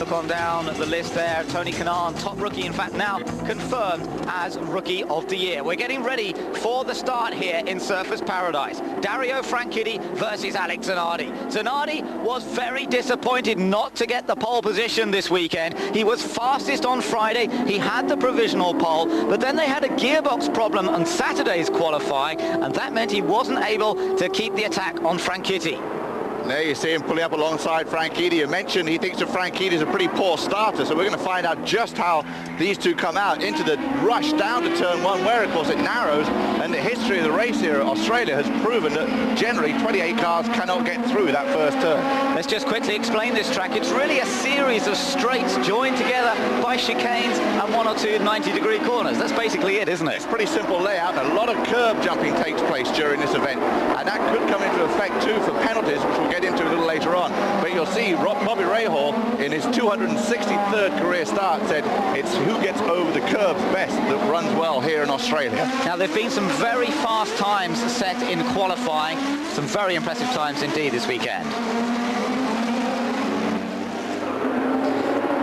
look on down the list there. Tony Kanaan, top rookie, in fact, now confirmed as Rookie of the Year. We're getting ready for the start here in Surfers Paradise. Dario Franchitti versus Alex Zanardi. Zanardi was very disappointed not to get the pole position this weekend. He was fastest on Friday. He had the provisional pole, but then they had a gearbox problem on Saturday's qualifying, and that meant he wasn't able to keep the attack on Franchitti. There you see him pulling up alongside Franchitti. You mentioned he thinks that Franchitti is a pretty poor starter, so we're going to find out just how these two come out into the rush down to turn one, where of course it narrows, and the history of the race here at Australia has proven that generally 28 cars cannot get through that first turn. Let's just quickly explain this track. It's really a series of straights joined together by chicanes and one or two 90-degree corners. That's basically it, isn't it? It's a pretty simple layout, and a lot of curb jumping takes place during this event, and that could come into effect too for penalties, which we'll get into a little later on. But you'll see Bobby Rahal in his 263rd career start said it's who gets over the curbs best that runs well here in Australia. Now there have been some very fast times set in qualifying, some very impressive times indeed this weekend.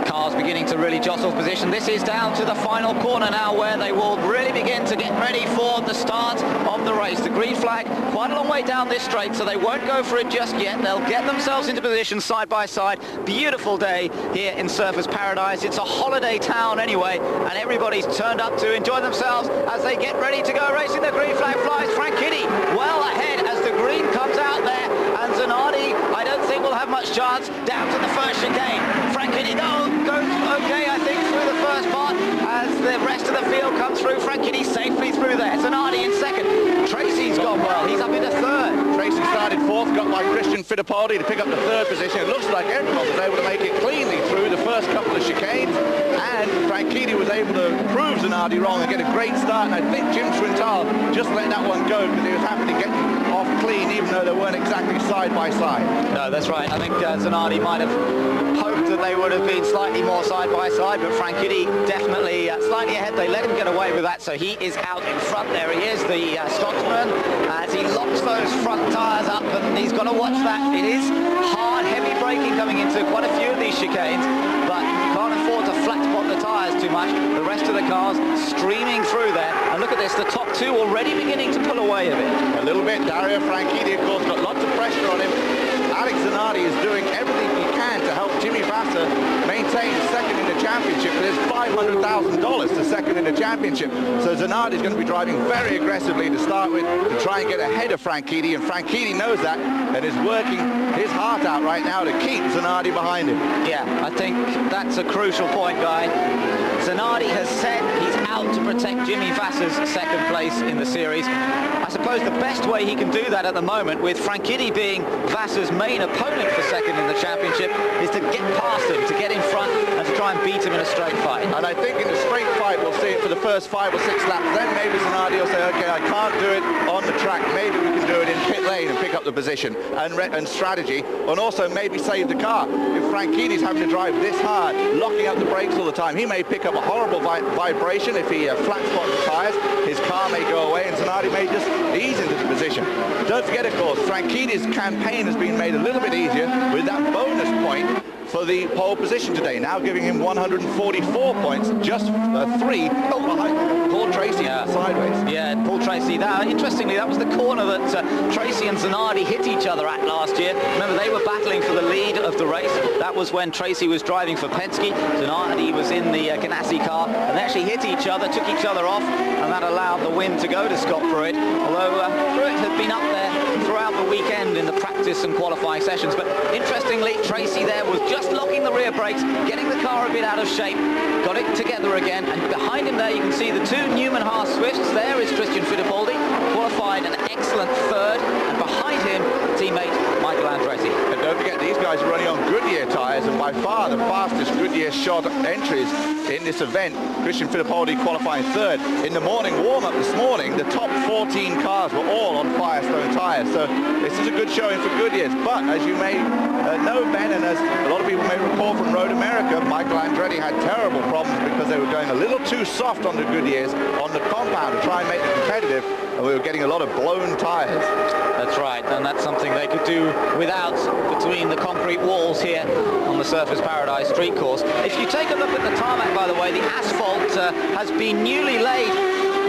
Cars beginning to really jostle position. This is down to the final corner now, where they will really begin to get ready for the start of the race. The green flag quite a long way down this straight, so they won't go for it just yet. They'll get themselves into position side by side. Beautiful day here in Surfers Paradise. It's a holiday town anyway, and everybody's turned up to enjoy themselves as they get ready to go racing. The green flag flies. Franchitti well ahead as the green comes out there, and Zanardi I don't think will have much chance down to the first chicane. Franchitti goes okay, I think, through the first part as the rest of the field comes through. Franchitti safely through there. Zanardi in second. Tracy's gone well. He's up into third. Tracy started fourth, got by Christian Fittipaldi to pick up the third position. It looks like everyone was able to make it cleanly through the first couple of chicanes, and Franchitti was able to prove Zanardi wrong and get a great start. And I think Jim Swintal just let that one go because he was happy to get off clean, even though they weren't exactly side by side. No, that's right. I think Zanardi might have hoped that they would have been slightly more side by side, but Franchitti definitely slightly ahead. They let him get away with that, so he is out in front. There he is, the Scotsman, as he locks those front tyres up, and he's got to watch that. It is hard, heavy braking coming into quite a few of these chicanes, but you can't afford to flat spot the tyres too much. The rest of the cars streaming through there, and look at this, the top two already beginning to pull away a bit. A little bit. Dario Franchitti, of course, got lots of pressure on him. Alex Zanardi is doing everything he can to help Jimmy Vasser maintain second in the championship. There's $500,000 to second in the championship. So Zanardi is going to be driving very aggressively to start with to try and get ahead of Franchitti, and Franchitti knows that and is working his heart out right now to keep Zanardi behind him. Yeah, I think that's a crucial point, Guy. Zanardi has said he's out to protect Jimmy Vasser's second place in the series. I suppose the best way he can do that at the moment, with Franchitti being Vasser's main opponent for second in the championship, is to get past him, to get in front and to try and beat him in a straight fight. And I think in the straight fight we'll see it for the first 5 or 6 laps. Then maybe Zanardi will say, okay, I can't do it on the track. Maybe we can do it in pit lane and pick up the position and strategy, and also maybe save the car. If Franchitti's having to drive this hard, locking up the brakes all the time, he may pick up a horrible vibration if he flat spots the tyres. His car may go away and Zanardi may just ease into the position. Don't forget, of course, Franchitti's campaign has been made a little bit easier with that bonus point for the pole position today, now giving him 144 points, just 3 behind Paul Tracy sideways. Yeah, Paul Tracy. Interestingly, that was the corner that Tracy and Zanardi hit each other at last year. Remember, they were battling for the lead of the race. That was when Tracy was driving for Penske. Zanardi was in the Ganassi car, and they actually hit each other, took each other off, and that allowed the win to go to Scott Pruitt, although Pruitt had been up there throughout the weekend in the practice and qualifying sessions. But interestingly, Tracy there was just locking the rear brakes, getting the car a bit out of shape, got it together again, and behind him there you can see the two Newman Haas Swifts. There is Christian Fittipaldi, qualified an excellent third, and behind him, teammate Michael Andretti. And don't forget, these guys are running on Goodyear tyres, and by far the fastest Goodyear shod entries in this event. Christian Fittipaldi qualifying third. In the morning warm-up this morning, the top 14 cars were all on Firestone tyres, so this is a good showing for Goodyear's. But as you may know, Ben, and as a lot of people may recall from Road America, Michael Andretti had terrible problems because they were going a little too soft on the Goodyears on the compound to try and make them competitive. and we were getting a lot of blown tyres. That's right, and that's something they could do without between the concrete walls here on the SurfersParadise street course. If you take a look at the tarmac, by the way, the asphalt has been newly laid.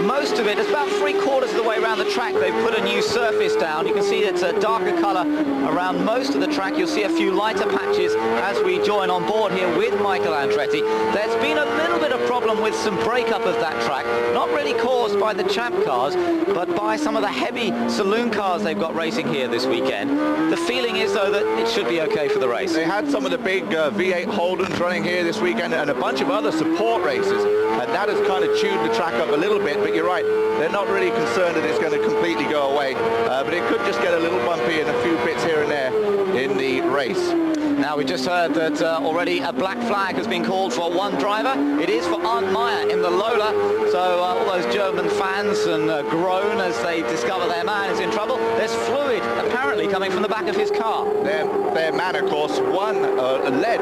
Most of it, it's about 3/4 of the way around the track. They've put a new surface down. You can see it's a darker colour around most of the track. You'll see a few lighter patches as we join on board here with Michael Andretti. There's been a little bit of problem with some breakup of that track, not really caused by the champ cars, but by some of the heavy saloon cars they've got racing here this weekend. The feeling is, though, that it should be okay for the race. They had some of the big V8 Holdens running here this weekend and a bunch of other support races, and that has kind of tuned the track up a little bit. But you're right, they're not really concerned that it's going to completely go away, but it could just get a little bumpy and a few bits here and there in the race. Now, we just heard that already a black flag has been called for one driver. It is for Arndt Meyer in the Lola, so all those German fans and groan as they discover their man is in trouble. There's fluid apparently coming from the back of his car. Their man, of course, led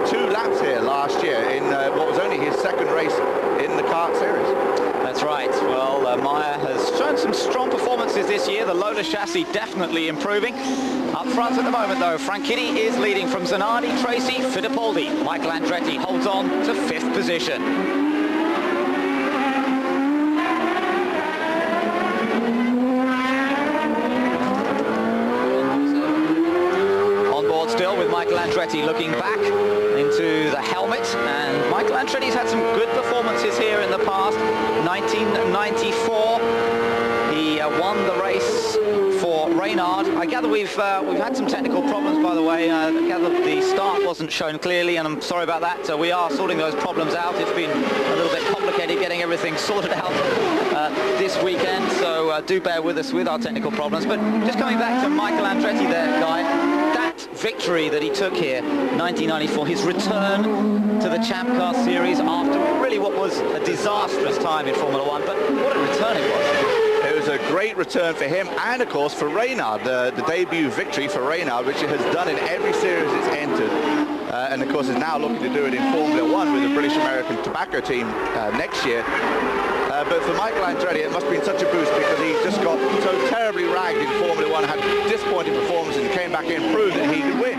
2 laps here last year in what was only his second race in the kart series. That's right. Well, Meyer has shown some strong performances this year. The Lola chassis definitely improving. Up front at the moment, though, Franchitti is leading from Zanardi, Tracy, Fittipaldi. Michael Andretti holds on to 5th position. Still with Michael Andretti looking back into the helmet, and Michael Andretti's had some good performances here in the past. 1994 he won the race for Reynard. I gather we've had some technical problems, by the way. I gather the start wasn't shown clearly, and I'm sorry about that. We are sorting those problems out. It's been a little bit complicated getting everything sorted out this weekend, so do bear with us with our technical problems. But just coming back to Michael Andretti there, Guy, victory that he took here, 1994, his return to the Champ Car Series after really what was a disastrous time in Formula 1, but what a return it was. It was a great return for him and, of course, for Reynard, the debut victory for Reynard, which it has done in every series it's entered. And, of course, is now looking to do it in Formula 1 with the British-American Tobacco team next year. But for Michael Andretti, it must have been such a boost because he just got so terribly ragged in Formula 1, had disappointing performances, and came back in and proved that he could win.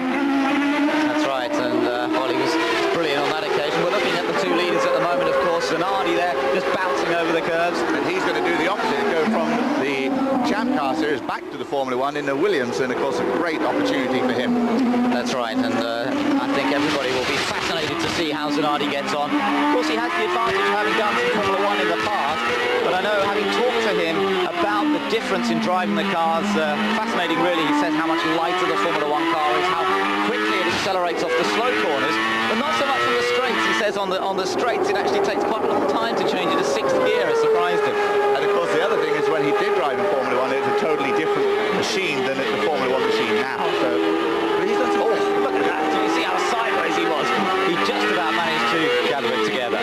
That's right, and well, he was brilliant on that occasion. We're looking at the 2 leaders at the moment, of course. Zanardi there, just bouncing over the curves. And he's going to do the opposite, go from the Champ Car Series back to the Formula 1 in the Williams, and of course a great opportunity for him. That's right, and I think everybody will be fascinated to see how Zanardi gets on. Of course, he has the advantage of having done some Formula 1 in the past, but I know, having talked to him about the difference in driving the cars, fascinating really. He says how much lighter the Formula 1 car is, how quickly it accelerates off the slow corners, but not so much on the straights. He says on the straights it actually takes quite a long time to change into 6th gear. It surprised him. And of course the other thing is when he did drive in Formula 1, it's a totally different machine than the Formula 1 machine now. So, but he's done some, look at that. Do you see how sideways he was? He just about managed to gather it together.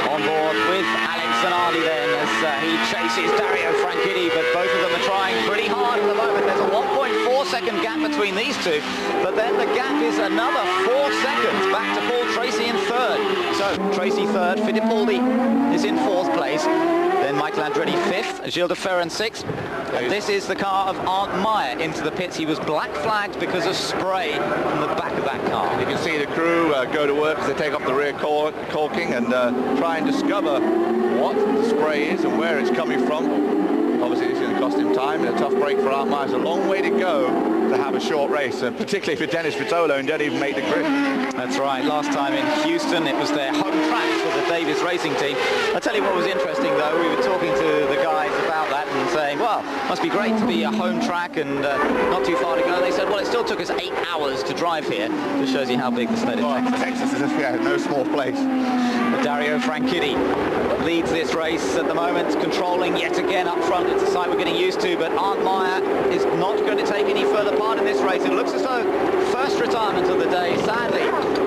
On board with Alex Zanardi then as he chases Dario Franchitti, but both of them are trying pretty hard at the moment. There's a 1.4-second gap between these two, but then the gap is another 4 seconds back to Paul Tracy in 3rd. So Tracy 3rd, Fittipaldi is in 4th place, then Michael Andretti 5th, Gilles de Ferran 6th. And this is the car of Arndt Meyer into the pits. He was black flagged because of spray from the back of that car. You can see the crew go to work as they take up the rear caulking and try and discover what the spray is and where it's coming from. Obviously, it's going to cost him time, and a tough break for Arndt Meyer. It's a long way to go to have a short race, and particularly for Dennis Vitolo, who didn't even make the grid. That's right. Last time in Houston, it was their home track for the Davis Racing team. I'll tell you what was interesting, though. We were talking to the guys about that and saying, well, must be great to be a home track and not too far to go. They said, well, it still took us 8 hours to drive here. Just shows you how big the state of Texas is no small place. Dario Franchitti leads this race at the moment, controlling yet again up front. It's a sight we're getting used to, but Arndt Meyer is not going to take any further part in this race. It looks as though first retirement of the day, sadly,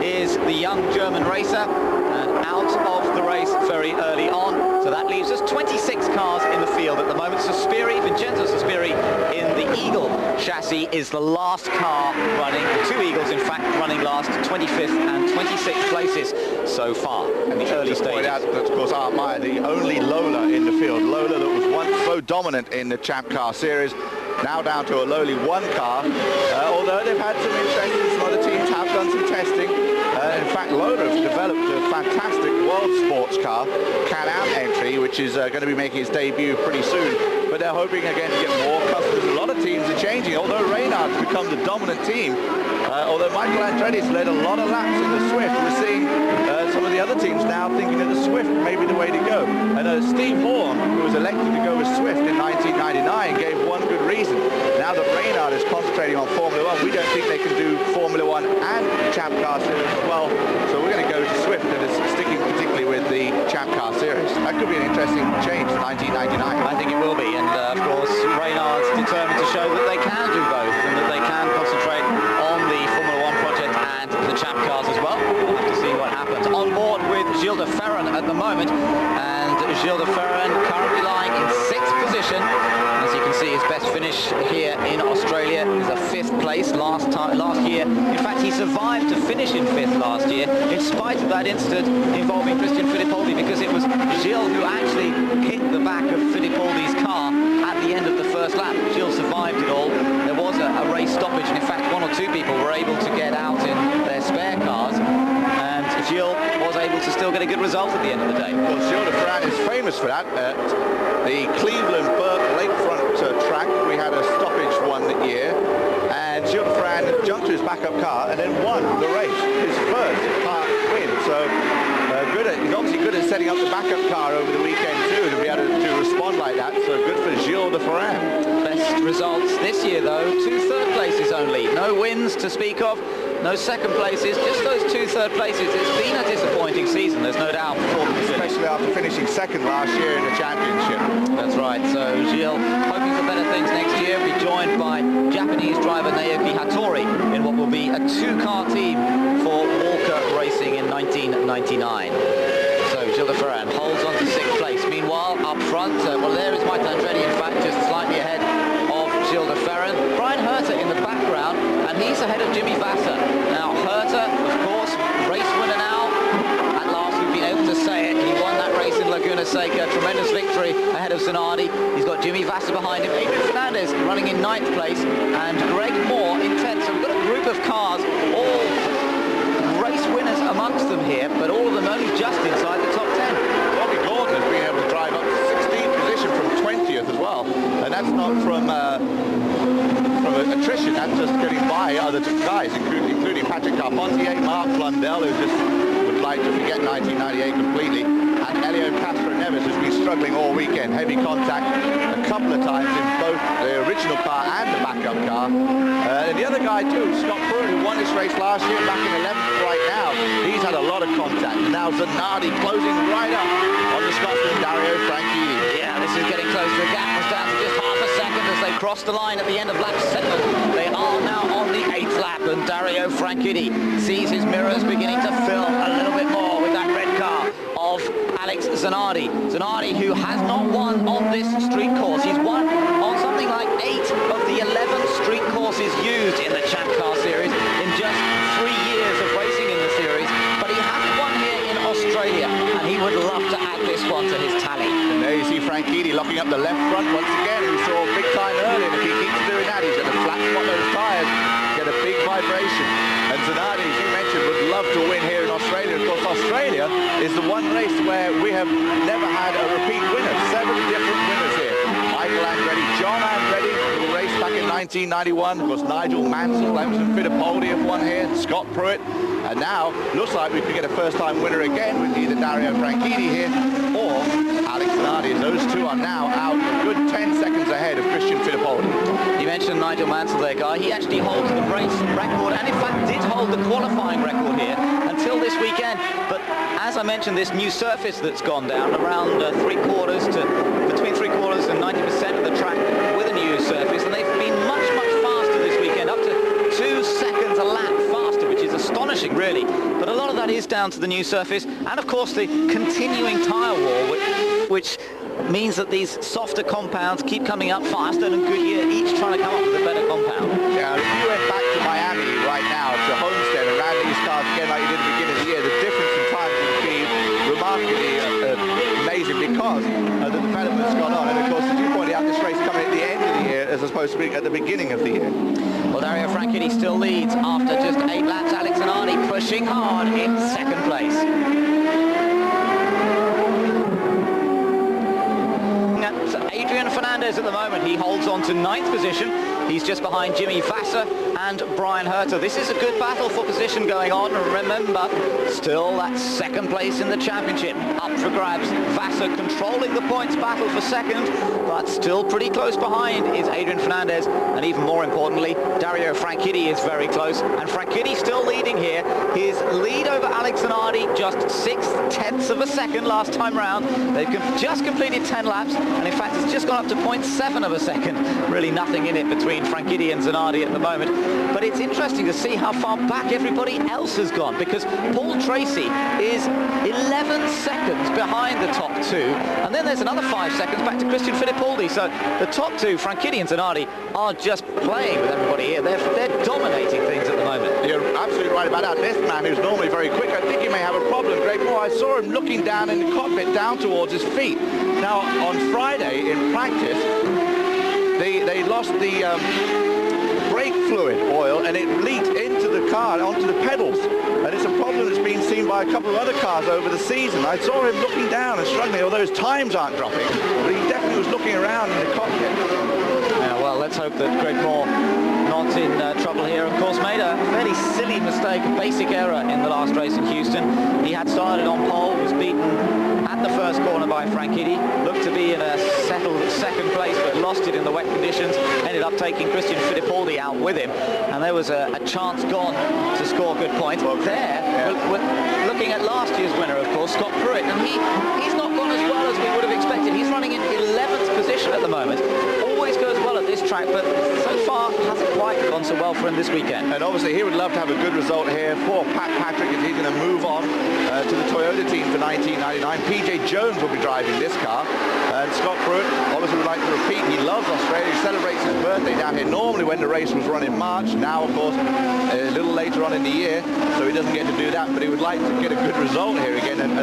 is the young German racer out of the race very early on. So that leaves us 26 cars in the field at the moment. Vincenzo Sospiri in the Eagle chassis. see is the last car running, 2 Eagles in fact, running last, 25th and 26th places so far in the early stages. Point out that, of course, Art Meyer, the only Lola in the field. Lola that was once so dominant in the Champ Car Series, now down to a lowly 1 car, although they've had some interest in some other teams, have done some testing. In fact, Lola has developed a fantastic world sports car, Can-Am entry, which is going to be making its debut pretty soon. But they're hoping again to get more customers. A lot of teams are changing, although Reynard's become the dominant team. Although Michael Andretti's led a lot of laps in the Swift, we're seeing some of the other teams now thinking that the Swift may be the way to go. And Steve Horn, who was elected to go with Swift in 1999, gave one good reason. Now that Reynard is concentrating on Formula 1, we don't think they can do Formula 1 and Champ Car Series as well. So we're going to go to Swift, and it's sticking particularly with the Champ Car Series. That could be an interesting change to 1999. I think it will be, and of course Reynard's determined to show that they can do both and that they can concentrate on the Formula 1 project and the Champ Cars as well. We'll have to see what happens. On board with Gilles de Ferran at the moment, and Gilles de Ferran currently lying in 6th position. As you can see, his best finish here in Australia is a 5th place last year. In fact, he survived to finish in 5th last year, in spite of that incident involving Christian Fittipaldi, because it was Gilles who actually hit the back of Fittipaldi's car at the end of the first lap. Gilles survived it all. There was a race stoppage, and in fact 1 or 2 people were able to get out in their spare cars, and Gilles was able to still get a good result at the end of the day. Well, Gilles de Ferran is famous for that. At the Cleveland Burke Lakefront track, we had a stoppage one year, and Gilles de Ferran jumped to his backup car and then won the race, his first car win. So he's obviously good at setting up the backup car over the weekend too, to be able to respond like that. So good for Gilles de Ferran. Best results this year though, 2 third places only, no wins to speak of, no second places, just those 2 third places. It's been a disappointing season, there's no doubt, especially after finishing 2nd last year in the championship. That's right. So Gilles hoping for better things next year, be joined by Japanese driver Naoki Hattori in what will be a 2-car team for Walker Racing in 1999. So Gilles de Ferran holds on to 6th place. Meanwhile, up front, well, there is Michael Andretti, in fact, just slightly ahead of Gilles de Ferran. Brian Herta in the background, and he's ahead of Jimmy Vasser. Now, Herta, of course, race winner now. At last, we've been able to say it. He won that race in Laguna Seca. Tremendous victory ahead of Zanardi. He's got Jimmy Vasser behind him. Adrian Fernandez running in 9th place, and Greg Moore in 10th. So we've got a group of cars, all race winners amongst them here, but all of them only just inside the top 10. Bobby Gordon has been able to drive up to 16th position from 20th as well, and that's not from attrition, that's just getting by other guys, including Patrick Carpentier, Mark Blundell, who just would like to forget 1998 completely, and Elio Castro Neves, who's been struggling all weekend. Heavy contact a couple of times in both the original car and the backup car. And the other guy too, Scott Pruitt, who won this race last year, back in 11th right now, he's had a lot of contact. Now Zanardi closing right up on the Scotsman Dario Franchitti. Yeah, this is getting close. The gap was down to just half a second as they crossed the line at the end of lap 7. They are now on the 8th lap, and Dario Franchitti sees his mirrors beginning to fill a little bit more with that red car of Alex Zanardi. Zanardi, who has not won on this street course. He's won on something like 8 of the 11 street courses used in the Champ Car Series in just 3 years of racing in the series, but he hasn't won here in Australia, and he would love to add this one to his tally. And there you see Franchitti locking up the left front once again. We saw big time early, and if he keeps doing that, he's going to flat spot those tyres, get a big vibration. And Zanardi, as you mentioned, would love to win here in Australia. Of course, Australia is the one race where we have never had a repeat winner. 7 different winners here. Michael Andretti, John Andretti, who raced back in 1991. Of course, Nigel Mansell, Emerson Fittipaldi have won here, Scott Pruitt. And now, looks like we could get a first-time winner again with either Dario Franchitti here or Alex Zanardi. Those two are now out a good 10 seconds ahead of Christian Fittipaldi. You mentioned Nigel Mansell there, Guy. He actually holds the race record, and in fact did hold the qualifying record here until this weekend. But as I mentioned, this new surface that's gone down around between 3/4 and 90% of the track with a new surface, and they've been much faster this weekend, up to 2 seconds a lap faster, which is astonishing really. But a lot of that is down to the new surface, and of course the continuing tyre war, which means that these softer compounds keep coming up. Firestone and Goodyear each trying to come up with a better compound. Yeah, if you went back to Miami right now, to Homestead, and ran these cars again like you did at the beginning of the year, the difference in times would be remarkably amazing because the development's gone on. And of course, as you pointed out, this race coming at the end of the year as opposed to being at the beginning of the year. Well, Dario Franchitti still leads after just 8 laps. Alex Zanardi pushing hard in second place. Adrian Fernandez at the moment, he holds on to 9th position. He's just behind Jimmy Vasser and Brian Herter. This is a good battle for position going on. Remember, still that second place in the championship up for grabs. Vasser controlling the points battle for second, but still pretty close behind is Adrian Fernandez, and even more importantly, Dario Franchitti is very close, and Franchitti still leading here. His lead over Alex Zanardi, just 6/10 of a second last time round. They've just completed 10 laps, and in fact it's just gone up to 0.7 of a second. Really nothing in it between Franchitti and Zanardi at the moment. But it's interesting to see how far back everybody else has gone, because Paul Tracy is 11 seconds behind the top two, and then there's another 5 seconds back to Christian Fittipaldi. So the top two, Franchitti and Zanardi, are just playing with everybody here. They're dominating things at the moment. You're absolutely right about that. This man, who's normally very quick, I think he may have a problem. Greg Moore, I saw him looking down in the cockpit, down towards his feet. Now, on Friday in practice, they lost the brake fluid oil, and it leaked into the car, onto the pedals. And it's a problem that's been seen by a couple of other cars over the season. I saw him looking down and struggling, although his times aren't dropping, but he definitely was looking around in the cockpit. Yeah, well, let's hope that Greg Moore not in trouble here. Of course, made a fairly silly mistake, a basic error in the last race in Houston. He had started on pole, was beaten at the first corner by Franchitti, looked to be in a settled second place, but lost it in the wet conditions, ended up taking Christian Fittipaldi out with him, and there was a chance gone to score good points. Well, we're looking at last year's winner, of course, Scott Pruitt, and he's not gone as well as we would have expected. He's running in 11th position at the moment. Always goes well at this track, but so far hasn't quite gone so well for him this weekend. And obviously he would love to have a good result here for Pat Patrick, as he's going to move on to the Toyota team for 1999. PJ Jones will be driving this car, and Scott Pruitt obviously would like to repeat. He loves Australia. He celebrates his birthday down here normally when the race was run in March. Now, of course, a little later on in the year, so he doesn't get to do that, but he would like to get a good result here again, and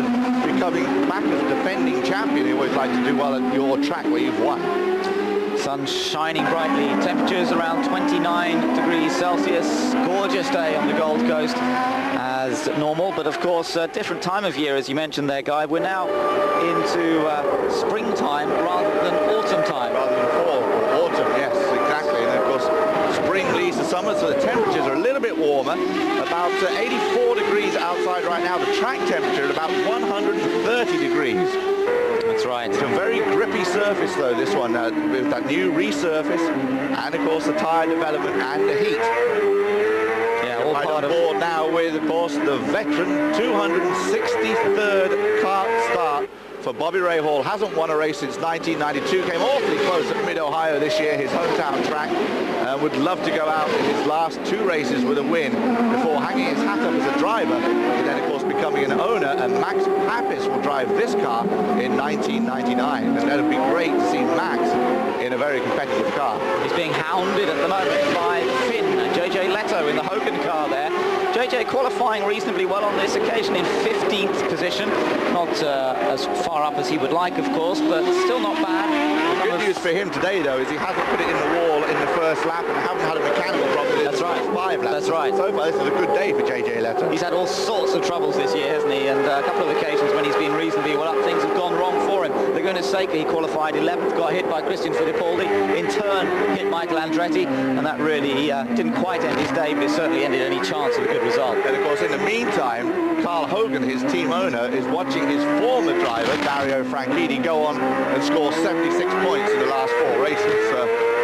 becoming back as defending champion. He always like to do well at your track where you've won. Sun shining brightly, temperatures around 29 degrees Celsius. Gorgeous day on the Gold Coast as normal, but of course a different time of year, as you mentioned there, Guy. We're now into springtime rather than autumn time. Rather than fall, autumn, yes, exactly. And of course spring leads to summer, so the temperatures are a little bit warmer. About 84 degrees outside right now. The track temperature at about 130 degrees. That's right. It's a very grippy surface though, this one, with that new resurface, and of course the tyre development and the heat. Yeah, all part of board now with, of course, the veteran 263rd kart start for Bobby Rahal. Hasn't won a race since 1992, came awfully close at Mid-Ohio this year, his hometown track. Would love to go out in his last 2 races with a win before hanging his hat up as a driver, and then of course becoming an owner, and Max Papis will drive this car in 1999, and that would be great to see Max in a very competitive car. He's being hounded at the moment by Finn and JJ Leto in the Hogan car there. JJ qualifying reasonably well on this occasion in 15th position, not as far up as he would like, of course, but still not bad. The good news for him today, though, is he hasn't put it in the wall in the first lap and haven't had a mechanical problem in the first 5 laps. That's right. So far, this is a good day for JJ Leto. He's had all sorts of troubles this year, hasn't he? And a couple of occasions when he's been reasonably well up, things have gone wrong for him. Laguna Seca, he qualified 11th, got hit by Christian Fittipaldi, in turn hit Michael Andretti, and that really didn't quite end his day, but it certainly ended any chance of a good result. And of course, in the meantime, Carl Hogan, his team owner, is watching his former driver, Dario Franchitti, go on and score 76 points in the last 4 races.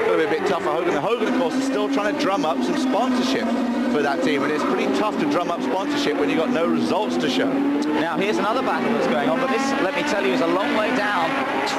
Going to be a bit tough for Hogan. And Hogan, of course, is still trying to drum up some sponsorship for that team, and it's pretty tough to drum up sponsorship when you've got no results to show. Now, here's another battle that's going on, but this, let me tell you, is a long way down.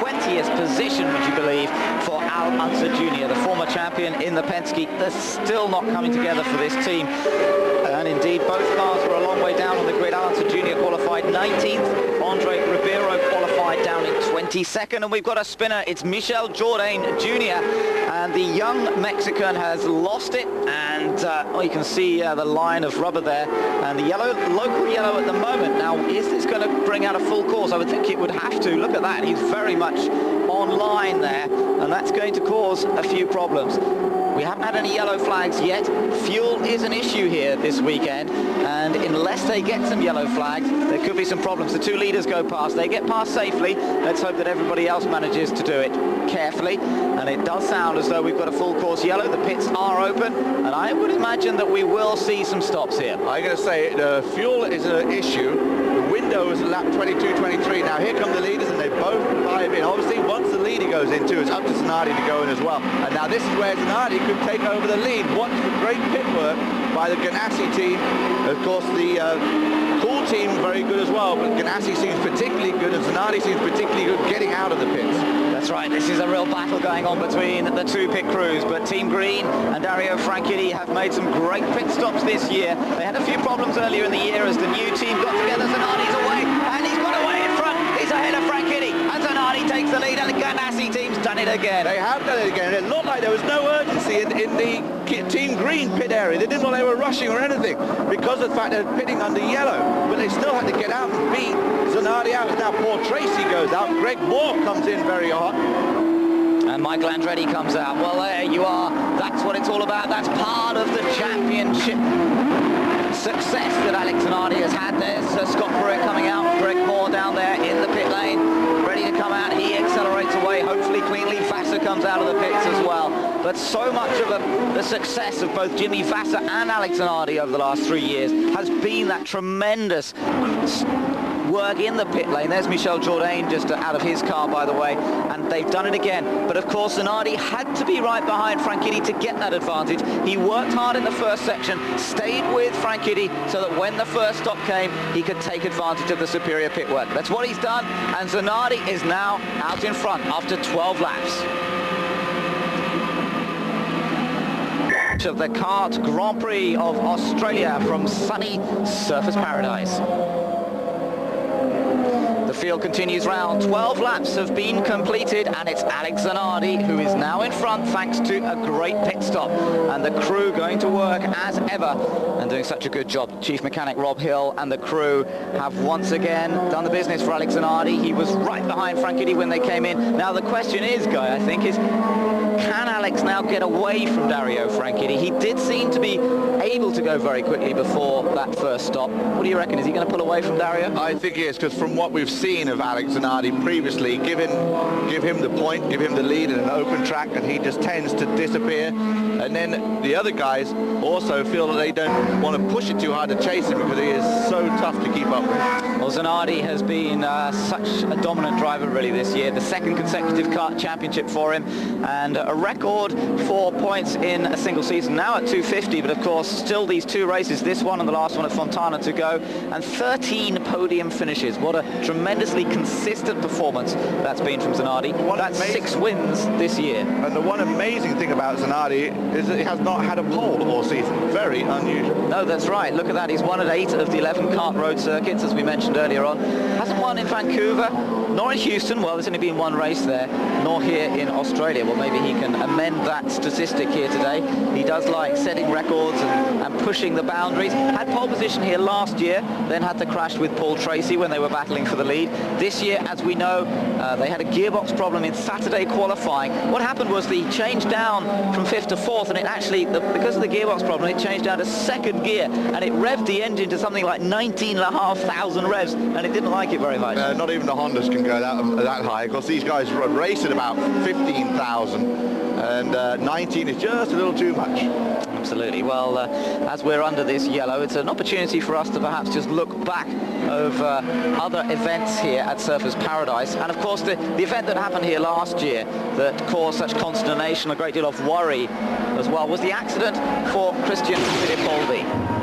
20th position, would you believe, for Al Unser Jr., the former champion in the Penske. They're still not coming together for this team. And indeed, both cars were a long way down on the grid. Al Unser Jr. qualified 19th. Andre Ribeiro qualified down in 20th. 22nd, and we've got a spinner. It's Michel Jourdain Jr., and the young Mexican has lost it, and you can see the line of rubber there, and the yellow, local yellow at the moment. Now, is this going to bring out a full course? I would think it would have to. Look at that. He's very much on line there, and that's going to cause a few problems. We haven't had any yellow flags yet. Fuel is an issue here this weekend, and unless they get some yellow flags, there could be some problems. The two leaders go past. They get past safely. Let's hope that everybody else manages to do it carefully. And it does sound as though we've got a full course yellow. The pits are open, and I would imagine that we will see some stops here. I'm going to say the fuel is an issue. The window is lap 22, 23. Now here come the leaders, and they both dive in. Obviously, once the leader goes in too, it's up to Zanardi to go in as well. And now this is where Zanardi could take over the lead. Watch the great pit work by the Ganassi team. Of course, the Cool team very good as well, but Ganassi seems particularly good, and Zanardi seems particularly good getting out of the pits. That's right, this is a real battle going on between the two pit crews, but Team Green and Dario Franchitti have made some great pit stops this year. They had a few problems earlier in the year as the new team got together. Zanardi's away, and he's got away in front. He's ahead of Franchitti, and Zanardi takes the lead, and the Ganassi team's done it again. They have done it again. It looked like there was no urgency in the Team Green pit area. They didn't know they were rushing or anything because of the fact they're pitting under yellow, but they still had to get out and beat Zanardi out. Now Paul Tracy goes out, Greg Moore comes in very hot, and Michael Andretti comes out. Well, there you are. That's what it's all about. That's part of the championship success that Alex Zanardi has had. There's Scott Pruitt coming out, Greg Moore down there in the pit lane, ready to come out. He accelerates away, hopefully cleanly. Vassar comes out of the pits as well. But so much of the success of both Jimmy Vassar and Alex Zanardi over the last 3 years has been that tremendous work in the pit lane. There's Michel Jourdain just out of his car, by the way, and they've done it again. But of course, Zanardi had to be right behind Franchitti to get that advantage. He worked hard in the first section, stayed with Franchitti so that when the first stop came, he could take advantage of the superior pit work. That's what he's done, and Zanardi is now out in front after 12 laps. Of the Kart Grand Prix of Australia from sunny Surfers Paradise. The field continues round. 12 laps have been completed, and it's Alex Zanardi who is now in front thanks to a great pit stop, and the crew going to work as ever and doing such a good job. Chief mechanic Rob Hill and the crew have once again done the business for Alex Zanardi. He was right behind Franchitti when they came in. Now the question is, Guy, I think, is can Alex now get away from Dario Franchitti? He did seem to be able to go very quickly before that first stop. What do you reckon? Is he going to pull away from Dario? I think he is, because from what we've seen of Alex Zanardi previously, give him the point, give him the lead in an open track, and he just tends to disappear. And then the other guys also feel that they don't want to push it too hard to chase him because he is so tough to keep up with. Well, Zanardi has been such a dominant driver really this year. The second consecutive kart championship for him, and a record for points in a single season, now at 250, but of course still these two races, this one and the last one at Fontana to go, and 13 podium finishes. What a tremendously consistent performance that's been from Zanardi. That's 6 wins this year. And the one amazing thing about Zanardi is that he has not had a pole all season. Very unusual. No, that's right. Look at that. He's won at 8 of the 11 kart road circuits, as we mentioned earlier on. Hasn't won in Vancouver, nor in Houston. Well, there's only been one race there, nor here in Australia. Well, maybe he can amend that statistic here today. He does like setting records and pushing the boundaries. Had pole position here last year, then had the crash with Paul Tracy when they were battling for the lead. This year, as we know, they had a gearbox problem in Saturday qualifying. What happened was they changed down from 5th to 4th, and it actually, because of the gearbox problem, it changed down to 2nd gear, and it revved the engine to something like 19,500 revs, and it didn't like it very much. Not even the Hondas can go that high, because these guys race at about 15,000, and 19 is just a little too much. Absolutely. Well, as we're under this yellow, it's an opportunity for us to perhaps just look back over other events here at Surfers Paradise. And of course, the event that happened here last year that caused such consternation, a great deal of worry as well, was the accident for Christian Fittipaldi.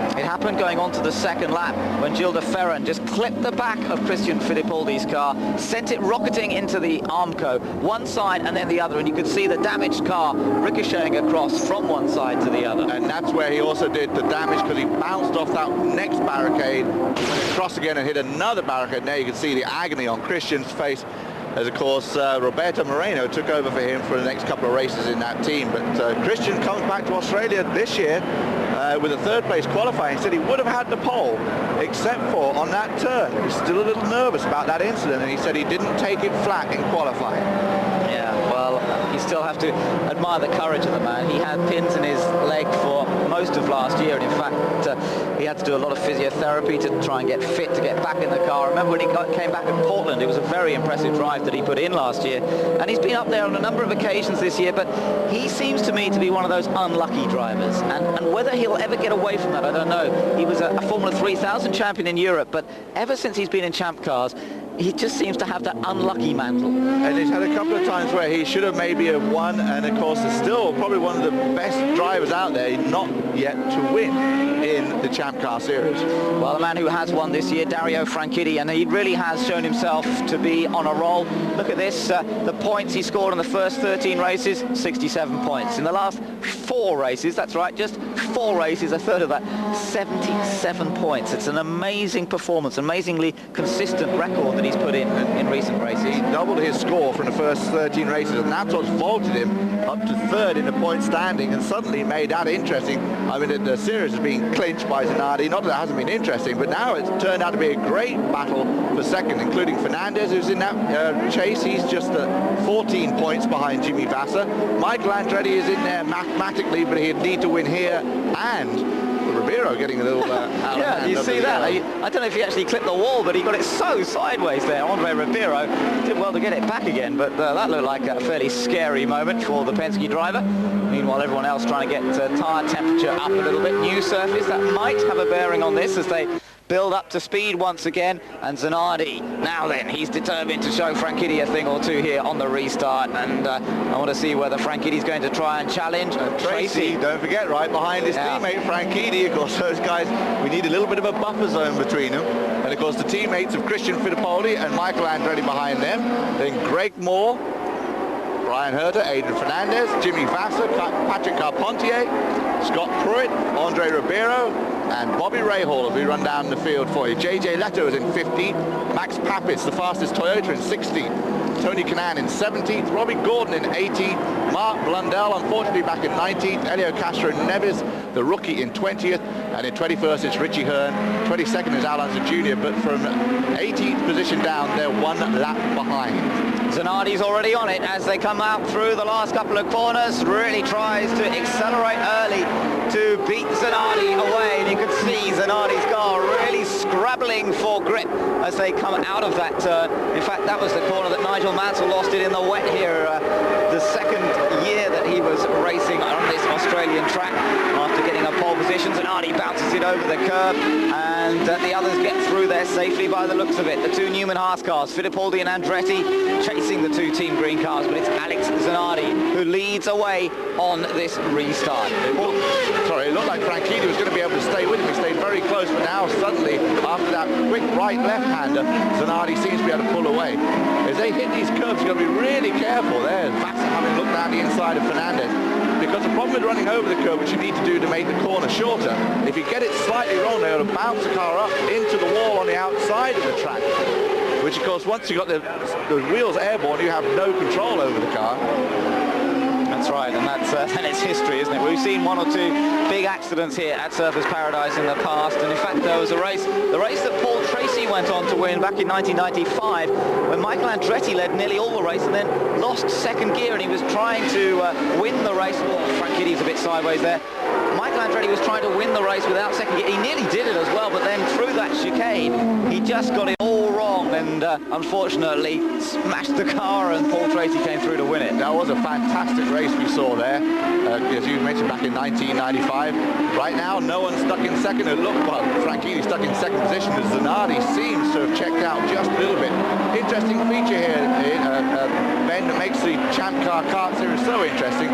It happened going on to the 2nd lap when Gilles de Ferran just clipped the back of Christian Fittipaldi's car, sent it rocketing into the Armco, one side and then the other, and you could see the damaged car ricocheting across from one side to the other. And that's where he also did the damage, because he bounced off that next barricade, went across again and hit another barricade. Now you can see the agony on Christian's face. as of course Roberto Moreno took over for him for the next couple of races in that team. But Christian comes back to Australia this year with a third place qualifying. He said he would have had the pole except for on that turn. He's still a little nervous about that incident, and he said he didn't take it flat in qualifying. Yeah, well, you still have to admire the courage of the man. He had pins in his leg for most of last year, and in fact he had to do a lot of physiotherapy to try and get fit to get back in the car. I remember when he came back at Portland, it was a very impressive drive that he put in last year, and he's been up there on a number of occasions this year, but he seems to me to be one of those unlucky drivers, and whether he'll ever get away from that, I don't know. He was a Formula 3000 champion in Europe, but ever since he's been in champ cars, he just seems to have that unlucky mantle. And he's had a couple of times where he should have maybe have won, and of course is still probably one of the best drivers out there, not yet to win in the Champ Car Series. Well, the man who has won this year, Dario Franchitti, and he really has shown himself to be on a roll. Look at this, the points he scored in the first 13 races, 67 points. In the last 4 races, that's right, just 4 races, a third of that, 77 points. It's an amazing performance, amazingly consistent record that he's put in recent races. He doubled his score from the first 13 races, and that's what's vaulted him up to third in the point standing, and suddenly made that interesting. I mean, the series has been clinched by Zanardi. Not that it hasn't been interesting, but now it's turned out to be a great battle for second, including Fernandez, who's in that chase. He's just 14 points behind Jimmy Vasser. Michael Andretti is in there mathematically, but he'd need to win here, and Ribeiro getting a little yeah, you see that? I don't know if he actually clipped the wall, but he got it so sideways there. Andre Ribeiro did well to get it back again, but that looked like a fairly scary moment for the Penske driver. Meanwhile, everyone else trying to get tyre temperature up a little bit. New surface, that might have a bearing on this as they build up to speed once again, and Zanardi, now then, he's determined to show Franchitti a thing or two here on the restart, and I want to see whether Franchitti's going to try and challenge Tracy. Don't forget, right behind his teammate Franchitti. Of course, those guys, we need a little bit of a buffer zone between them, and of course the teammates of Christian Fittipaldi and Michael Andretti behind them, then Greg Moore, Brian Herter, Adrian Fernandez, Jimmy Vasser, Patrick Carpentier, Scott Pruitt, Andre Ribeiro, and Bobby Rahal as we run down the field for you. JJ Leto is in 15th, Max Papis, the fastest Toyota, in 16th, Tony Kanaan in 17th, Robbie Gordon in 18th, Mark Blundell, unfortunately, back in 19th, Elio Castro Neves, the rookie, in 20th, and in 21st it's Richie Hearn, 22nd is Alonso Jr., but from 18th position down, they're 1 lap behind. Zanardi's already on it as they come out through the last couple of corners, really tries to accelerate early to beat Zanardi away, and you can see Zanardi's car really scrabbling for grip as they come out of that turn. In fact, that was the corner that Nigel Mansell lost it in the wet here, the second year that he was racing on this Australian track. After getting a pole position, Zanardi bounces it over the curb, and the others get through there safely by the looks of it. The 2 Newman Haas cars, Fittipaldi and Andretti, chasing the 2 Team Green cars, but it's Alex Zanardi who leads away on this restart. It looked like Franchitti was going to be able to stay with him. He stayed very close, but now suddenly, after that quick right-left-hander, Zanardi seems to be able to pull away. As they hit these curves, you've got to be really careful there. Vasser having looked down the inside of Fernandez, because the problem with running over the curve, which you need to do to make the corner shorter, if you get it slightly wrong, they're going to bounce the car up into the wall on the outside of the track, which of course, once you've got the wheels airborne, you have no control over the car. That's right, and that's and it's history, isn't it? We've seen 1 or 2 big accidents here at Surfers Paradise in the past, and in fact there was the race that Paul Tracy went on to win back in 1995, when Michael Andretti led nearly all the race and then lost second gear, and he was trying to win the race. Franchitti's a bit sideways there. Michael Andretti was trying to win the race without second gear. He nearly did it as well, but then through that chicane, he just got it all wrong, and unfortunately smashed the car, and Paul Tracy came through to win it. That was a fantastic race we saw there, as you mentioned, back in 1995. Right now, no one's stuck in second. It looked like Franchitti stuck in second position, as Zanardi seems to have checked out just a little bit. Interesting feature here, Ben, that makes the Champ Car Kart Series so interesting.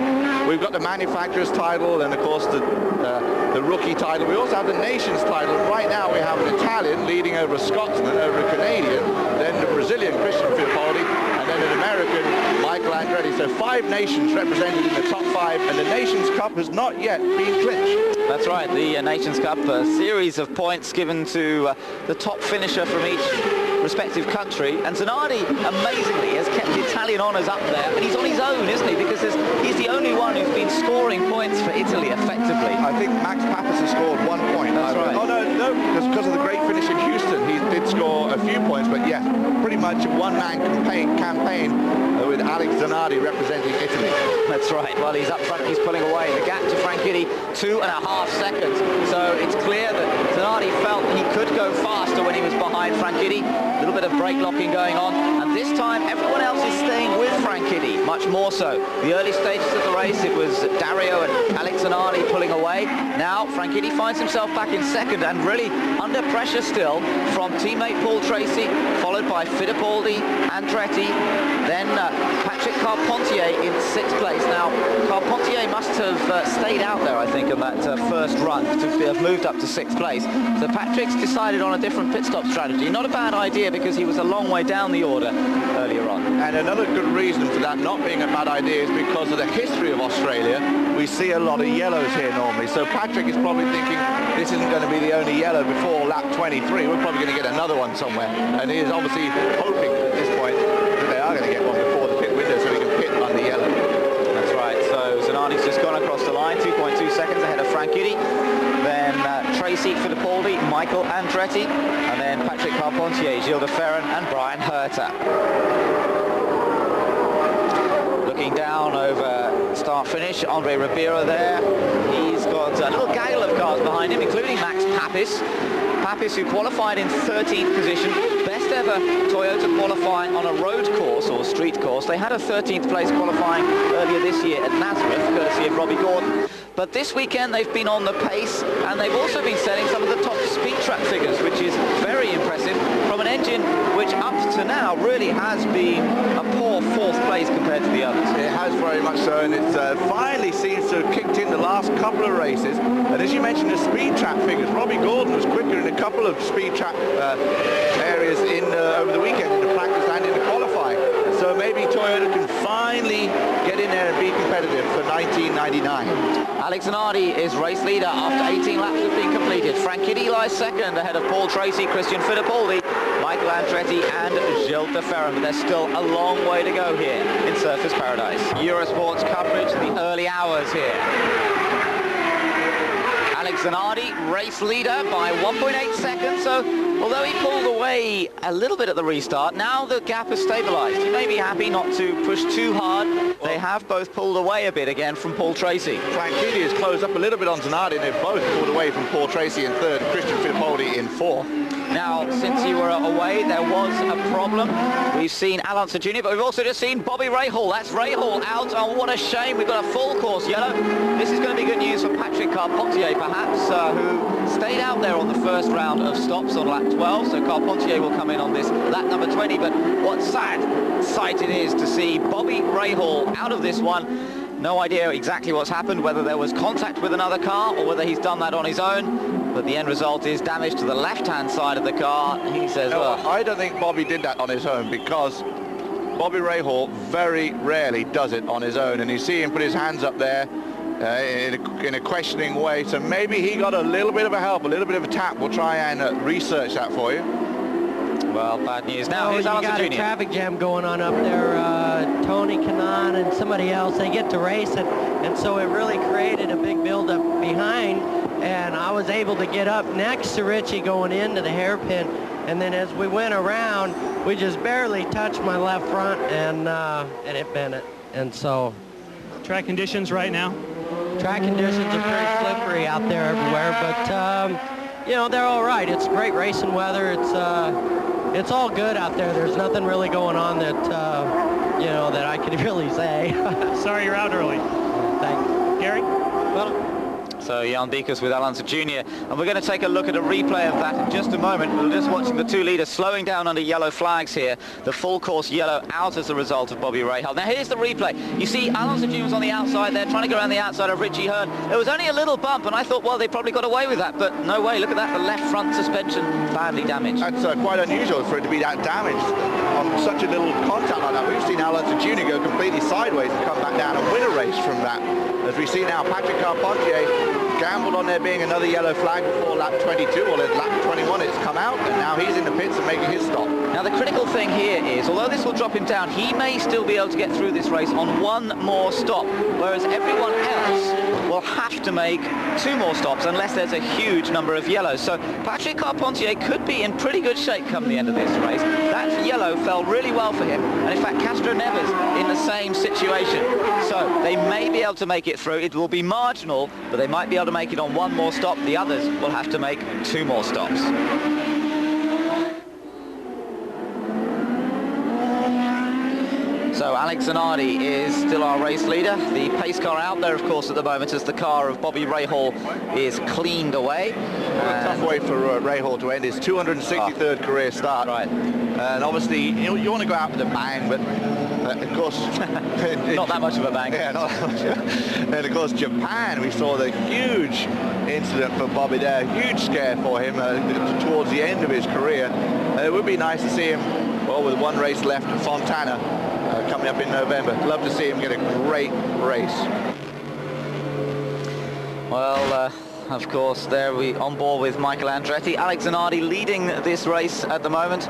We've got the manufacturer's title, and of course the rookie title. We also have the nation's title. Right now we have an Italian leading over a Scotsman, over a Canadian, then the Brazilian Christian Fittipaldi, and then an American Michael Andretti. So 5 nations represented in the top 5, and the Nations Cup has not yet been clinched. That's right, the Nations Cup, a series of points given to the top finisher from each respective country, and Zanardi amazingly has Italian honours up there, but he's on his own, isn't he? Because he's the only one who's been scoring points for Italy effectively. I think Max Pappas has scored 1 point. That's right. Oh, no, because of the great finish in Houston, he did score a few points, but yes, pretty much a one-man campaign with Alex Zanardi representing Italy. That's right. Well, he's up front, he's pulling away. The gap to Franchitti, 2.5 seconds. So it's clear that Zanardi felt he could go faster when he was behind Franchitti. A little bit of brake locking going on, and this time everyone else is staying with Franchitti, much more so. The early stages of the race, it was Dario and Alex Zanardi pulling away. Now Franchitti finds himself back in second and really under pressure still from teammate Paul Tracy, followed by Fittipaldi, Andretti, then Patrick Carpentier in 6th place. Now Carpentier must have stayed out there, I think, on that first run to have moved up to 6th place. So Patrick's decided on a different pit stop strategy. Not a bad idea because he was a long way down the order earlier on. And another good reason for that not being a bad idea is because of the history of Australia. We see a lot of yellows here normally. So Patrick is probably thinking this isn't going to be the only yellow before lap 23. We're probably going to get another one somewhere. And he is obviously hoping at this point that they are going to get one before the pit window so he can pit under yellow. That's right. So Zanardi's just gone across the line, 2.2 seconds ahead of Franchitti. Then Tracy Fittipaldi, Michael Andretti, and then Patrick Carpentier, Gilles de Ferran and Brian Herta. Looking down over start-finish, Andre Ribeiro there. He's got a little gaggle of cars behind him, including Max Papis. Papis, who qualified in 13th position, best ever Toyota qualifying on a road course or street course. They had a 13th place qualifying earlier this year at Nazareth, courtesy of Robbie Gordon. But this weekend they've been on the pace, and they've also been setting some of the top speed trap figures, which is very impressive from an engine which up to now really has been a poor 4th place compared to the others. It has very much so, and it finally seems to have kicked in the last couple of races. And as you mentioned, the speed trap figures, Robbie Gordon was quicker in a couple of speed trap areas over the weekend in the practice and in the qualifying. So maybe Toyota can finally get in there and be competitive for 1999. Alex Zanardi is race leader after 18 laps have been completed. Franchitti lies second ahead of Paul Tracy, Christian Fittipaldi, Michael Andretti and Gilles de Ferran, but there's still a long way to go here in Surfers Paradise. Eurosport's coverage, the early hours here. Alex Zanardi, race leader by 1.8 seconds, so although he pulled away a little bit at the restart, now the gap has stabilised. He may be happy not to push too hard. They have both pulled away a bit again from Paul Tracy. Franchitti has closed up a little bit on Zanardi, and they've both pulled away from Paul Tracy in 3rd and Christian Fittipaldi in 4th. Now, since you were away, there was a problem. We've seen Alonso Jr., but we've also just seen Bobby Rahal. That's Rahal out. Oh, what a shame. We've got a full course yellow. This is going to be good news for Patrick Carpentier, perhaps, who stayed out there on the first round of stops on lap 12. So Carpentier will come in on this lap number 20. But what sad sight it is to see Bobby Rahal out of this one. No idea exactly what's happened, whether there was contact with another car or whether he's done that on his own. But the end result is damage to the left-hand side of the car. He says, no, I don't think Bobby did that on his own, because Bobby Rahal very rarely does it on his own, and you see him put his hands up there in a questioning way. So maybe he got a little bit of a help, a little bit of a tap. We'll try and research that for you. Well, bad news. Now, here's Alonso Jr. You got a traffic jam going on up there. Tony Kanaan and somebody else, they get to race it, and so it really created a big buildup behind, and I was able to get up next to Richie going into the hairpin, and then as we went around, we just barely touched my left front, and it bent it. And so... Track conditions right now? Track conditions are pretty slippery out there everywhere, but, you know, they're all right. It's great racing weather. It's all good out there. There's nothing really going on that, you know, that I could really say. Sorry you're out early. Thanks. Gary? Well, So Jan Beekers with Alonso Jr. And we're going to take a look at a replay of that in just a moment. We're just watching the two leaders slowing down under yellow flags here. The full course yellow out as a result of Bobby Rahal. Now here's the replay. You see Alonso Jr. was on the outside there, trying to go around the outside of Richie Hearn. There was only a little bump, and I thought, well, they probably got away with that, but no way. Look at that, the left front suspension badly damaged. That's quite unusual for it to be that damaged on such a little contact like that. We've seen Alonso Jr. go completely sideways and come back down and win a race from that. As we see now, Patrick Carpentier gambled on there being another yellow flag before lap 22, or at lap 21 it's come out, and now he's in the pits and making his stop. Now the critical thing here is, although this will drop him down, he may still be able to get through this race on one more stop, whereas everyone else will have to make 2 more stops unless there's a huge number of yellows. So Patrick Carpentier could be in pretty good shape come the end of this race. That yellow fell really well for him, and in fact Castro Neves in the same situation. So they may be able to make it through. It will be marginal, but they might be able to make it on 1 more stop. The others will have to make 2 more stops. So Alex Zanardi is still our race leader. The pace car out there, of course, at the moment as the car of Bobby Rahal is cleaned away. A tough way for Rahal to end his 263rd career start. Right. And obviously, you want to go out with a bang, but of course... not that much of a bang. Yeah, not that much. And of course, Japan, we saw the huge incident for Bobby there. Huge scare for him towards the end of his career. It would be nice to see him, well, with 1 race left at Fontana, coming up in November. Love to see him get a great race. Well, of course, there we on board with Michael Andretti. Alex Zanardi leading this race at the moment.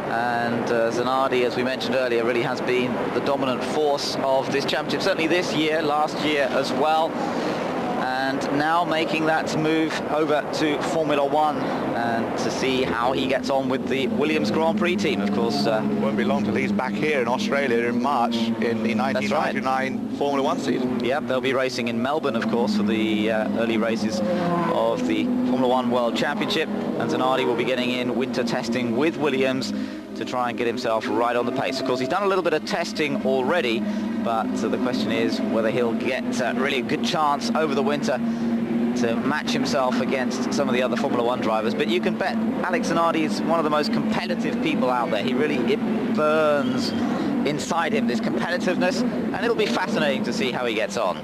And Zanardi, as we mentioned earlier, really has been the dominant force of this championship, certainly this year, last year as well. And now making that move over to Formula One and to see how he gets on with the Williams Grand Prix team, of course. Won't be long till he's back here in Australia in March in the 1999 Formula One season. Yep, they'll be racing in Melbourne, of course, for the early races of the Formula One World Championship. And Zanardi will be getting in winter testing with Williams to try and get himself right on the pace. Of course, he's done a little bit of testing already, but the question is whether he'll get really a good chance over the winter to match himself against some of the other Formula One drivers. But you can bet Alex Zanardi is one of the most competitive people out there. It burns inside him, this competitiveness, and it'll be fascinating to see how he gets on.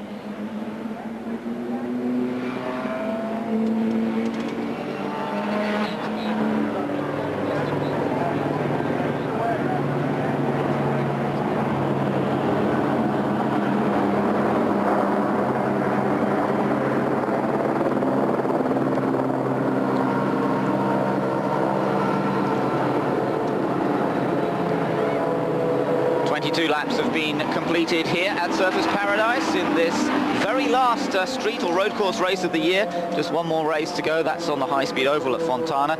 Laps have been completed here at Surfers Paradise in this very last street or road course race of the year. Just 1 more race to go. That's on the high-speed oval at Fontana.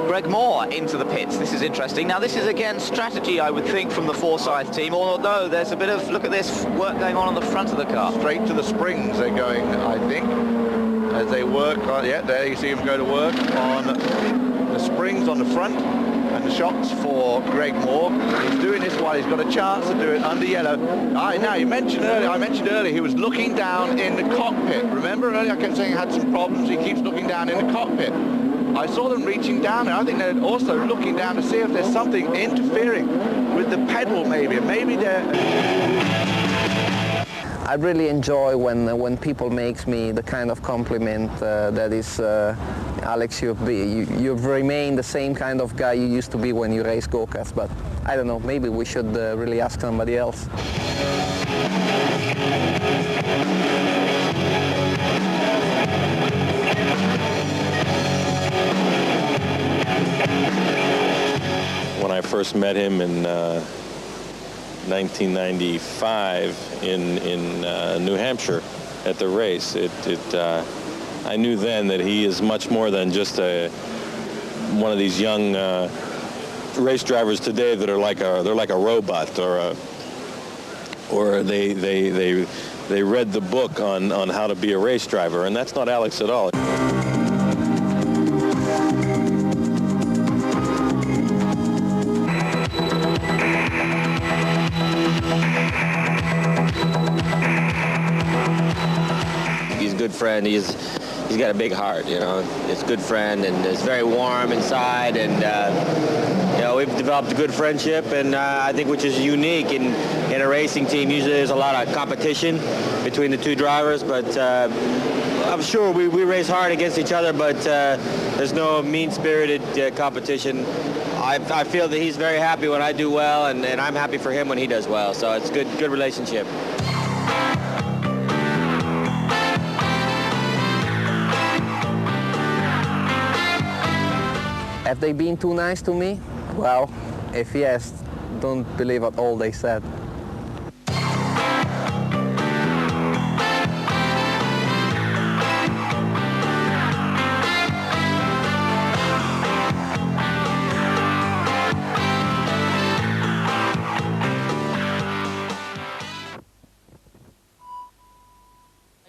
Greg Moore into the pits. This is interesting. Now this is again strategy, I would think, from the Forsyth team, although there's a bit of, look at this, work going on the front of the car. Straight to the springs they're going, I think, as they work on, yeah, there you see them go to work on the springs on the front. And the shots for Greg Moore. He's doing this while he's got a chance to do it under yellow. Now I mentioned earlier he was looking down in the cockpit. Remember earlier I kept saying he had some problems. He keeps looking down in the cockpit. I saw them reaching down, and I think they're also looking down to see if there's something interfering with the pedal, maybe. Maybe they're... I really enjoy when people makes me the kind of compliment that is, Alex, you've remained the same kind of guy you used to be when you race go-karts, but I don't know, maybe we should really ask somebody else. When I first met him in 1995 in New Hampshire at the race, I knew then that he is much more than just one of these young race drivers today that are like a robot, or they read the book on how to be a race driver, and that's not Alex at all. He's a good friend. He's got a big heart, you know. He's a good friend, and is very warm inside, and you know, we've developed a good friendship, and I think which is unique in a racing team. Usually there's a lot of competition between the 2 drivers, but I'm sure we race hard against each other, but there's no mean-spirited competition. I feel that he's very happy when I do well, and I'm happy for him when he does well, so it's a good relationship. Have they been too nice to me? Well, if yes, don't believe at all they said.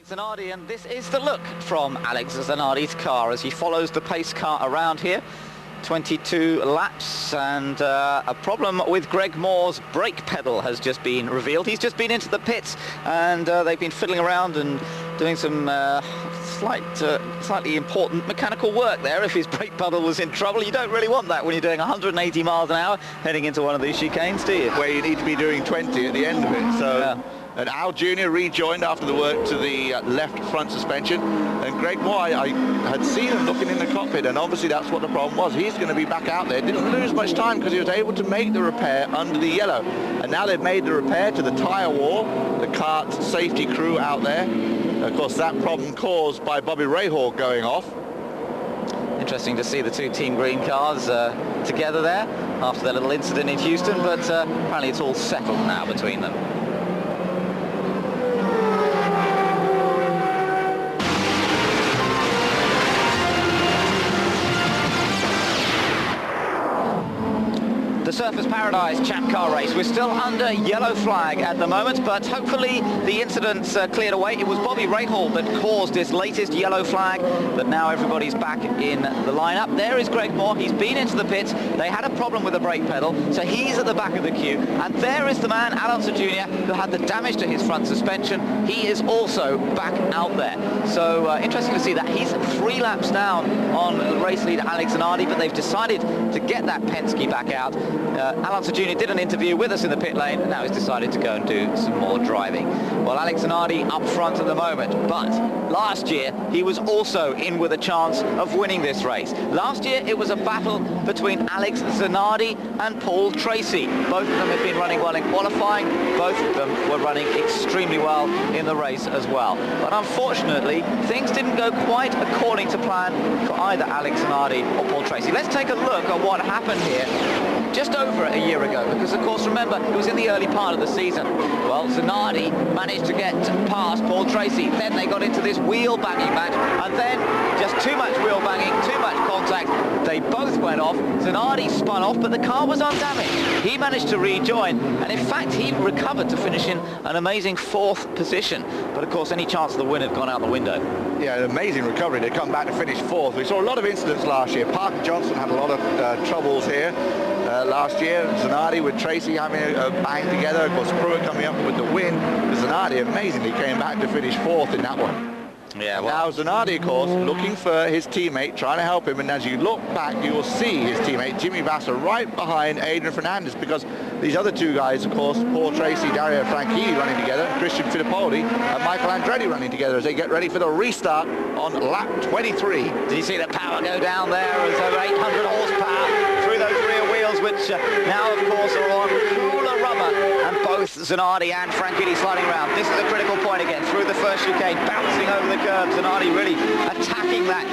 Zanardi, and this is the look from Alex Zanardi's car as he follows the pace car around here. 22 laps, and a problem with Greg Moore's brake pedal has just been revealed. He's just been into the pits, and they've been fiddling around and doing some slightly important mechanical work there. If his brake pedal was in trouble, you don't really want that when you're doing 180 miles an hour heading into one of these chicanes, do you? Where you need to be doing 20 at the end of it. So. Yeah. And Al Jr. rejoined after the work to the left front suspension. And Greg Moore, I had seen him looking in the cockpit, and obviously that's what the problem was. He's going to be back out there. Didn't lose much time because he was able to make the repair under the yellow. And now they've made the repair to the tyre wall, the kart safety crew out there. Of course, that problem caused by Bobby Rahal going off. Interesting to see the two Team Green cars together there after their little incident in Houston, but apparently it's all settled now between them. The Surfers Paradise Champ Car Race. We're still under yellow flag at the moment, but hopefully the incident's cleared away. It was Bobby Rahal that caused this latest yellow flag, but now everybody's back in the lineup. There is Greg Moore. He's been into the pits. They had a problem with the brake pedal, so he's at the back of the queue. And there is the man, Alonso Jr., who had the damage to his front suspension. He is also back out there. So interesting to see that. He's 3 laps down on race leader Alex Zanardi, but they've decided to get that Penske back out. Alonso Jr. did an interview with us in the pit lane, and now he's decided to go and do some more driving. Well, Alex Zanardi up front at the moment, but last year he was also in with a chance of winning this race. Last year it was a battle between Alex Zanardi and Paul Tracy. Both of them had been running well in qualifying. Both of them were running extremely well in the race as well. But unfortunately, things didn't go quite according to plan for either Alex Zanardi or Paul Tracy. Let's take a look at what happened here just over a year ago, because of course remember it was in the early part of the season. Well, Zanardi managed to get past Paul Tracy, then they got into this wheel banging match, and then just too much wheel banging, too much contact, they both went off. Zanardi spun off, but the car was undamaged. He managed to rejoin, and in fact he recovered to finish in an amazing 4th position, but of course any chance of the win had gone out the window. Yeah, an amazing recovery to come back to finish 4th. We saw a lot of incidents last year. Parker Johnson had a lot of troubles here last year. Zanardi with Tracy having a bang together. Of course, Pruitt coming up with the win. Zanardi amazingly came back to finish 4th in that one. Yeah, well, now Zanardi, of course, looking for his teammate, trying to help him, and as you look back, you will see his teammate, Jimmy Vasser, right behind Adrian Fernandez, because these other two guys, of course, Paul Tracy, Dario Franchitti running together, Christian Fittipaldi, and Michael Andretti running together as they get ready for the restart on lap 23. Did you see the power go down there? As over 800 horsepower through those rear wheels, which now, of course, are on cooler rubber, and both Zanardi and Franchitti sliding around. This is a critical point again, through the first chicane, bouncing over the curb. Zanardi really attacking that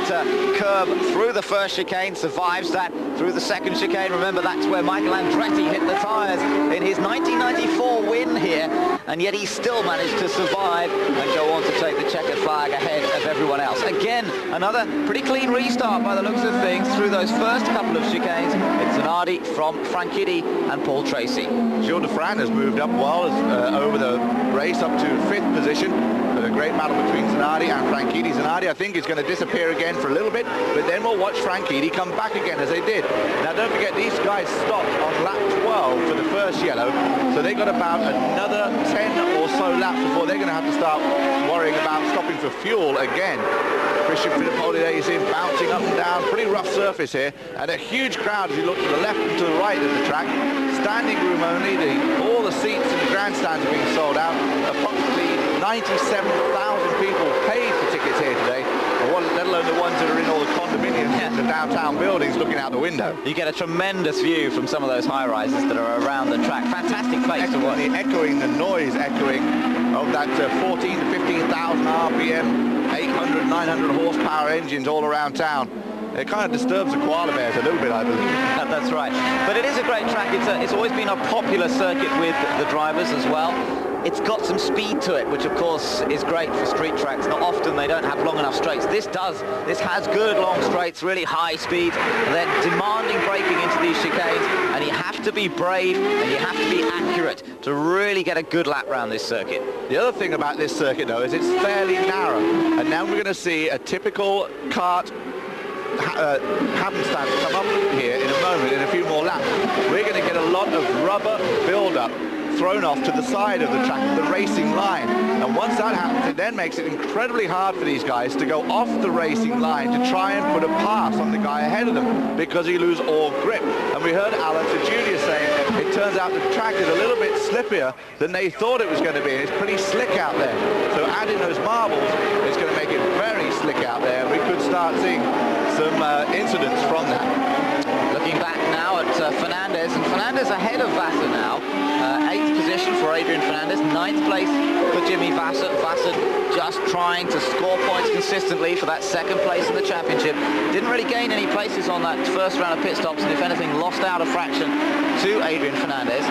curb through the first chicane, survives that through the second chicane. Remember, that's where Michael Andretti hit the tyres in his 1994 win here, and yet he still managed to survive and go on to take the checkered flag ahead of everyone else. Again, another pretty clean restart by the looks of things through those first couple of chicanes. It's Zanardi from Franchitti and Paul Tracy. Gilles de Fran has moved up well over the race up to 5th position. But a great battle between Zanardi and Franchitti. Zanardi, I think, is going to disappear again for a little bit, but then we'll watch Franchitti come back again as they did. Now, don't forget, these guys stopped on lap 12 for the first yellow, so they got about another 10 or so laps before they're going to have to start worrying about stopping for fuel again. Christian Fittipaldi there, you see him bouncing up and down, pretty rough surface here, and a huge crowd as you look to the left and to the right of the track. Standing room only, all the seats in the grandstands are being sold out. Approximately 97,000 people paid for tickets here today, let alone the ones that are in all the condominiums and the downtown buildings looking out the window. You get a tremendous view from some of those high-rises that are around the track. Fantastic place to watch. The noise echoing of that 14 to 15,000 RPM, 800, 900 horsepower engines all around town. It kind of disturbs the koala bears a little bit, I believe. That's right. But it is a great track. It's always been a popular circuit with the drivers as well. It's got some speed to it, which of course is great for street tracks. Not often they don't have long enough straights. This does. This has good long straights, really high speed. They're demanding braking into these chicanes, and you have to be brave and you have to be accurate to really get a good lap around this circuit. The other thing about this circuit, though, is it's fairly narrow. And now we're going to see a typical kart happenstance come up here in a moment, in a few more laps. We're going to get a lot of rubber build-up thrown off to the side of the track, the racing line. And once that happens, it then makes it incredibly hard for these guys to go off the racing line to try and put a pass on the guy ahead of them, because you lose all grip. And we heard Alan Jr. saying it turns out the track is a little bit slippier than they thought it was going to be. It's pretty slick out there. So adding those marbles is going to make it very slick out there. We could start seeing some incidents from that. Looking back now at Fernandez, and Fernandez ahead of Vassar now. 8th position for Adrian Fernandez, 9th place for Jimmy Vassar. Vassar just trying to score points consistently for that 2nd place in the championship. Didn't really gain any places on that first round of pit stops, and if anything, lost out a fraction to Adrian Fernandez.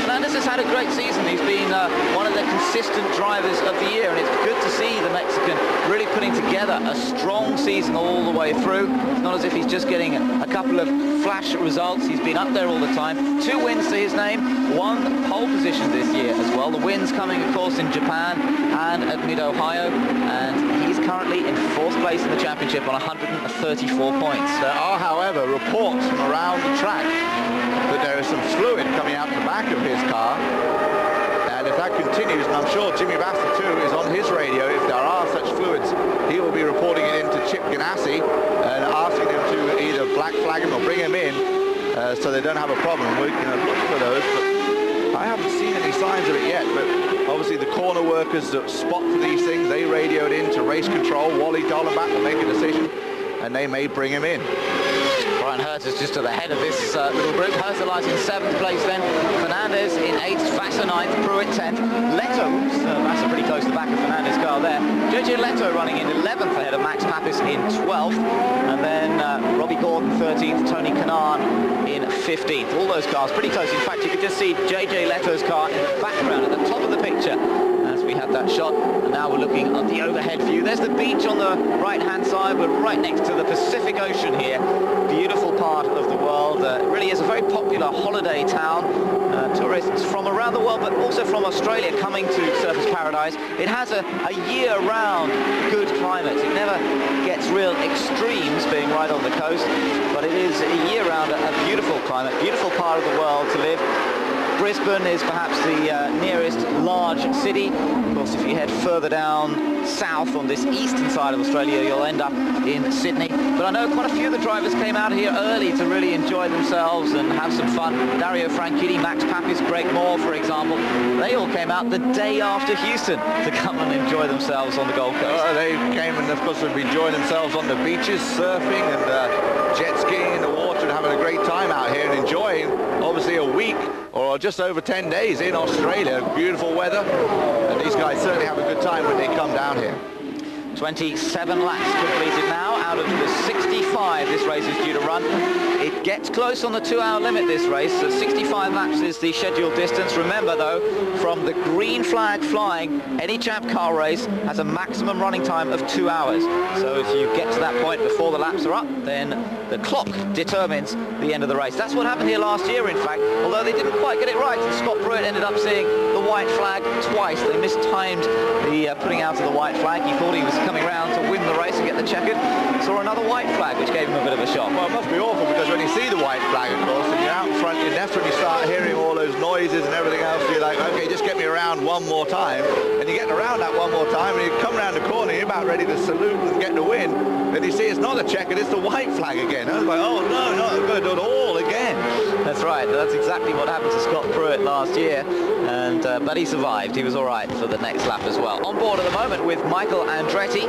Fernandez has had a great season. He's been one of the consistent drivers of the year, and it's good to see the Mexican really putting together a strong season all the way through. It's not as if he's just getting a couple of flash results. He's been up there all the time. 2 wins to his name, 1 pole position this year as well. The wins coming, of course, in Japan and at Mid-Ohio, and he's currently in 4th place in the championship on 134 points. There are, however, reports from around the track that there is some fluid coming out the back of his car, and if that continues, and I'm sure Jimmy Vassar too is on his radio, if there are such fluids, he will be reporting it into Chip Ganassi and asking them to either black flag him or bring him in so they don't have a problem. We're going to look for those, but I haven't seen any signs of it yet. But obviously the corner workers that spot for these things, they radioed in to race control. Wally Dollenbach will make a decision, and they may bring him in. Brian Herter's just to the head of this little group. Herter lies in 7th place then. Fernandez in 8th, Vassar 9th, Pruitt 10th. Leto, Vassar pretty close to the back of Fernandez's car there. JJ Leto running in 11th ahead of Max Papis in 12th. And then Robbie Gordon 13th, Tony Kanaan in 15th. All those cars pretty close. In fact, you could just see JJ Leto's car in the background at the top of the picture as we had that shot. And now we're looking at the overhead view. There's the beach on the right-hand side. We're right next to the Pacific Ocean here. Beautiful part of the world. It really is a very popular holiday town. Tourists from around the world, but also from Australia, coming to Surfers Paradise. It has a year-round good climate. It never gets real extremes being right on the coast, but it is a year-round a beautiful climate, beautiful part of the world to live. Brisbane is perhaps the nearest large city. Of course, if you head further down south on this eastern side of Australia, you'll end up in Sydney. But I know quite a few of the drivers came out here early to really enjoy themselves and have some fun. Dario Franchitti, Max Papis, Greg Moore, for example, they all came out the day after Houston to come and enjoy themselves on the Gold Coast. They came and, of course, have enjoyed themselves on the beaches, surfing and jet skiing in the water, and having a great time out here and enjoying, obviously, a week or just over 10 days in Australia. Beautiful weather, and these guys certainly have a good time when they come down here. 27 laps completed now out of the 65 this race is due to run. It gets close on the 2-hour limit, this race. So 65 laps is the scheduled distance. Remember, though, from the green flag flying, any champ car race has a maximum running time of 2 hours. So if you get to that point before the laps are up, then the clock determines the end of the race. That's what happened here last year, in fact, although they didn't quite get it right. And Scott Pruitt ended up seeing the white flag twice. They mistimed the putting out of the white flag. He thought he was coming round to win the race and get the checkered. Saw another white flag, which gave him a bit of a shock. Well, it must be awful, because when you see the white flag, of course, and you're out in front, and that's when you start hearing all those noises and everything else. You're like, okay, just get me around one more time. And you get around that one more time, and you come around the corner, you're about ready to salute and get the win. And you see it's not a checkered, it's the white flag again. I was like, oh no, not good at all again. That's right. That's exactly what happened to Scott Pruitt last year. And but he survived. He was all right for the next lap as well. On board at the moment with Michael Andretti.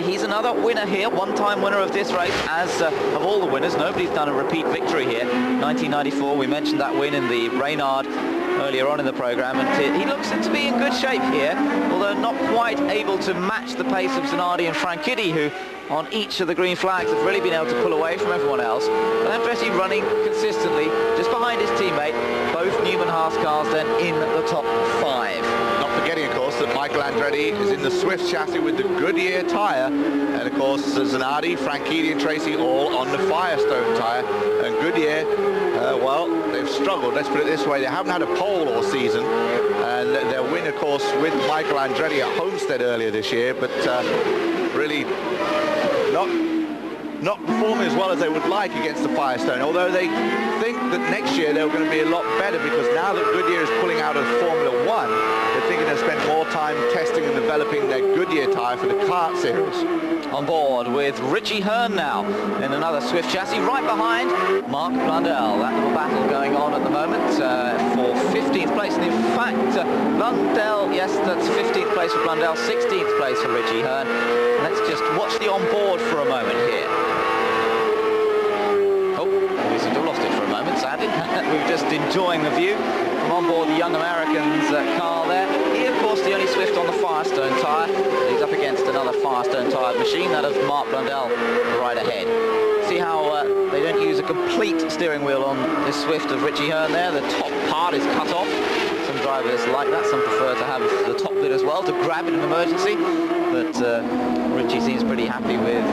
He's another winner here, one-time winner of this race, as of all the winners. Nobody's done a repeat victory here. 1994, we mentioned that win in the Reynard earlier on in the program, and he looks to be in good shape here, although not quite able to match the pace of Zanardi and Franchitti, who on each of the green flags have really been able to pull away from everyone else. And Andretti running consistently just behind his teammate, both Newman Haas cars then in the top 5. Not forgetting, of course, that Michael Andretti is in the Swift chassis with the Goodyear tyre, and of course Zanardi, Franchitti and Tracy all on the Firestone tyre. And Goodyear, well, they've struggled, let's put it this way. They haven't had a pole all season, and their win, of course, with Michael Andretti at Homestead earlier this year, but really not performing as well as they would like against the Firestone, although they think that next year they're going to be a lot better, because now that Goodyear is pulling out of Formula 1, they're thinking they'll spend more time testing and developing their Goodyear tyre for the kart series. On board with Richie Hearn now in another Swift chassis, right behind Mark Blundell. That little battle going on at the moment for 15th place. And in fact, Blundell, yes, that's 15th place for Blundell, 16th place for Richie Hearn. Let's just watch the on-board for a moment here. Oh, we seem to have lost it for a moment, sadly. We were just enjoying the view from on board the Young Americans car there. He, of course, the only Swift on the Firestone tyre. He's up against another Firestone tyred machine, that of Mark Blundell right ahead. See how they don't use a complete steering wheel on this Swift of Richie Hearn there. The top part is cut off. Some drivers like that, some prefer to have the top bit as well to grab in an emergency. But Richie seems pretty happy with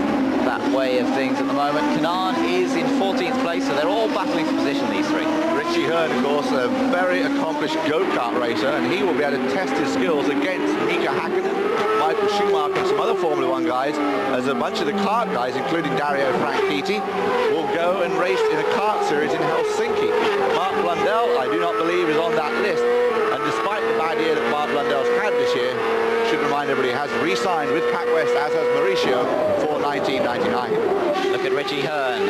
that way of things at the moment. Kanaan is in 14th place, so they're all battling for position, these three. Richie Hearn, of course, a very accomplished go-kart racer, and he will be able to test his skills against Mika Hakkinen, Michael Schumacher and some other Formula 1 guys, as a bunch of the kart guys, including Dario Franchitti, will go and race in a kart series in Helsinki. Mark Blundell, I do not believe, is on that list, and despite the bad year that Mark Blundell's had this year, should remind everybody, has re-signed with Pac West, as has Mauricio, for 1999. Look at Richie Hearn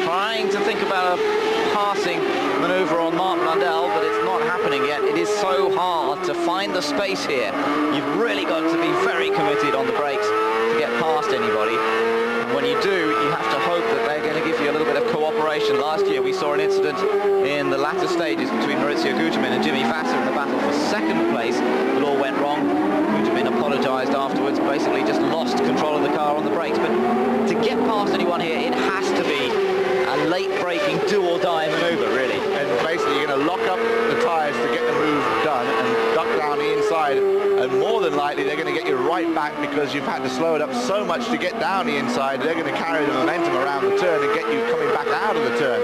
trying to think about a passing manoeuvre on Mark Blundell, but it's not happening yet. It is so hard to find the space here. You've really got to be very committed on the brakes to get past anybody. And when you do, you have to hope that they're going to give you a little bit of cooperation. Last year we saw an incident in the latter stages between Maurizio Guterman and Jimmy Vasser in the battle for second place. It all went wrong. Guterman apologised afterwards, basically just lost control of the car on the brakes. But to get past anyone here, it has to be a late-braking do-or-die manoeuvre, really. And basically you're going to lock up the tyres to get the move done and duck down the inside, and more than likely they're going to get you right back, because you've had to slow it up so much to get down the inside. They're going to carry the momentum around the turn and get you coming back out of the turn.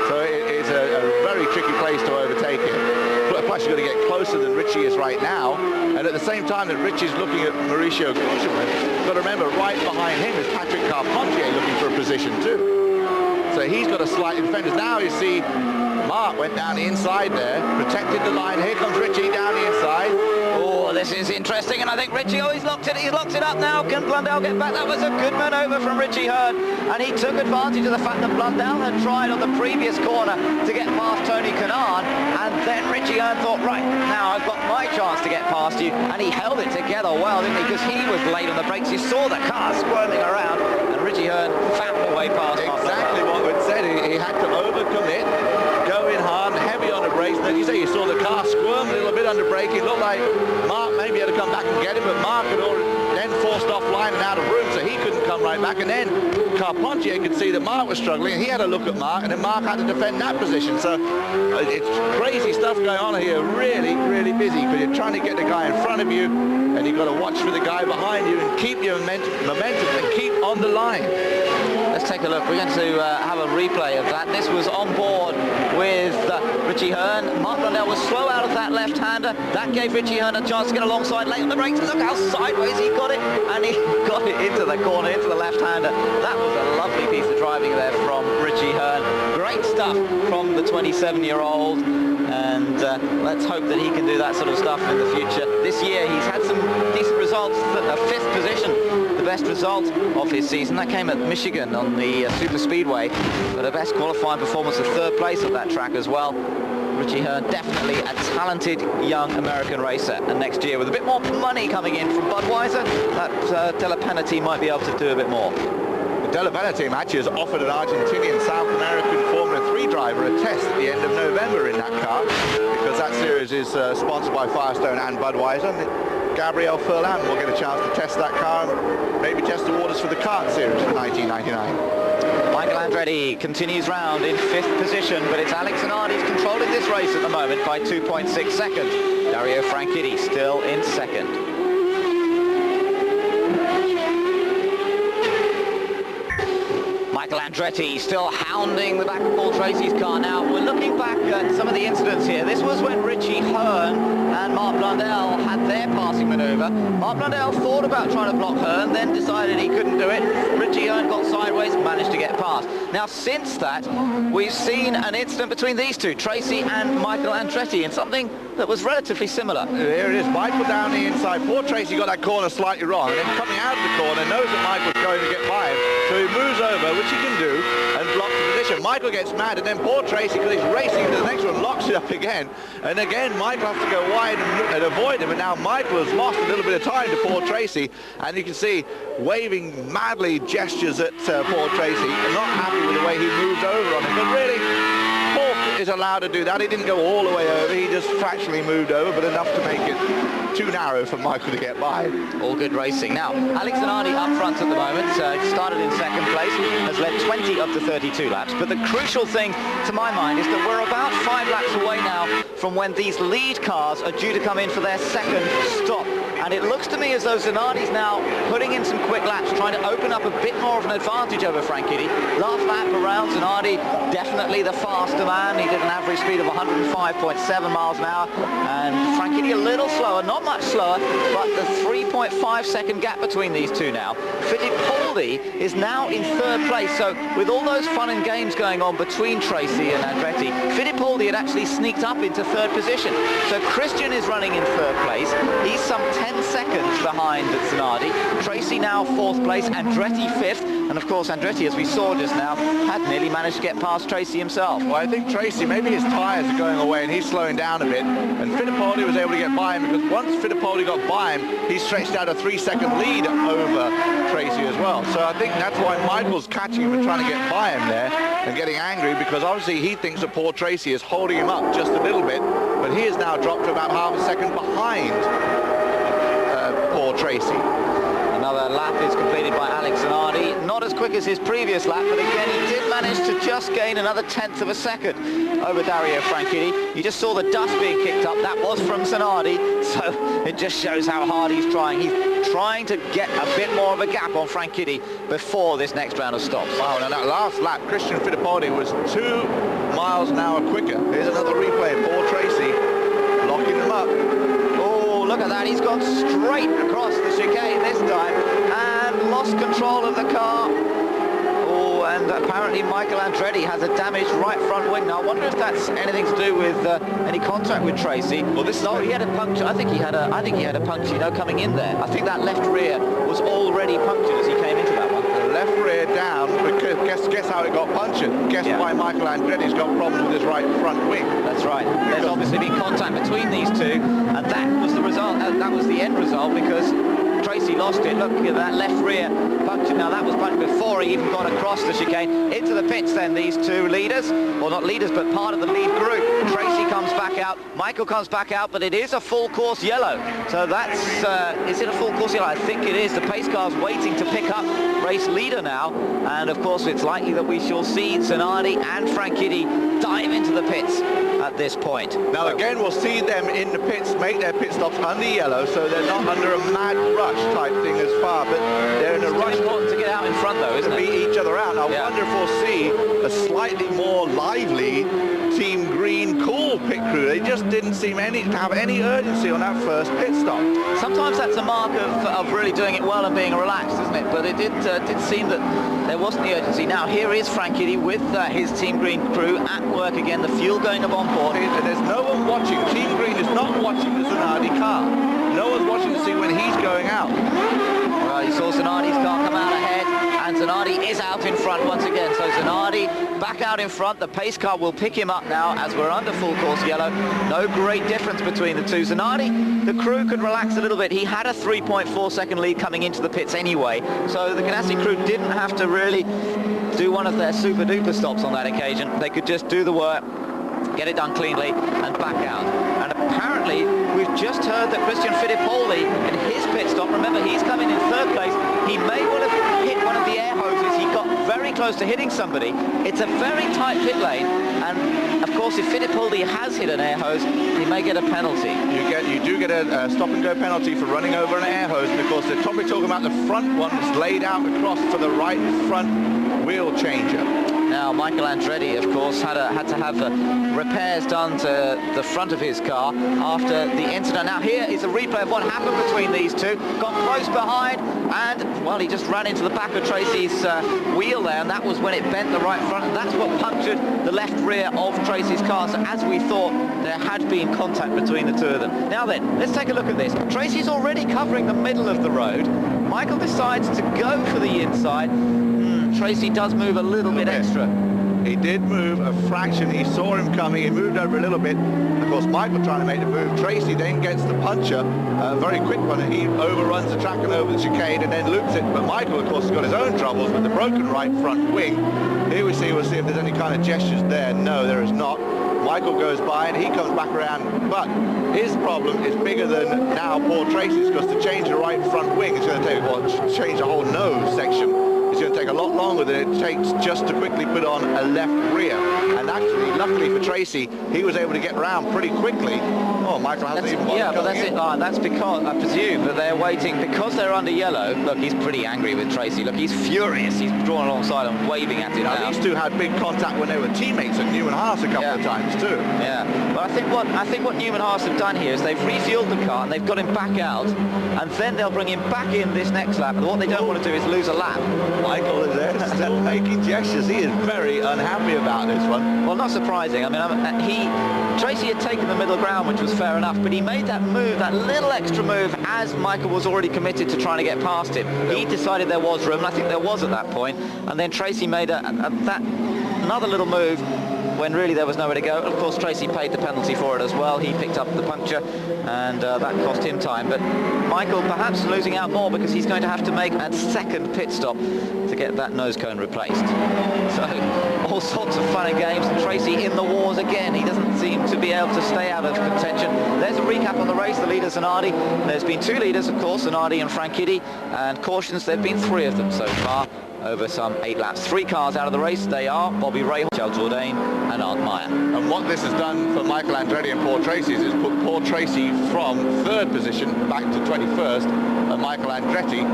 So it's a very tricky place to overtake it. Plus you've got to get closer than Richie is right now, and at the same time that Richie's looking at Mauricio Guterman, you've got to remember right behind him is Patrick Carpentier looking for a position too. So he's got a slight advantage. Now you see Mark went down the inside there, protected the line. Here comes Richie down the inside. Oh, this is interesting, and I think Richie, he's locked it up now. Can Blundell get back? That was a good manoeuvre from Richie Hearn, and he took advantage of the fact that Blundell had tried on the previous corner to get past Tony Kanaan, and then Richie Hearn thought, right, now I've got my chance to get past you, and he held it together well, didn't he? Because he was late on the brakes. You saw the car squirming around, and Richie Hearn found a way past. Exactly what we'd said. He had to overcommit, go in hard and heavy on the brakes. And as you say, you saw the car squirm a little bit under brake. It looked like Mark maybe had to come back and get him, but Mark had already then forced offline and out of room, so he couldn't come right back. And then Carpentier could see that Mark was struggling, and he had a look at Mark, and then Mark had to defend that position. So it's crazy stuff going on here. Really, really busy, because you're trying to get the guy in front of you, and you've got to watch for the guy behind you and keep your momentum and keep on the line. Let's take a look. We're going to have a replay of that. This was on board with Richie Hearn. Mark Blundell was slow out of that left-hander. That gave Richie Hearn a chance to get alongside late on the brakes. Look how sideways he got it, and he got it into the corner, into the left-hander. That was a lovely piece of driving there from Richie Hearn. Great stuff from the 27-year-old, and let's hope that he can do that sort of stuff in the future. This year he's had some decent results. A 5th position, the best result of his season. That came at Michigan on the Super Speedway, but a best qualifying performance of 3rd place at that track as well. Richie Hearn, definitely a talented young American racer, and next year with a bit more money coming in from Budweiser, that Della Penna team might be able to do a bit more. The Della Penna team actually has offered an Argentinian South American Formula 3 driver a test at the end of November in that car, because that series is sponsored by Firestone and Budweiser. Gabriel Furlan will get a chance to test that car and maybe test the waters for the kart series for 1999. Michael Andretti continues round in 5th position, but it's Alex Zanardi's controlling this race at the moment by 2.6 seconds. Dario Franchitti still in 2nd. Michael Andretti still hounding the back of Paul Tracy's car now. We're looking back at some of the incidents here. This was when Richie Hearn and Mark Blundell had their passing manoeuvre. Mark Blundell thought about trying to block Hearn, then decided he couldn't do it. Richie Hearn got sideways, managed to get past. Now, since that, we've seen an incident between these two, Tracy and Michael Andretti, and something that was relatively similar. Here it is, Michael down the inside. Poor Tracy got that corner slightly wrong, and then coming out of the corner, knows that Michael's going to get by him, so he moves over, which he can do, and blocks the position. Michael gets mad, and then poor Tracy, because he's racing into the next one, locks it up again, and again Michael has to go wide and avoid him, and now Michael has lost a little bit of time to poor Tracy, and you can see waving madly gestures at poor Tracy, and not happy with the way he moved over on him, but really Paul is allowed to do that. He didn't go all the way over, he just fractionally moved over, but enough to make it too narrow for Michael to get by. All good racing. Now, Alex Zanardi up front at the moment, started in 2nd place, has led 20 of the 32 laps. But the crucial thing, to my mind, is that we're about 5 laps away now from when these lead cars are due to come in for their 2nd stop. And it looks to me as though Zanardi's now putting in some quick laps, trying to open up a bit more of an advantage over Franchitti. Last lap around, Zanardi definitely the faster man. He did an average speed of 105.7 miles an hour. And Franchitti a little slower, not much slower, but the 3.5 second gap between these two now. Fittipaldi is now in 3rd place. So with all those fun and games going on between Tracy and Andretti, Fittipaldi had actually sneaked up into 3rd position. So Christian is running in 3rd place. He's some 10 seconds behind Zanardi. Tracy now 4th place, Andretti 5th, and of course Andretti, as we saw just now, had nearly managed to get past Tracy himself. Well, I think Tracy, maybe his tyres are going away and he's slowing down a bit, and Fittipaldi was able to get by him, because once Fittipaldi got by him, he stretched out a 3-second lead over Tracy as well. So I think that's why Michael's catching him and trying to get by him there and getting angry, because obviously he thinks that poor Tracy is holding him up just a little bit, but he has now dropped to about half a second behind poor Tracy. Another lap is completed by Alex Zanardi. Not as quick as his previous lap, but again, he did manage to just gain another 1/10 of a second over Dario Franchitti. You just saw the dust being kicked up. That was from Zanardi, so it just shows how hard he's trying. He's trying to get a bit more of a gap on Franchitti before this next round of stops. Wow, now that last lap, Christian Fittipaldi was 2 miles an hour quicker. Here's another replay of poor Tracy locking him up. Look at that, he's gone straight across the chicane this time and lost control of the car. Oh, and apparently Michael Andretti has a damaged right front wing. Now I wonder if that's anything to do with any contact with Tracy. Well, this no, he had a puncture. I think he had a puncture, you know, coming in there. I think that left rear was already punctured as he came into that one. The left rear down, because guess how it got punctured? Guess why Michael Andretti's got problems with his right front wing. That's right. There's obviously been contact between these two, and that was the result. That was the end result, because Tracy lost it. Look at that left rear puncture. Now that was punctured before he even got across the chicane. Into the pits then, these two leaders, well not leaders, but part of the lead group. Tracy comes back out, Michael comes back out, but it is a full course yellow. So that's, is it a full course yellow? I think it is. The pace car's waiting to pick up race leader now, and of course it's likely that we shall see Zanardi and Franchitti dive into the pits at this point. Now again, we'll see them in the pits make their pit stops under yellow, so they're not under a mad rush type thing as far, but they're in a rush. It's important to get out in front though, isn't it? To beat each other out. I wonder if we'll see a slightly more lively Team Green cool pit crew. They just didn't seem to have any urgency on that first pit stop. Sometimes that's a mark of really doing it well and being relaxed, isn't it? But it did seem that there wasn't the urgency. Now here is Franchitti with his Team Green crew at work again, the fuel going up on board. And there's no one watching. Team Green is not watching the Zanardi car. No one's watching to see when he's going out. Well, you saw Zanardi's car come out ahead, and Zanardi is Tracy's out in front once again, so Zanardi back out in front. The pace car will pick him up now as we're under full course yellow. No great difference between the two. Zanardi, the crew could relax a little bit. He had a 3.4 second lead coming into the pits anyway, so the Ganassi crew didn't have to really do one of their super duper stops on that occasion. They could just do the work, get it done cleanly and back out. And apparently we've just heard that Christian Fittipaldi in his pit stop, remember he's coming in third place, he may well have hit one of the air hoses. He got very close to hitting somebody. It's a very tight pit lane, and of course if Fittipaldi has hit an air hose, he may get a penalty. You do get a stop and go penalty for running over an air hose, and of course they're probably talking about the front one that's laid out across for the right front wheel changer. Now, Michael Andretti, of course, had to have repairs done to the front of his car after the incident. Now, here is a replay of what happened between these two. Got close behind, and, well, he just ran into the back of Tracy's wheel there, and that was when it bent the right front, and that's what punctured the left rear of Tracy's car. So, as we thought, there had been contact between the two of them. Now then, let's take a look at this. Tracy's already covering the middle of the road. Michael decides to go for the inside. Tracy does move a little bit extra. He did move a fraction. He saw him coming. He moved over a little bit. Of course, Michael trying to make the move. Tracy then gets the puncher, a very quick one, and he overruns the track and over the chicane and then loops it. But Michael, of course, has got his own troubles with the broken right front wing. Here we'll see if there's any kind of gestures there. No, there is not. Michael goes by and he comes back around, but his problem is bigger than now poor Tracy's, because to change the right front wing is going to take, well, change the whole nose section. It's going to take a lot longer than it takes just to quickly put on a left rear. And actually, luckily for Tracy, he was able to get around pretty quickly. Oh, Michael hasn't even bothered. Yeah, but that's it. That's because, I presume, that they're waiting, because they're under yellow. Look, he's pretty angry with Tracy. Look, he's furious. He's drawn alongside and waving at him now. These two had big contact when they were teammates at Newman Haas a couple of times too. Yeah, but I think what Newman Haas have done here is they've refueled the car and they've got him back out, and then they'll bring him back in this next lap. And what they don't want to do is lose a lap. Michael is there still making gestures. He is very unhappy about this one. Well, not surprising. I mean, Tracy had taken the middle ground, which was fair enough, but he made that move, that little extra move, as Michael was already committed to trying to get past him. He decided there was room, and I think there was at that point, and then Tracy made another little move when really there was nowhere to go. Of course, Tracy paid the penalty for it as well. He picked up the puncture, and that cost him time. But Michael perhaps losing out more because he's going to have to make a second pit stop to get that nose cone replaced. So all sorts of fun and games, and Tracy in the wars again. He doesn't seem to be able to stay out of contention. There's a recap on the race. The leader, Zanardi. There's been two leaders, of course, Zanardi and Franchitti, and cautions, there have been 3 of them so far over some 8 laps. 3 cars out of the race. They are Bobby Rahal, Charles Jourdain and Art Meyer. And what this has done for Michael Andretti and poor Tracy is put poor Tracy from 3rd position back to 21st, and Michael Andretti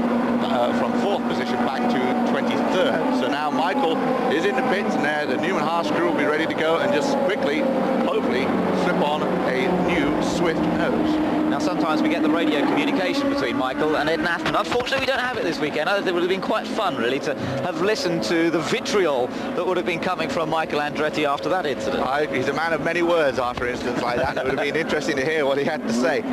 from 4th position back to 23rd. So now Michael is in the pits, and there the Newman Haas crew will be ready to go and just quickly, hopefully, slip on a new Swift nose. Now, sometimes we get the radio communication between Michael and Ed Nathman. Unfortunately, we don't have it this weekend. I think it would have been quite fun, really, to have listened to the vitriol that would have been coming from Michael Andretti after that incident. He's a man of many words after incidents like that. It would have been interesting to hear what he had to say.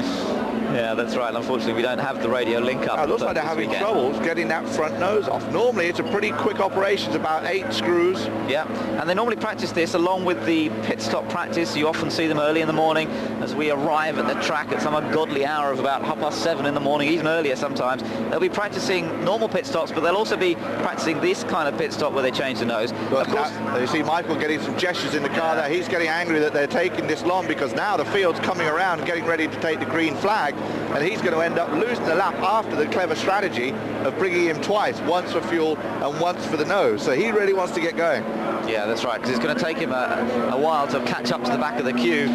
Yeah, that's right. Unfortunately, we don't have the radio link up. It looks like they're having troubles getting that front nose off. Normally, it's a pretty quick operation. It's about 8 screws. Yeah, and they normally practice this along with the pit stop practice. You often see them early in the morning as we arrive at the track at some ungodly hour of about 7:30 in the morning, even earlier sometimes. They'll be practicing normal pit stops, but they'll also be practicing this kind of pit stop where they change the nose. But of course, you see Michael getting some gestures in the car there. He's getting angry that they're taking this long, because now the field's coming around, getting ready to take the green flag, and he's going to end up losing the lap after the clever strategy of bringing him twice, once for fuel and once for the nose. So he really wants to get going. Yeah, that's right, because it's going to take him a while to catch up to the back of the queue.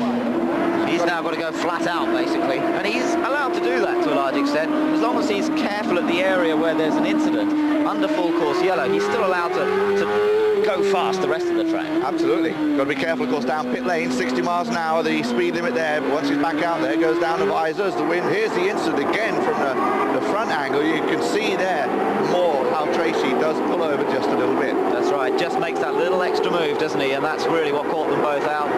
He's now got to go flat out, basically, and he's allowed to do that to a large extent, as long as he's careful at the area where there's an incident. Under full course yellow, he's still allowed to go fast the rest of the track. Absolutely. Got to be careful, of course, down pit lane, 60 miles an hour, the speed limit there. But once he's back out there, goes down the visor as the wind. Here's the incident again from the front angle. You can see there more how Tracy does pull over just a little bit. That's right, just makes that little extra move, doesn't he? And that's really what caught them both out.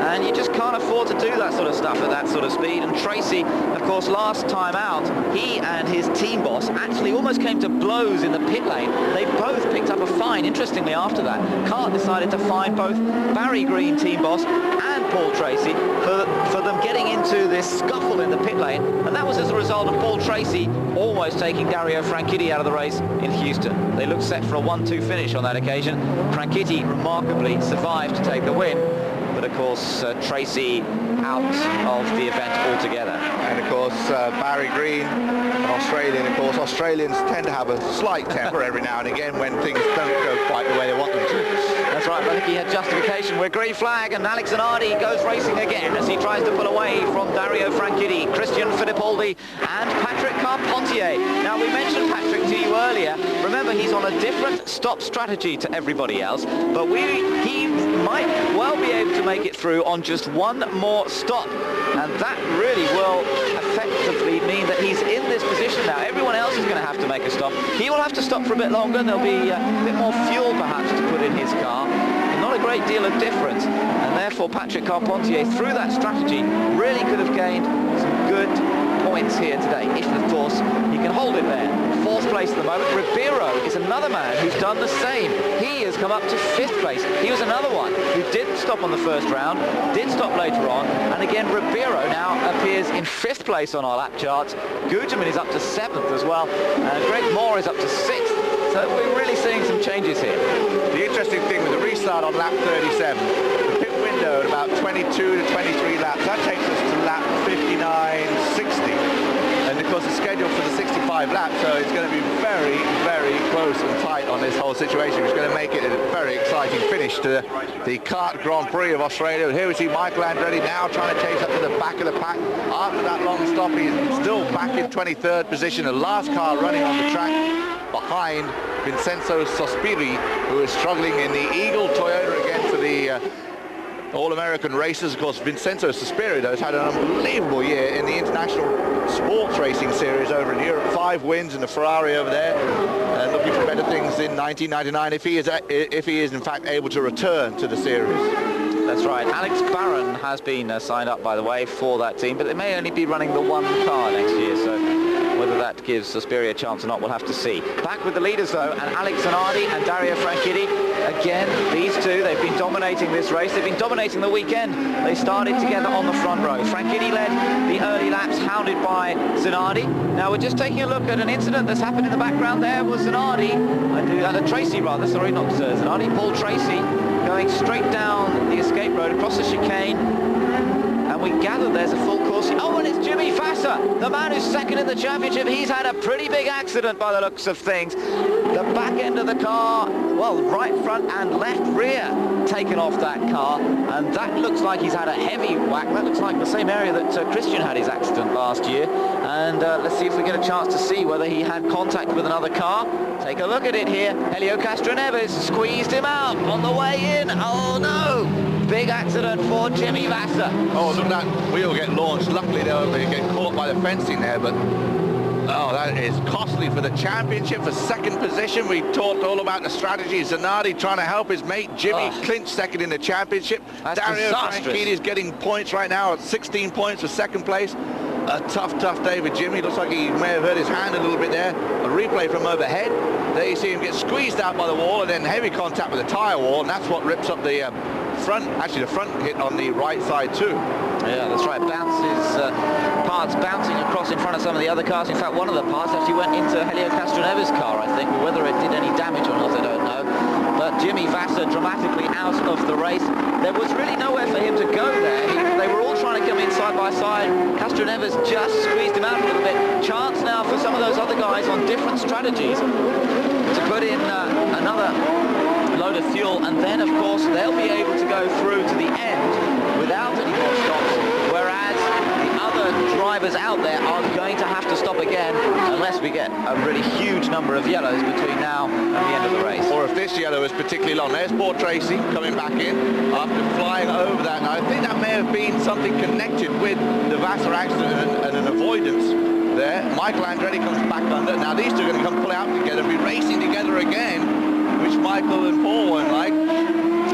And you just can't afford to do that sort of stuff at that sort of speed. And Tracy, of course, last time out, he and his team boss actually almost came to blows in the pit lane. They both picked up a fine. Interestingly, after that, Cart decided to fine both Barry Green, team boss, and Paul Tracy for them getting into this scuffle in the pit lane. And that was as a result of Paul Tracy almost taking Dario Franchitti out of the race in Houston. They looked set for a 1-2 finish on that occasion. Franchitti remarkably survived to take the win. But of course, Tracy out of the event altogether. And of course, Barry Green, an Australian, of course, Australians tend to have a slight temper every now and again when things don't go quite the way they want them to. That's right, I think he had justification. We're green flag, and Alex Zanardi goes racing again as he tries to pull away from Dario Franchitti, Christian Fittipaldi, and Patrick Carpentier. Now, we mentioned Patrick to you earlier. Remember, he's on a different stop strategy to everybody else, but he might well be able to make it through on just one more stop, and that really will effectively mean that he's in this position now. Everyone else is going to have to make a stop. He will have to stop for a bit longer. There'll be a bit more fuel perhaps to put in his car. Not a great deal of difference, and therefore Patrick Carpentier, through that strategy, really could have gained some good points here today, if of course he can hold it there. Fourth place at the moment. Ribeiro is another man who's done the same. He has come up to fifth place. He was another one who didn't stop on the first round, did stop later on, and again Ribeiro now appears in fifth place on our lap charts. Guterman is up to seventh as well, and Greg Moore is up to sixth. So we're really seeing some changes here. The interesting thing with the restart on lap 37, the pit window at about 22 to 23 laps, that takes us to lap 59.60. And of course it's scheduled for the 65 laps, so it's going to be very, very close and tight on this whole situation, which is going to make it a very exciting finish to the Kart Grand Prix of Australia. Here we see Michael Andretti now trying to chase up to the back of the pack. After that long stop, he's still back in 23rd position, the last car running on the track behind Vincenzo Sospiri, who is struggling in the Eagle Toyota again for the All-American races. Of course, Vincenzo Sospiri has had an unbelievable year in the International Sports Racing Series over in Europe. 5 wins in the Ferrari over there, and looking for better things in 1999 if he is in fact able to return to the series. That's right. Alex Barron has been signed up, by the way, for that team, but they may only be running the one car next year, so whether that gives Suspiria a chance or not, we'll have to see. Back with the leaders, though, and Alex Zanardi and Dario Franchitti. Again, these two, they've been dominating this race. They've been dominating the weekend. They started together on the front row. Franchitti led the early laps, hounded by Zanardi. Now, we're just taking a look at an incident that's happened in the background there with Zanardi, Tracy rather, sorry, not Zanardi, Paul Tracy, going straight down the escape road across the chicane. And we gather there's a full course. Oh, and it's Jimmy Vasser, the man who's second in the championship. He's had a pretty big accident by the looks of things. The back end of the car, well, right front and left rear taken off that car, and that looks like he's had a heavy whack. That looks like the same area that Christian had his accident last year. And let's see if we get a chance to see whether he had contact with another car. Take a look at it here. Helio Castroneves squeezed him out on the way in. Oh no! Big accident for Jimmy Vasser. Oh, look, that wheel get launched. Luckily, they get caught by the fencing there, but oh, that is costly for the championship, for second position. We talked all about the strategy. Zanardi trying to help his mate Jimmy clinch second in the championship. That's Dario disastrous. Franchitti is getting points right now at 16 points for second place. A tough day with Jimmy. Looks like he may have hurt his hand a little bit there. A replay from overhead. There you see him get squeezed out by the wall, and then heavy contact with the tyre wall, and that's what rips up the front. Actually, the front hit on the right side too. Yeah, that's right. Parts bouncing across in front of some of the other cars. In fact, one of the parts actually went into Helio Castroneves' car, I think. Whether it did any damage or not, I don't know. But Jimmy Vasser dramatically out of the race. There was really nowhere for him to go there. They were all trying to come in side by side. Castroneves just squeezed him out a little bit. Chance now for some of those other guys on different strategies to put in another load of fuel, and then of course they'll be able to go through to the end without any more stops, whereas the other drivers out there are going to have to stop again unless we get a really huge number of yellows between now and the end of the race. Or if this yellow is particularly long. There's poor Tracy coming back in after flying over that. Now, I think that may have been something connected with the Vassar accident and an avoidance there. Michael Andretti comes back under. Now, these two are going to come pull out together and be racing together again, which Michael and Paul won't like.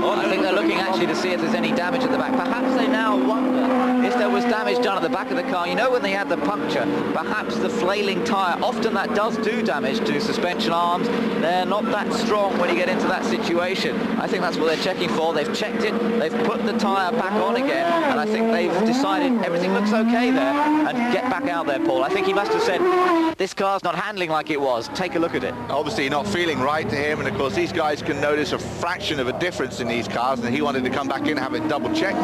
I think they're looking actually to see if there's any damage at the back. Perhaps they now wonder if there was damage done at the back of the car. You know, when they had the puncture, perhaps the flailing tyre, often that does do damage to suspension arms. They're not that strong when you get into that situation. I think that's what they're checking for. They've checked it, they've put the tyre back on again, and I think they've decided everything looks okay there, and get back out there, Paul. I think he must have said, this car's not handling like it was. Take a look at it. Obviously not feeling right to him, and of course these guys can notice a fraction of a difference in these cars, and he wanted to come back in and have it double checked.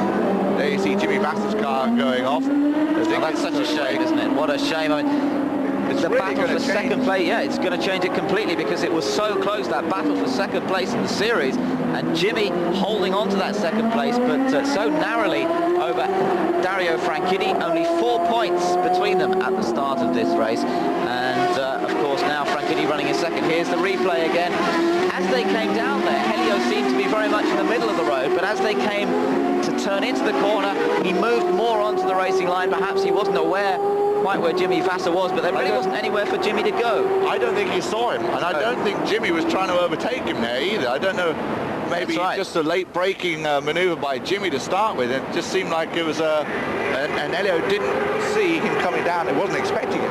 There you see Jimmy Vassar's car going off. Oh, that's such a shame, isn't it? What a shame. I mean, it's the really battle for second place, yeah, it's going to change it completely, because it was so close, that battle for second place in the series, and Jimmy holding on to that second place, but so narrowly over Dario Franchitti. Only 4 points between them at the start of this race, and of course now Franchitti running in second. Here's the replay again. As they came down there, Helio seemed to be very much in the middle of the road, but as they came to turn into the corner, he moved more onto the racing line. Perhaps he wasn't aware quite where Jimmy Vassar was, but there really wasn't anywhere for Jimmy to go. I don't think he saw him, and I don't think Jimmy was trying to overtake him there either. I don't know, maybe just a late braking maneuver by Jimmy to start with. It just seemed like it was and Helio didn't see him coming down. It wasn't expecting it.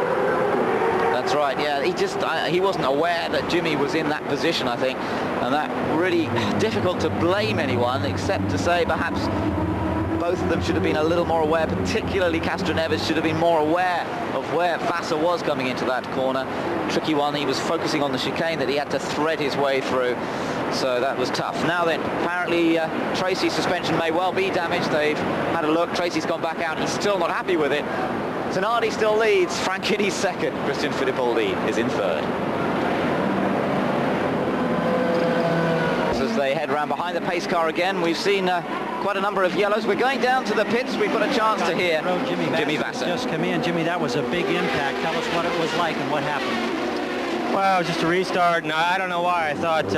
That's right, yeah, he wasn't aware that Jimmy was in that position, I think, and that really difficult to blame anyone, except to say perhaps both of them should have been a little more aware, particularly Castroneves should have been more aware of where Vassar was coming into that corner. Tricky one, he was focusing on the chicane that he had to thread his way through, so that was tough. Now then, apparently Tracy's suspension may well be damaged. They've had a look, Tracy's gone back out, he's still not happy with it. Zanardi still leads, Franchitti's second, Christian Fittipaldi is in third. As they head round behind the pace car again, we've seen quite a number of yellows. We're going down to the pits. We've got a chance to hear Jimmy Vassar. Just come in. Jimmy, that was a big impact. Tell us what it was like and what happened. Well, it was just a restart, and I don't know why. I thought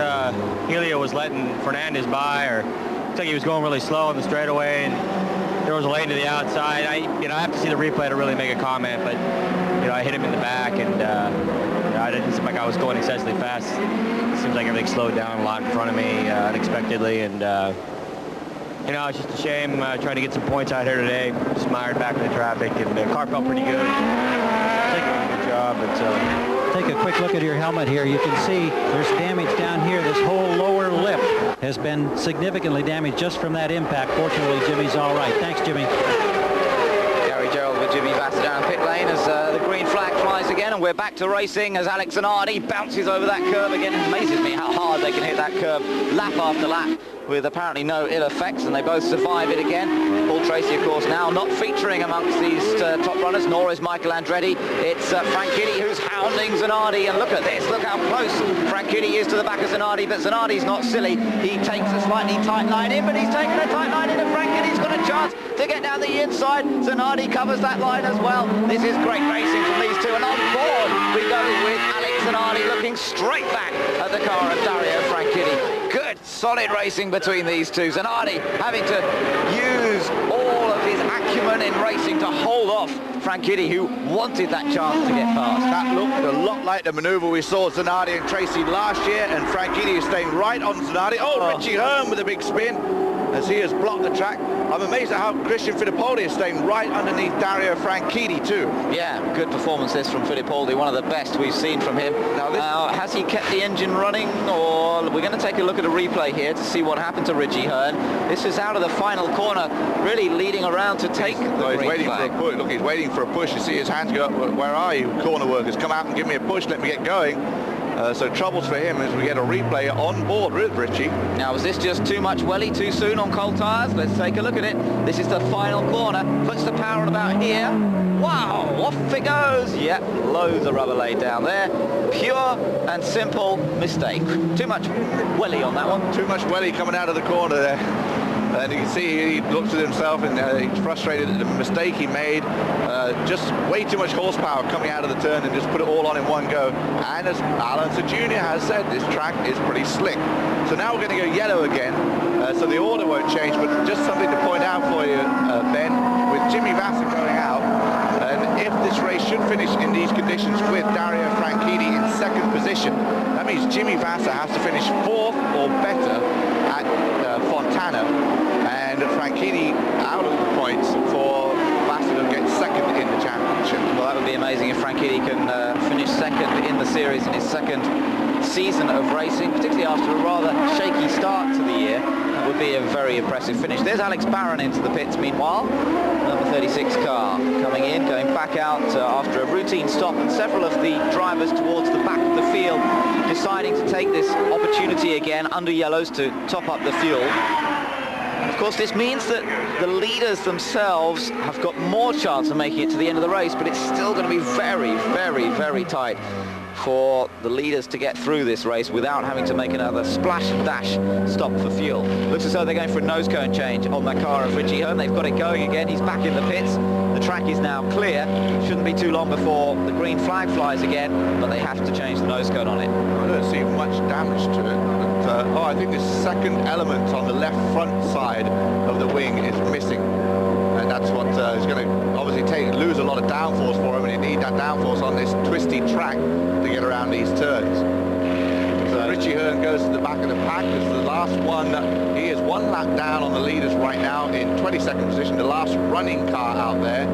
Helio was letting Fernandez by, or looked like he was going really slow on the straightaway, and there was a lane to the outside. I have to see the replay to really make a comment, but I hit him in the back, and I didn't seem like I was going excessively fast. It seems like everything slowed down a lot in front of me unexpectedly, and it's just a shame trying to get some points out here today. Just mired back in the traffic, and the car felt pretty good. Good job, but take a quick look at your helmet here. You can see there's damage down here. This whole lower lip has been significantly damaged just from that impact. Fortunately, Jimmy's all right. Thanks, Jimmy. Gary Gerald with Jimmy Vassar down pit lane as the green flag flies again, and we're back to racing as Alex Zanardi bounces over that curve again. It amazes me how hard they can hit that curve lap after lap with apparently no ill effects, and they both survive it again. Paul Tracy, of course, now not featuring amongst these top runners, nor is Michael Andretti. It's Franchitti who's hounding Zanardi, and look at this, look how close Franchitti is to the back of Zanardi, but Zanardi's not silly. He takes a slightly tight line in, but he's taken a tight line in, and Franchitti's got a chance to get down the inside. Zanardi covers that line as well. This is great racing from these two, and on board we go with Alex Zanardi looking straight back at the car of Dario Franchitti. Good, solid racing between these two. Zanardi having to use all of his acumen in racing to hold off Franchitti, who wanted that chance to get past. That looked a lot like the maneuver we saw Zanardi and Tracy last year, and Franchitti is staying right on Zanardi. Oh, Richie Hearn with a big spin as he has blocked the track. I'm amazed at how Christian Fittipaldi is staying right underneath Dario Franchitti too. Yeah, good performance this from Fittipaldi, one of the best we've seen from him. Now has he kept the engine running, or we're going to take a look at a replay here to see what happened to Richie Hearn. This is out of the final corner, really leading around to take the he's green waiting flag. for a push. Look, he's waiting for a push. You see his hands go up. Where are you, corner workers? Come out and give me a push. Let me get going. So troubles for him as we get a replay on board with Richie. Now, was this just too much welly too soon on cold tyres? Let's take a look at it. This is the final corner. Puts the power on about here. Wow, off it goes. Yep, loads of rubber laid down there. Pure and simple mistake. Too much welly on that one. Too much welly coming out of the corner there. And you can see he looks at himself and he's frustrated at the mistake he made. Just way too much horsepower coming out of the turn and just put it all on in one go. And as Alan Jr. has said, this track is pretty slick. So now we're going to go yellow again. So the order won't change, but just something to point out for you, Ben, with Jimmy Vasser going out, and if this race should finish in these conditions with Dario Franchitti in second position, that means Jimmy Vasser has to finish fourth or better at Fontana, and Franchitti out of the points for Vasser to get second in the championship. Well, that would be amazing if Franchitti can finish second in the series in his second season of racing, particularly after a rather shaky start to the year. That would be a very impressive finish. There's Alex Barron into the pits meanwhile. Number 36 car coming in, going back out after a routine stop, and several of the drivers towards the back of the field deciding to take this opportunity again under yellows to top up the fuel. Of course, this means that the leaders themselves have got more chance of making it to the end of the race, but it's still going to be very, very, very tight for the leaders to get through this race without having to make another splash and dash stop for fuel. Looks as though they're going for a nose cone change on that car of Richie Hearn. They've got it going again. He's back in the pits. The track is now clear. Shouldn't be too long before the green flag flies again, but they have to change the nose cone on it. I don't see much damage to it, but I think this second element on the left front side of the wing is missing. And that's what is going to obviously lose a lot of downforce for him, and you need that downforce on this twisty track to get around these turns. So Richie Hearn goes to the back of the pack. This is the last one. He is one lap down on the leaders right now in 22nd position, the last running car out there.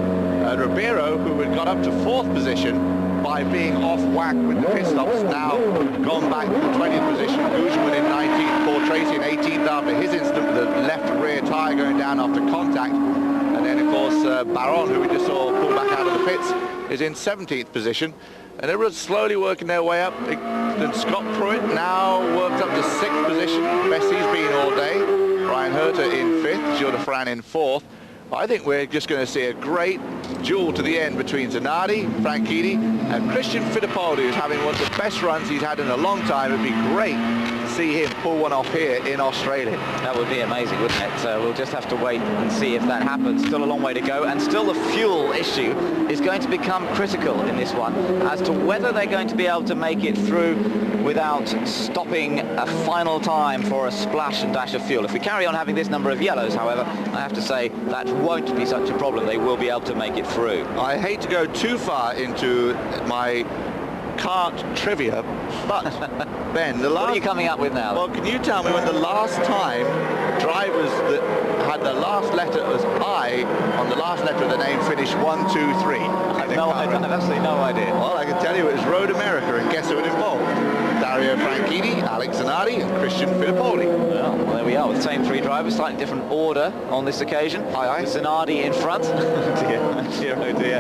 Ribeiro, who had got up to 4th position by being off whack with the pit stops, now gone back to 20th position. Guzman in 19th, Paul Tracy in 18th after his incident with the left rear tyre going down after contact. And then, of course, Baron, who we just saw pull back out of the pits, is in 17th position. And everyone's slowly working their way up. Then Scott Pruitt now worked up to 6th position. Best he's been all day. Brian Herter in 5th, Gilles de Fran in 4th. I think we're just going to see a great duel to the end between Zanardi, Franchitti, and Christian Fittipaldi, who's having one of the best runs he's had in a long time. It'd be great to see him pull one off here in Australia. That would be amazing, wouldn't it? We'll just have to wait and see if that happens. Still a long way to go, and still the fuel issue is going to become critical in this one as to whether they're going to be able to make it through without stopping a final time for a splash and dash of fuel. If we carry on having this number of yellows, however, I have to say that won't be such a problem. They will be able to make it through. I hate to go too far into my kart trivia, but Ben, what are you coming up with now? Well, can you tell me when the last time drivers that had the last letter as I on the last letter of the name finished 1, 2, 3? I have absolutely no idea. Well, I can tell you it was Road America, and guess who it involved? Dario Franchitti, Alex Zanardi, and Christian Fittipaldi. Well, there we are with the same 3 drivers, slightly different order on this occasion. Aye. Zanardi in front. Oh dear.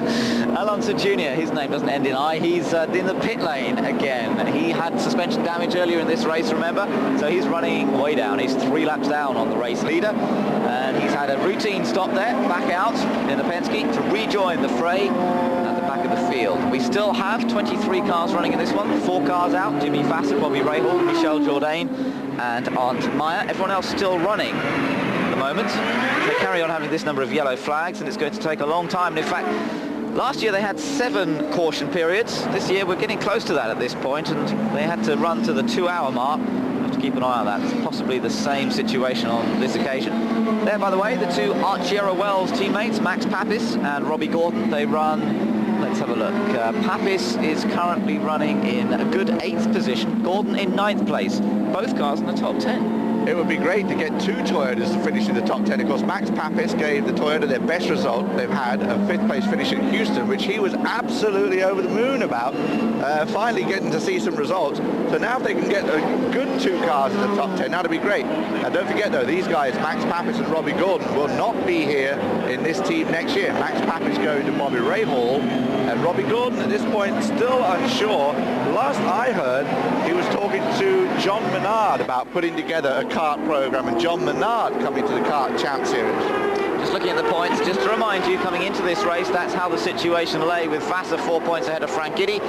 Alonso Jr., his name doesn't end in I. He's in the pit lane again. He had suspension damage earlier in this race, remember? So he's running way down. He's 3 laps down on the race leader. And he's had a routine stop there, back out in the Penske to rejoin the fray at the back of the field. We still have 23 cars running in this one, 4 cars out, Jimmy Vasser, Bobby Rahal, Michel Jourdain and Arndt Meyer. Everyone else still running at the moment. They carry on having this number of yellow flags, and it's going to take a long time. And in fact, last year they had 7 caution periods. This year we're getting close to that at this point, and they had to run to the 2-hour mark. We'll have to keep an eye on that. It's possibly the same situation on this occasion. There, by the way, the 2 Archiera Wells teammates, Max Papis and Robbie Gordon. They run, let's have a look. Papis is currently running in a good 8th position. Gordon in 9th place. Both cars in the top 10. It would be great to get 2 Toyotas to finish in the top 10. Of course, Max Papis gave the Toyota their best result they've had, a 5th place finish in Houston, which he was absolutely over the moon about, finally getting to see some results. So now if they can get a good 2 cars in the top 10, that'd be great. And don't forget though, these guys, Max Papis and Robbie Gordon, will not be here in this team next year. Max Papis going to Bobby Rahal, and Robbie Gordon at this point still unsure. Last I heard, he was talking to John Menard about putting together a kart program, and John Menard coming to the Kart Champ Series. Just looking at the points, just to remind you, coming into this race, that's how the situation lay, with Vassar 4 points ahead of Franchitti.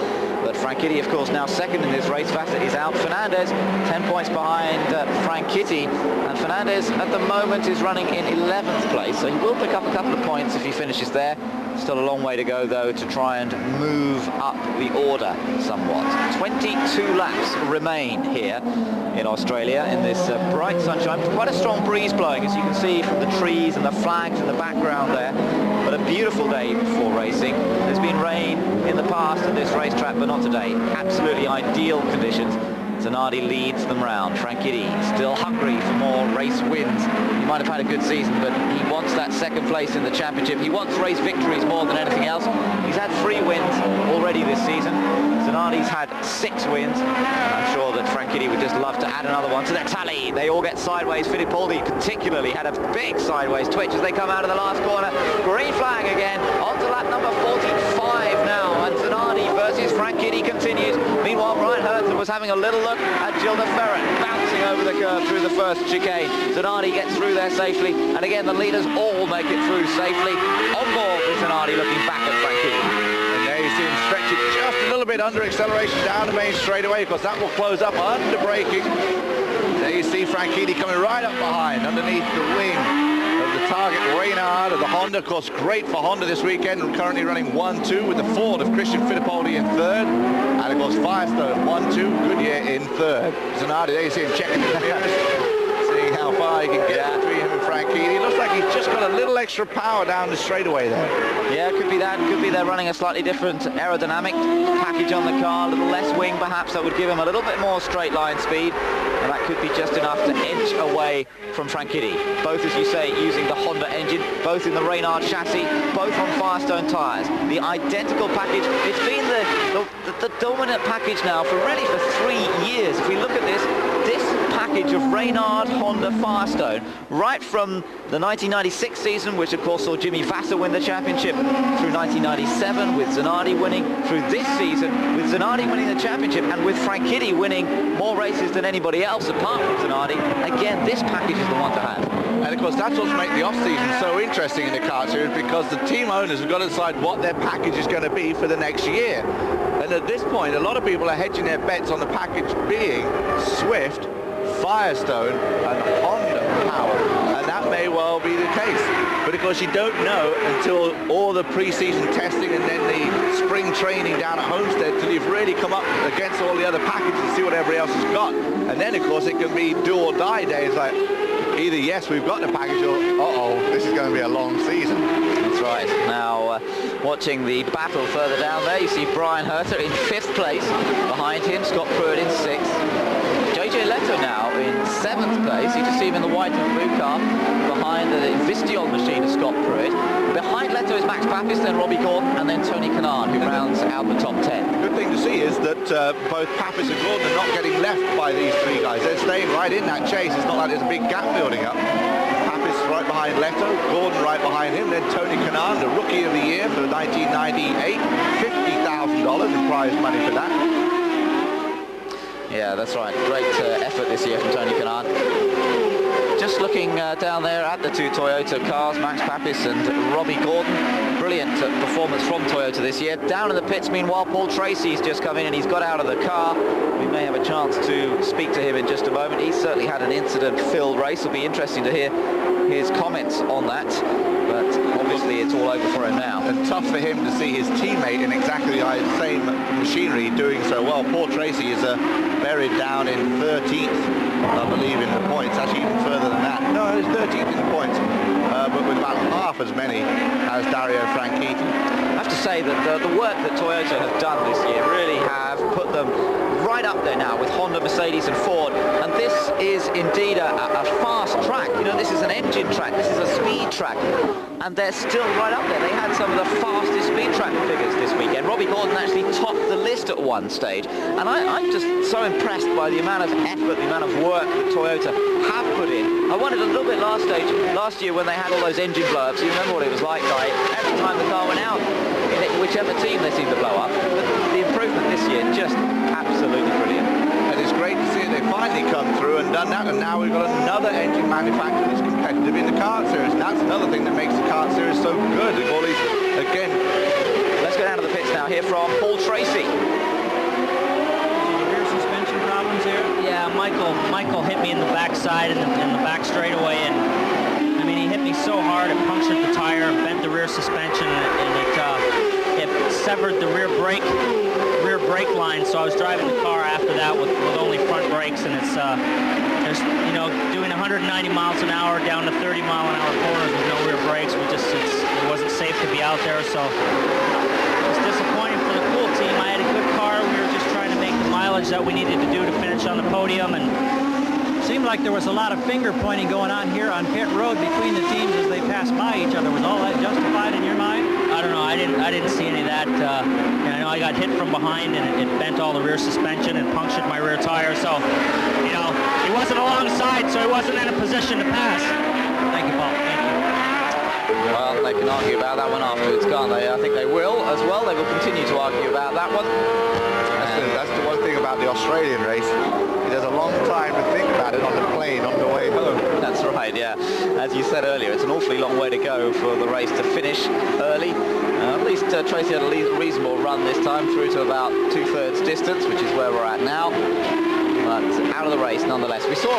But Franchitti, of course, now second in this race. Vassar is out. Fernandez 10 points behind Franchitti, and Fernandez at the moment is running in 11th place, so he will pick up a couple of points if he finishes there. Still a long way to go, though, to try and move up the order somewhat. 22 laps remain here in Australia in this bright sunshine. Quite a strong breeze blowing, as you can see from the trees and the flags in the background there. But a beautiful day for racing. There's been rain in the past at this racetrack, but not today. Absolutely ideal conditions. Zanardi leads them round. Franchitti still hungry for more race wins. He might have had a good season, but he wants that second place in the championship. He wants race victories more than anything else. He's had 3 wins already this season. Zanardi's had 6 wins, and I'm sure that Franchitti would just love to add another one to their tally. They all get sideways. Fittipaldi particularly had a big sideways twitch as they come out of the last corner. Green flag again, on to lap number 45 now, and Zanardi versus Franchitti continues. Meanwhile, Brian Herter was having a little look at Gilda Ferret, bouncing over the curve through the first chicane. Zanardi gets through there safely, and again the leaders all make it through safely. On board with Zanardi looking back at Franchitti. And there you see him stretch it just a little bit under acceleration down the main straightaway, because that will close up under braking. There you see Franchitti coming right up behind, underneath the wing of the target Reynard of the Honda. Of course, great for Honda this weekend, currently running 1-2 with the Ford of Christian Fittipaldi in third. And of course, Firestone 1-2, Goodyear in third. Zanardi, there you see him checking his mirrors, seeing how far he can get between him and Franchitti. It looks like he's just got a little extra power down the straightaway there. Yeah, could be that. Could be they're running a slightly different aerodynamic package on the car, a little less wing perhaps, that would give him a little bit more straight line speed. And that could be just enough to inch away from Franchitti. Both, as you say, using the Honda engine, both in the Reynard chassis, both on Firestone tyres. The identical package. It's been the dominant package now for really for 3 years. If we look at this package of Reynard, Honda, Firestone, right from the 1996 season, which of course saw Jimmy Vassar win the championship, through 1997 with Zanardi winning, through this season with Zanardi winning the championship, and with Franchitti winning more races than anybody else apart from Zanardi. Again, this package is the one to have. And of course, that's what's made the off-season so interesting in the kart series, because the team owners have got to decide what their package is going to be for the next year. And at this point, a lot of people are hedging their bets on the package being Swift, Firestone and Honda power, and that may well be the case. But of course, you don't know until all the pre-season testing and then the spring training down at Homestead, till you've really come up against all the other packages and see what everybody else has got. And then of course it can be do or die days, like either yes, we've got the package, or uh-oh, this is going to be a long season. That's right. Now watching the battle further down there, you see Brian Herter in 5th place, behind him Scott Pruitt in 6th. JJ Leto now in 7th place. You can see him in the white and blue car behind the Vistion machine of Scott Pruitt. Behind Leto is Max Papis, then Robbie Gordon, and then Tony Kanaan, who rounds out the top 10. The good thing to see is that both Papis and Gordon are not getting left by these 3 guys. They're staying right in that chase. It's not like there's a big gap building up. Papis right behind Leto, Gordon right behind him, then Tony Kanaan, the Rookie of the Year for 1998, $50,000 in prize money for that. Yeah, that's right. Great effort this year from Tony Kanaan. Just looking down there at the 2 Toyota cars, Max Papis and Robbie Gordon. Brilliant performance from Toyota this year. Down in the pits, meanwhile, Paul Tracy's just come in and he's got out of the car. We may have a chance to speak to him in just a moment. He's certainly had an incident-filled race. It'll be interesting to hear his comments on that. But obviously it's all over for him now. And tough for him to see his teammate in exactly the same machinery doing so well. Paul Tracy is buried down in 13th, I believe, in the points. Actually, even further than that. No, he's 13th in the points, but with about half as many as Dario Franchitti. I have to say that the work that Toyota have done this year really have put them right up there now with Honda, Mercedes and Ford, and this is indeed a fast track. You know, this is an engine track, this is a speed track, and they're still right up there. They had some of the fastest speed track figures this weekend. Robbie Gordon actually topped the list at one stage, and I'm just so impressed by the amount of effort, the amount of work that Toyota have put in. I wondered a little bit last year when they had all those engine blow-ups. You remember what it was like, Guy? Every time the car went out, in whichever team they seemed to blow up. But the improvement this year, just absolutely brilliant. And it's great to see it. They finally come through and done that, and now we've got another engine manufacturer that's competitive in the kart series, and that's another thing that makes the kart series so good. All these, again. Let's go down to the pits now, here from Paul Tracy. Rear suspension problems here? Yeah, Michael hit me in the backside in the back straightaway, and I mean, he hit me so hard it punctured the tire, bent the rear suspension, and it severed the rear brake line. So I was driving the car after that with only front brakes, and it's there's, you know, doing 190 miles an hour down to 30 mile an hour corners with no rear brakes. It wasn't safe to be out there, so it was disappointing for the Cool team. I had a good car. We were just trying to make the mileage that we needed to do to finish on the podium, and Seemed like there was a lot of finger pointing going on here on pit road between the teams as they passed by each other. Was all that justified in your mind? I don't know. I didn't see any of that. I know I got hit from behind, and it bent all the rear suspension and punctured my rear tire. So, you know, he wasn't alongside, so he wasn't in a position to pass. Thank you, Paul. Thank you. Well, they can argue about that one afterwards, can't they? I think they will as well. They will continue to argue about that one. That's the one thing about the Australian race. There's a long time to think about it on the plane on the way home. That's right, yeah. As you said earlier, it's an awfully long way to go for the race to finish early. At least Tracy had a reasonable run this time through to about 2/3 distance, which is where we're at now. But out of the race nonetheless. We saw,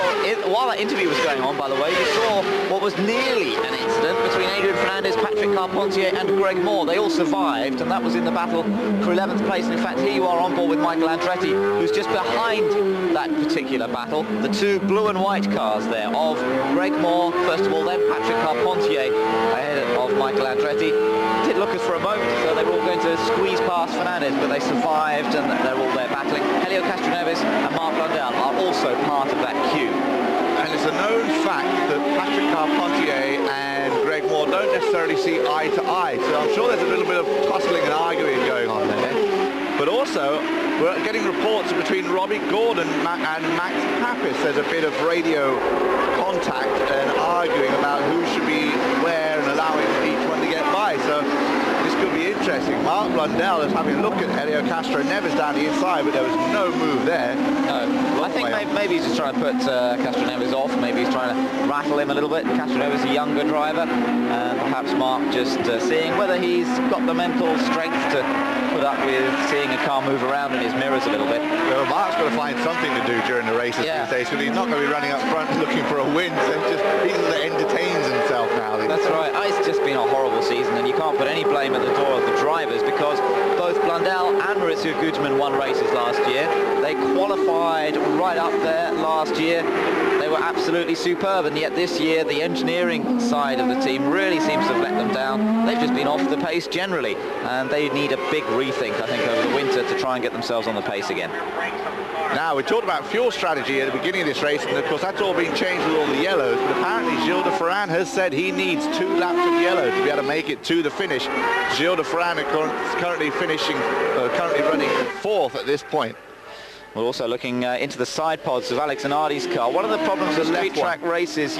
while that interview was going on, by the way, we saw what was nearly an incident between Adrian Fernandez, Patrick Carpentier and Greg Moore. They all survived, and that was in the battle for 11th place. And in fact, here you are on board with Michael Andretti, who's just behind that particular battle. The two blue and white cars there of Greg Moore, first of all, then Patrick Carpentier ahead of Michael Andretti. It did look as for a moment as though they were all going to squeeze past Fernandez, but they survived, and they're all there battling. Helio Castroneves and Marc Blundell are also part of that queue. And it's a known fact that Patrick Carpentier and Greg Moore don't necessarily see eye to eye, so I'm sure there's a little bit of tussling and arguing going on there. But also, we're getting reports between Robbie Gordon and Max Papis. There's a bit of radio contact and arguing about who should be where and allowing each one to get by. So this could be interesting. Marc Blundell is having a look at Helio Castroneves down the inside, but there was no move there. No, I think maybe he's just trying to put Castroneves off. Maybe he's trying to rattle him a little bit. Castroneves is a younger driver, and perhaps Marc just seeing whether he's got the mental strength to put up with seeing a car move around in his mirrors a little bit. Well, Marc's got to find something to do during the races these days, because he's not going to be running up front looking for a win. So he's that entertains himself now. That's right. It's just been a horrible season, and you can't put any blame at the door of the drivers, because both Blundell and Maurizio Guterman won races last year. They qualified right up there last year. They were absolutely superb, and yet this year the engineering side of the team really seems to have let them down. They've just been off the pace generally, and they need a big rethink, I think, over the winter to try and get themselves on the pace again. Now, we talked about fuel strategy at the beginning of this race, and of course that's all been changed with all the yellows, but apparently Gilles de Ferran has said he needs 2 laps of yellow to be able to make it to the finish. Gilles de Ferran is currently running 4th at this point. We're also looking into the side pods of Alex Zanardi's car. One of the problems with street track races,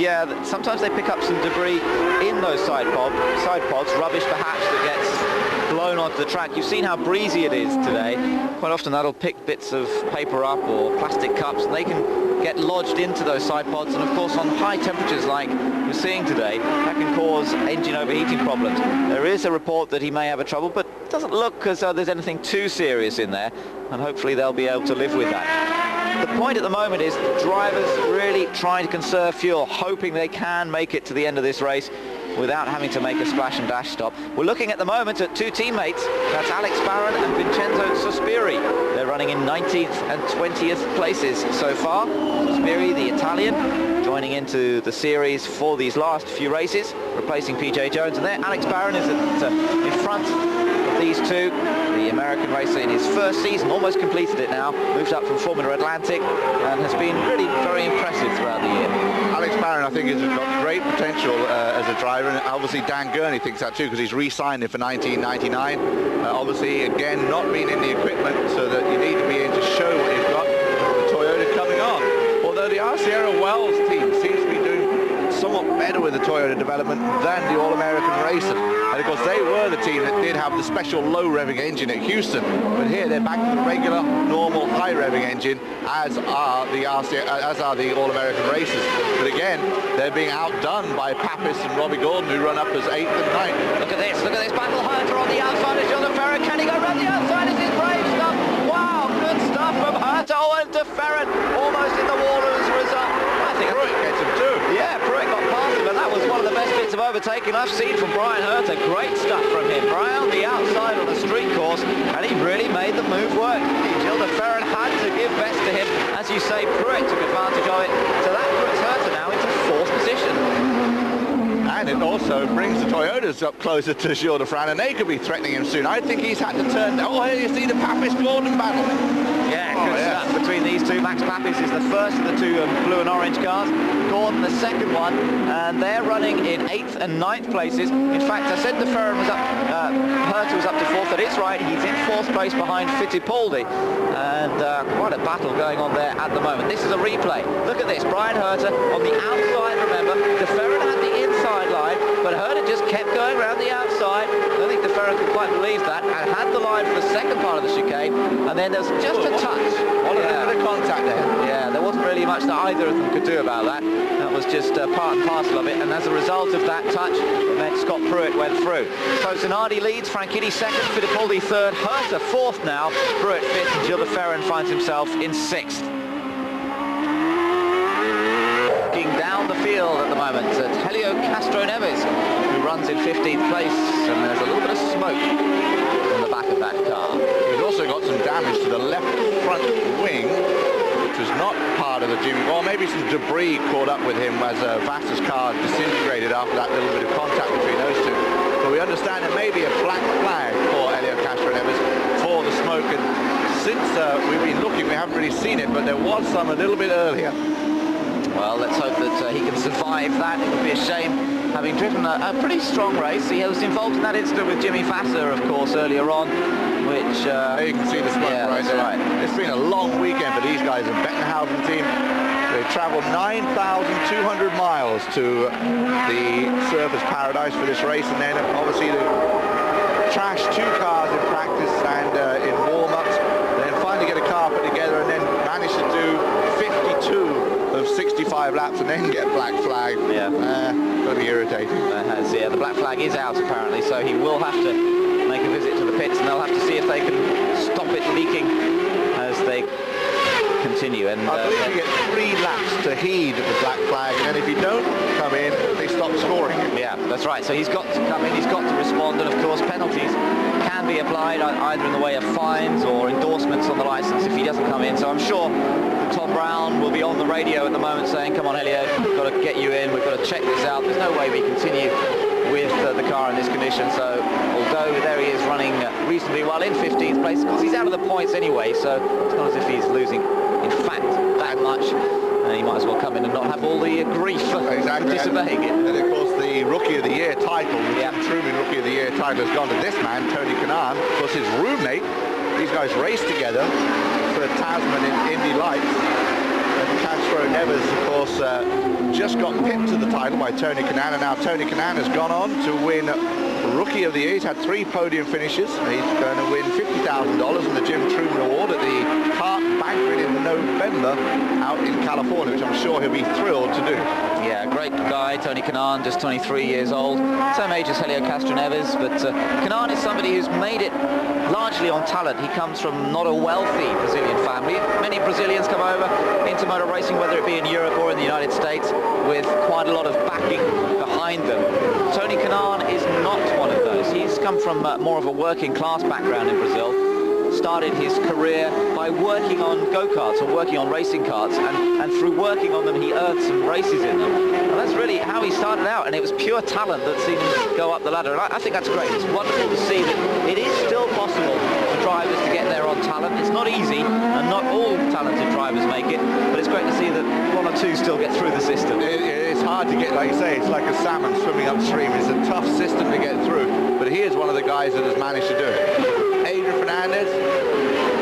sometimes they pick up some debris in those side pods, rubbish perhaps that gets blown onto the track. You've seen how breezy it is today. Quite often that'll pick bits of paper up or plastic cups, and they can get lodged into those side pods, and of course on high temperatures like we're seeing today, that can cause engine overheating problems. There is a report that he may have a trouble, but it doesn't look as though there's anything too serious in there, and hopefully they'll be able to live with that. The point at the moment is drivers really trying to conserve fuel, hoping they can make it to the end of this race without having to make a splash and dash stop. We're looking at the moment at 2 teammates. That's Alex Barron and Vincenzo Sospiri. They're running in 19th and 20th places so far. Sospiri, the Italian, joining into the series for these last few races, replacing PJ Jones. And there, Alex Barron is in front of these two. The American racer in his first season, almost completed it now, moved up from Formula Atlantic, and has been really very impressive throughout the year. Alex Barron, I think, has got great potential as a driver, and obviously Dan Gurney thinks that too, because he's re-signed him for 1999. Obviously, again, not being in the equipment, so that you need to be in to show what you've got. The Toyota coming on. Although the Sierra Wells team seems to be doing somewhat better with the Toyota development than the All-American racer. And of course, they were the team that did have the special low revving engine at Houston. But here they're back to the regular, normal, high revving engine, as are the All-American racers. But again, they're being outdone by Pappas and Robbie Gordon, who run up as 8th and 9th. Look at this battle. Herter on the outside is Jonathan Ferrer. Can he go around the outside? Is his brave stuff? Wow, good stuff from Herter. Oh, and DeFerrin almost in the water as a result. I think Pruitt gets him too. Yeah, Pruitt got past him, and that was one of the best bits of overtaking I've seen from Brian Herter. Great stuff from him. Round the outside on a street course, and he really made the move work. Gilles DeFerrin had to give best to him. As you say, Pruitt took advantage of it. So that puts Herter now into 4th position. And it also brings the Toyotas up closer to Gilles DeFerrin, and they could be threatening him soon. I think he's had to turn. Oh, here you see the Pappas-Gordon battle. Yeah, good stuff between these two. Max Pappas is the first of the two blue and orange cars. Gordon the second one, and they're running in 8th and 9th places. In fact, I said DeFerrin was up, Herter was up to 4th. That is right. He's in 4th place behind Fittipaldi, and quite a battle going on there at the moment. This is a replay. Look at this. Brian Herter on the outside. Remember, DeFerrin had the inside line, but Herter just kept going around the outside. I don't think DeFerrin could quite believe that, and had the line for the second part of the chicane, and then there's just a touch. What a little bit of contact there. Yeah, there wasn't really much that either of them could do about that. That was just part and parcel of it, and as a result of that touch, it meant Scott Pruitt went through. So Zanardi leads, Franchitti second, Fittipaldi third, Herter 4th now, Pruitt 5th, and Gilles DeFerrin finds himself in 6th. Down the field at the moment at Helio Castroneves, who runs in 15th place, and there's a little bit of smoke in the back of that car. He's also got some damage to the left front wing, which was not part of the Jimmy. Well, maybe some debris caught up with him as Vassar's car disintegrated after that little bit of contact between those two. But we understand it may be a black flag for Helio Castroneves for the smoke, and since we've been looking, we haven't really seen it, but there was some a little bit earlier. Well, let's hope that he can survive that. It would be a shame, having driven a pretty strong race. He was involved in that incident with Jimmy Vassar, of course, earlier on, which... there you can see the smoke right there. Right. It's been a long weekend for these guys. The Bettenhausen team, they travelled 9,200 miles to the Surfers Paradise for this race, and then obviously they trashed 2 cars in practice and in warm-ups, then finally get a car put together, and then managed to do 52 of 65 laps and then get black flag. Yeah. Gonna be irritating. Yeah, the black flag is out apparently, so he will have to make a visit to the pits, and they'll have to see if they can stop it leaking as they continue. And I believe you get 3 laps to heed the black flag, and then if you don't come in, they stop scoring it. Yeah, that's right. So he's got to come in, he's got to respond, and of course penalties can be applied either in the way of fines or endorsements on the license if he doesn't come in. So I'm sure Tom Brown will be on the radio at the moment saying, come on Helio, we've got to get you in, we've got to check this out. There's no way we continue with the car in this condition. So although there he is running reasonably well in 15th place, because he's out of the points anyway, so it's not as if he's losing, in fact, that much. He might as well come in and not have all the grief for disobeying it. And of course the Rookie of the Year title, the Truman Rookie of the Year title has gone to this man, Tony Kanaan. Of course his roommate, these guys raced together for Tasman in Indy Lights. And Castroneves, of course, just got pipped to the title by Tony Kanaan, and now Tony Kanaan has gone on to win Rookie of the Year. He's had 3 podium finishes. He's going to win $50,000 in the Jim Truman Award at the Kart Banquet in November out in California, which I'm sure he'll be thrilled to do. Yeah, great guy, Tony Kanaan, just 23 years old. Same age as Helio Castroneves, but Kanaan is somebody who's made it largely on talent. He comes from not a wealthy Brazilian family. Many Brazilians come over into motor racing, whether it be in Europe or in the United States, with quite a lot of backing behind them. Tony Kanaan is not one of those. He's come from more of a working class background in Brazil. Started his career by working on go-karts or working on racing karts, and through working on them he earned some races in them. And that's really how he started out, and it was pure talent that seen him go up the ladder. And I think that's great. It's wonderful to see that it is still possible for drivers to get there on talent. It's not easy, and not all talented drivers make it, but it's great to see that 1 or 2 still get through the system. It's hard to get, like you say, it's like a salmon swimming upstream. It's a tough system to get through, but he is one of the guys that has managed to do it. Adrian Fernandez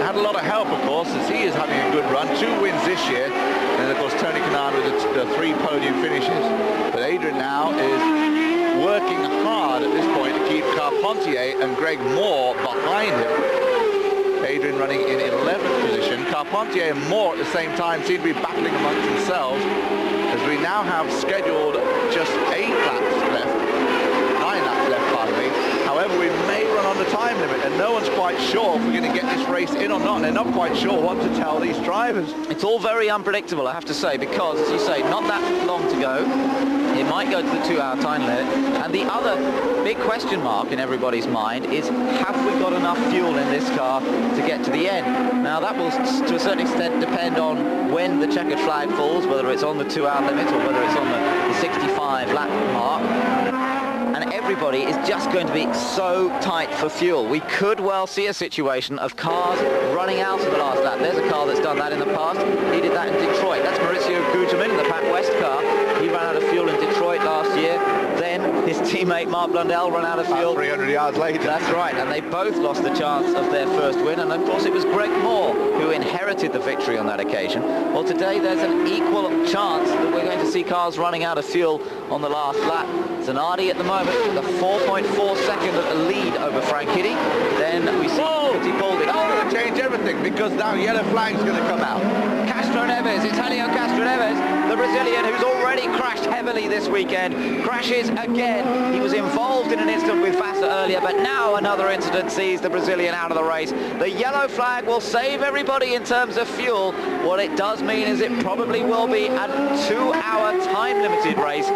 had a lot of help, of course, as he is having a good run. 2 wins this year, and of course Tony Kanaan with the 3 podium finishes. But Adrian now is working hard at this point to keep Carpentier and Greg Moore behind him. Adrian running in 11th position. Carpentier and Moore at the same time seem to be battling amongst themselves, as we now have scheduled just 8 laps left, 9 laps left, pardon me. However, we may run on the time limit, and no one's quite sure if we're going to get this race in or not, and they're not quite sure what to tell these drivers. It's all very unpredictable, I have to say, because, as you say, not that long to go. It might go to the 2-hour time limit. And the other big question mark in everybody's mind is, have we got enough fuel in this car to get to the end? Now, that will, to a certain extent, depend on when the checkered flag falls, whether it's on the 2-hour limit or whether it's on the 65 lap mark. And everybody is just going to be so tight for fuel. We could well see a situation of cars running out of the last lap. There's a car that's done that in the past. He did that in Detroit. That's Maurizio Gugelmin in the Pat West car. He ran out of fuel in Detroit last year. Then his teammate Mark Blundell ran out of fuel. 300 yards later. That's right, and they both lost the chance of their first win. And of course it was Greg Moore who inherited the victory on that occasion. Well, today there's an equal chance that we're going to see cars running out of fuel on the last lap. Zanardi at the moment with a 4.4 second lead over Franchitti. Then we see Fittipaldi. That's going to change everything, because now yellow flag's going to come out. Castro Neves, Italio Castro Neves, the Brazilian who's already crashed heavily this weekend, crashes again. He was involved in an incident with Vassar earlier, but now another incident sees the Brazilian out of the race. The yellow flag will save everybody in terms of fuel. What it does mean is it probably will be a 2-hour time-limited race.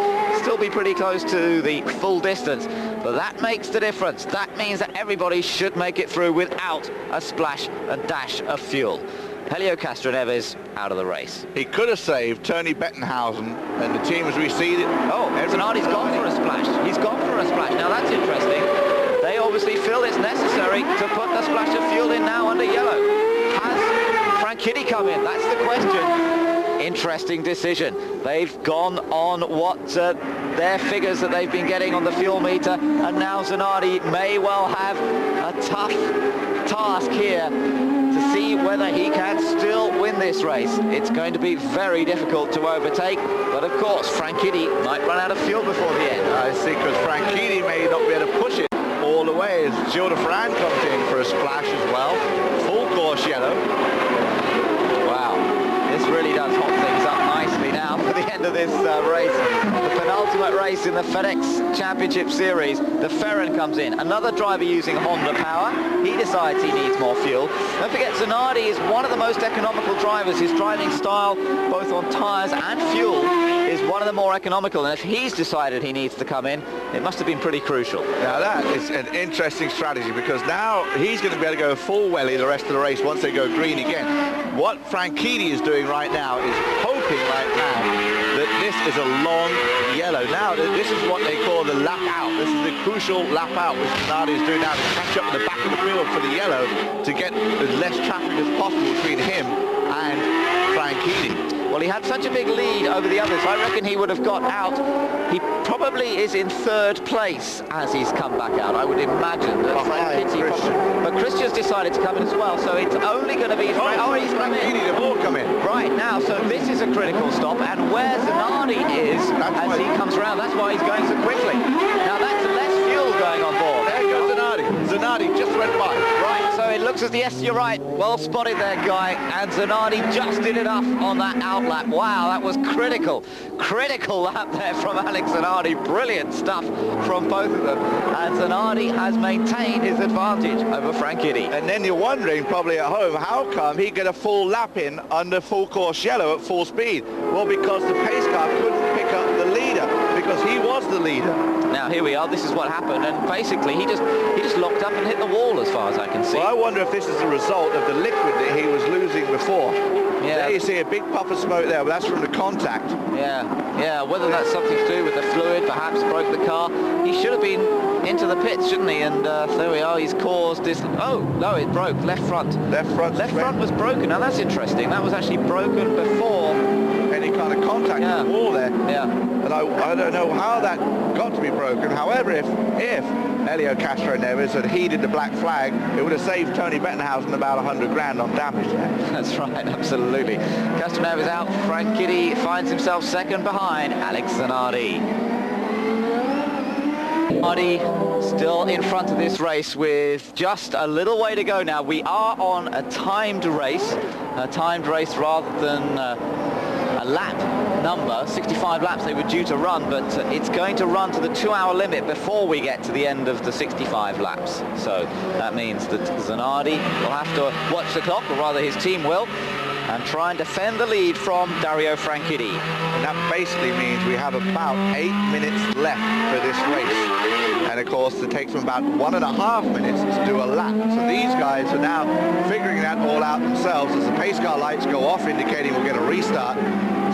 Still be pretty close to the full distance, but that makes the difference. That means that everybody should make it through without a splash and dash of fuel. Helio Castro Neves out of the race. He could have saved Tony Bettenhausen, and the team has receded. Oh, Zanardi's gone for a splash. He's gone for a splash. Now that's interesting. They obviously feel it's necessary to put the splash of fuel in now under yellow. Has Franchitti come in? That's the question. Interesting decision. They've gone on what their figures that they've been getting on the fuel meter, and now Zanardi may well have a tough task here to see whether he can still win this race. It's going to be very difficult to overtake, but of course Franchitti might run out of fuel before the end. I see, because Franchitti may not be able to push it all the way as Gilles de Ferran comes in for a splash as well. Full course yellow. Wow, this really does hot things up nicely now for the end of this race. The penultimate race in the FedEx Championship Series. De Ferran comes in, another driver using Honda power. He decides he needs more fuel. Don't forget, Zanardi is one of the most economical drivers. His driving style, both on tyres and fuel, is one of the more economical, and if he's decided he needs to come in, it must have been pretty crucial. Now that is an interesting strategy, because now he's going to be able to go full welly the rest of the race once they go green again. What Franchitti is doing right now is hoping right now that this is a long yellow. Now this is what they call the lap out. This is the crucial lap out, which Zanardi is doing now to catch up in the back of the field for the yellow to get as less traffic as possible between him and Franchitti. Well, he had such a big lead over the others. I reckon he would have got out. He probably is in 3rd place as he's come back out. I would imagine that Franchitti but Christian's decided to come in as well, so it's only going to be... he's come in. Franchitti, they've all come in. Right, now, so this is a critical stop, and where Zanardi is, as he comes around, that's why he's going so quickly. Now, that's less fuel going on board. There goes Zanardi. Zanardi just went by. Right, so it looks as yes, you're right. Well spotted there, Guy. And Zanardi just did enough on that outlap. Wow, that was critical. Critical lap there from Alex Zanardi. Brilliant stuff from both of them. And Zanardi has maintained his advantage over Franchitti. And then you're wondering, probably at home, how come he get a full lap in under full course yellow at full speed? Well, because the pace car couldn't pick up the leader, because he was the leader. Now here we are, this is what happened, and basically he just locked up and hit the wall as far as I can see. Well, I wonder if this is the result of the liquid that he was losing before. Yeah. There you see a big puff of smoke there, but that's from the contact. Yeah, whether that's something to do with the fluid, perhaps broke the car. He should have been into the pits, shouldn't he? And there we are, he's caused this... Oh, no, it broke, left front. Left front was broken. Now that's interesting, that was actually broken before any kind of contact with the wall there. Yeah. And I don't know how that got to be broken. However, if Helio Castro Neves had heeded the black flag, it would have saved Tony Bettenhausen about 100 grand on damage there. That's right, absolutely. Castro Neves out. Franchitti finds himself second behind Alex Zanardi. Zanardi still in front of this race with just a little way to go now. We are on a timed race rather than a lap number. 65 laps they were due to run, but it's going to run to the 2-hour limit before we get to the end of the 65 laps. So that means that Zanardi will have to watch the clock, or rather his team will, and try and defend the lead from Dario Franchitti. And that basically means we have about 8 minutes left for this race. And of course, it takes them about 1.5 minutes to do a lap. So these guys are now figuring that all out themselves as the pace car lights go off, indicating we'll get a restart.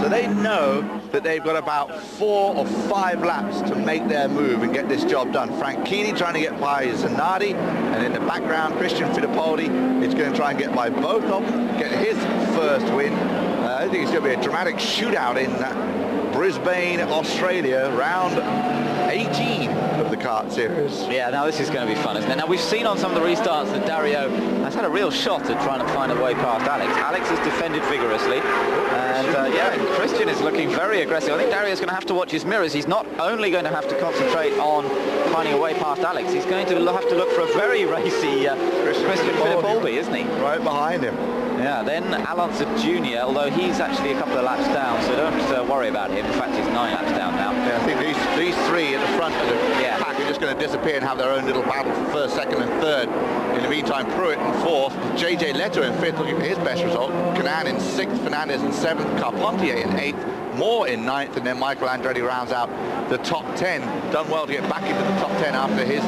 So they know that they've got about 4 or 5 laps to make their move and get this job done. Franchitti trying to get by Zanardi, and in the background, Christian Fittipaldi is going to try and get by both of them, get his first win. I think it's going to be a dramatic shootout in Brisbane, Australia, round 18 of the kart series. Yeah, now this is going to be fun, isn't it? Now we've seen on some of the restarts that Dario has had a real shot at trying to find a way past Alex. Alex has defended vigorously, and yeah, Christian is looking very aggressive. I think Dario's going to have to watch his mirrors. He's not only going to have to concentrate on finding a way past Alex, he's going to have to look for a very racy Christian Fittipaldi, isn't he? Right behind him. Yeah, then Alonso Jr., although he's actually a couple of laps down, so don't worry about him. In fact, he's 9 laps down now. Yeah, I think these three at the front of the pack are just going to disappear and have their own little battle for first, second and third. In the meantime, Pruitt in fourth, JJ Leto in fifth, looking for his best result. Canan in sixth, Fernandez in seventh, Carpentier in eighth, Moore in ninth, and then Michael Andretti rounds out the top 10. Done well to get back into the top 10 after his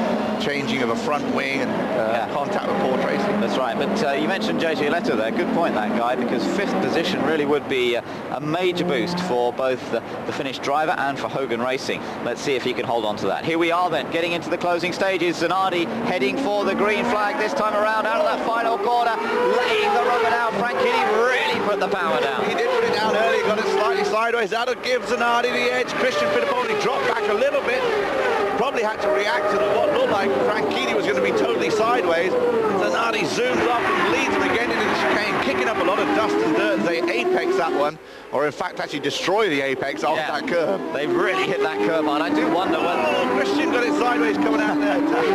changing of a front wing and contact with Paul Tracy. That's right, but you mentioned JJ Leto there. Good point, that guy, because fifth position really would be a major boost for both the Finnish driver and for Hogan Racing. Let's see if he can hold on to that. Here we are then, getting into the closing stages. Zanardi heading for the green flag this time around, out of that final corner, laying the rubber down. Franchitti really put the power down. He did put it down early, got it slightly sideways. That'll give Zanardi the edge. Christian Fittipaldi dropped back a little bit. Probably had to react to what looked like Franchitti was going to be totally sideways. Zanardi zooms up and leads him again into the chicane, kicking up a lot of dust and dirt as they apex that one, or in fact actually destroy the apex off that curve. They really hit that curve hard. I do wonder whether... Oh, Christian got it sideways coming out there too.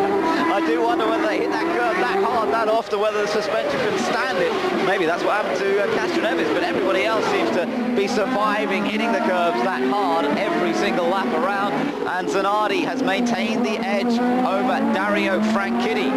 I do wonder whether they hit that curve that hard, that often, whether the suspension can stand it. Maybe that's what happened to Castroneves, but everybody else seems to be surviving, hitting the curbs that hard every single lap around, and Zanardi has maintained the edge over Dario Franchitti.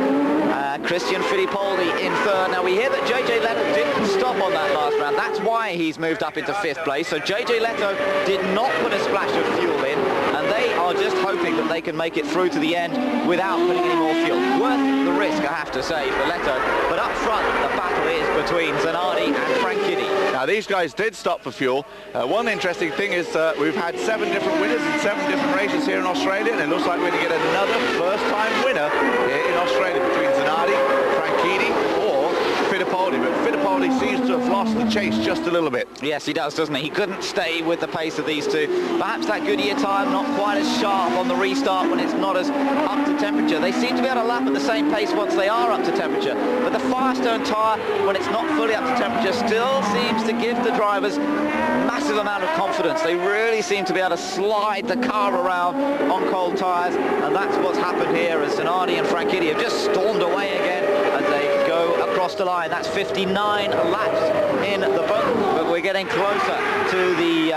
Christian Fittipaldi in third. Now we hear that JJ Leto didn't stop on that last round. That's why he's moved up into fifth place. So JJ Leto did not put a splash of fuel in, and they are just hoping that they can make it through to the end without putting any more fuel. Worth the risk, I have to say, for Leto. But up front, the battle is between Zanardi and Franchitti. Now these guys did stop for fuel. One interesting thing is we've had 7 different winners in 7 different races here in Australia, and it looks like we're going to get another first-time winner here in Australia between Zanardi, Franchitti, or Fittipaldi. But Fittipaldi seems to have lost the chase just a little bit. Yes, he does, doesn't he? He couldn't stay with the pace of these two. Perhaps that Goodyear time not quite as sharp on the restart when it's not as up to temperature. They seem to be able to lap at the same pace once they are up to temperature. But the Firestone tyre, when it's not fully up to temperature, still seems to give the drivers massive amount of confidence. They really seem to be able to slide the car around on cold tyres, and that's what's happened here as Zanardi and Franchitti have just stormed away again as they go across the line. That's 59 laps in the book, but we're getting closer to the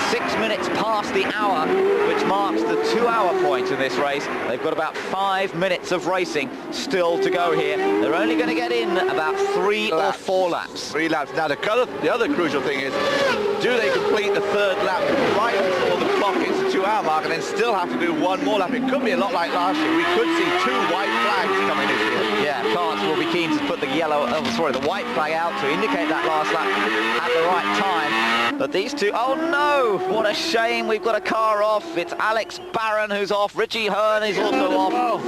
6 minutes past the hour, which marks the 2-hour point in this race. They've got about 5 minutes of racing still to go here. They're only going to get in about 3 or 4 laps. 3 laps. Now the other crucial thing is, do they complete the 3rd lap right before the clock hits the 2-hour mark and then still have to do 1 more lap? It could be a lot like last year. We could see 2 white flags coming this year. Yeah, karts will be keen to put the the white flag out to indicate that last lap at the right time. But these two, oh no, what a shame. We've got a car off. It's Alex Barron who's off. Richie Hearn is also off.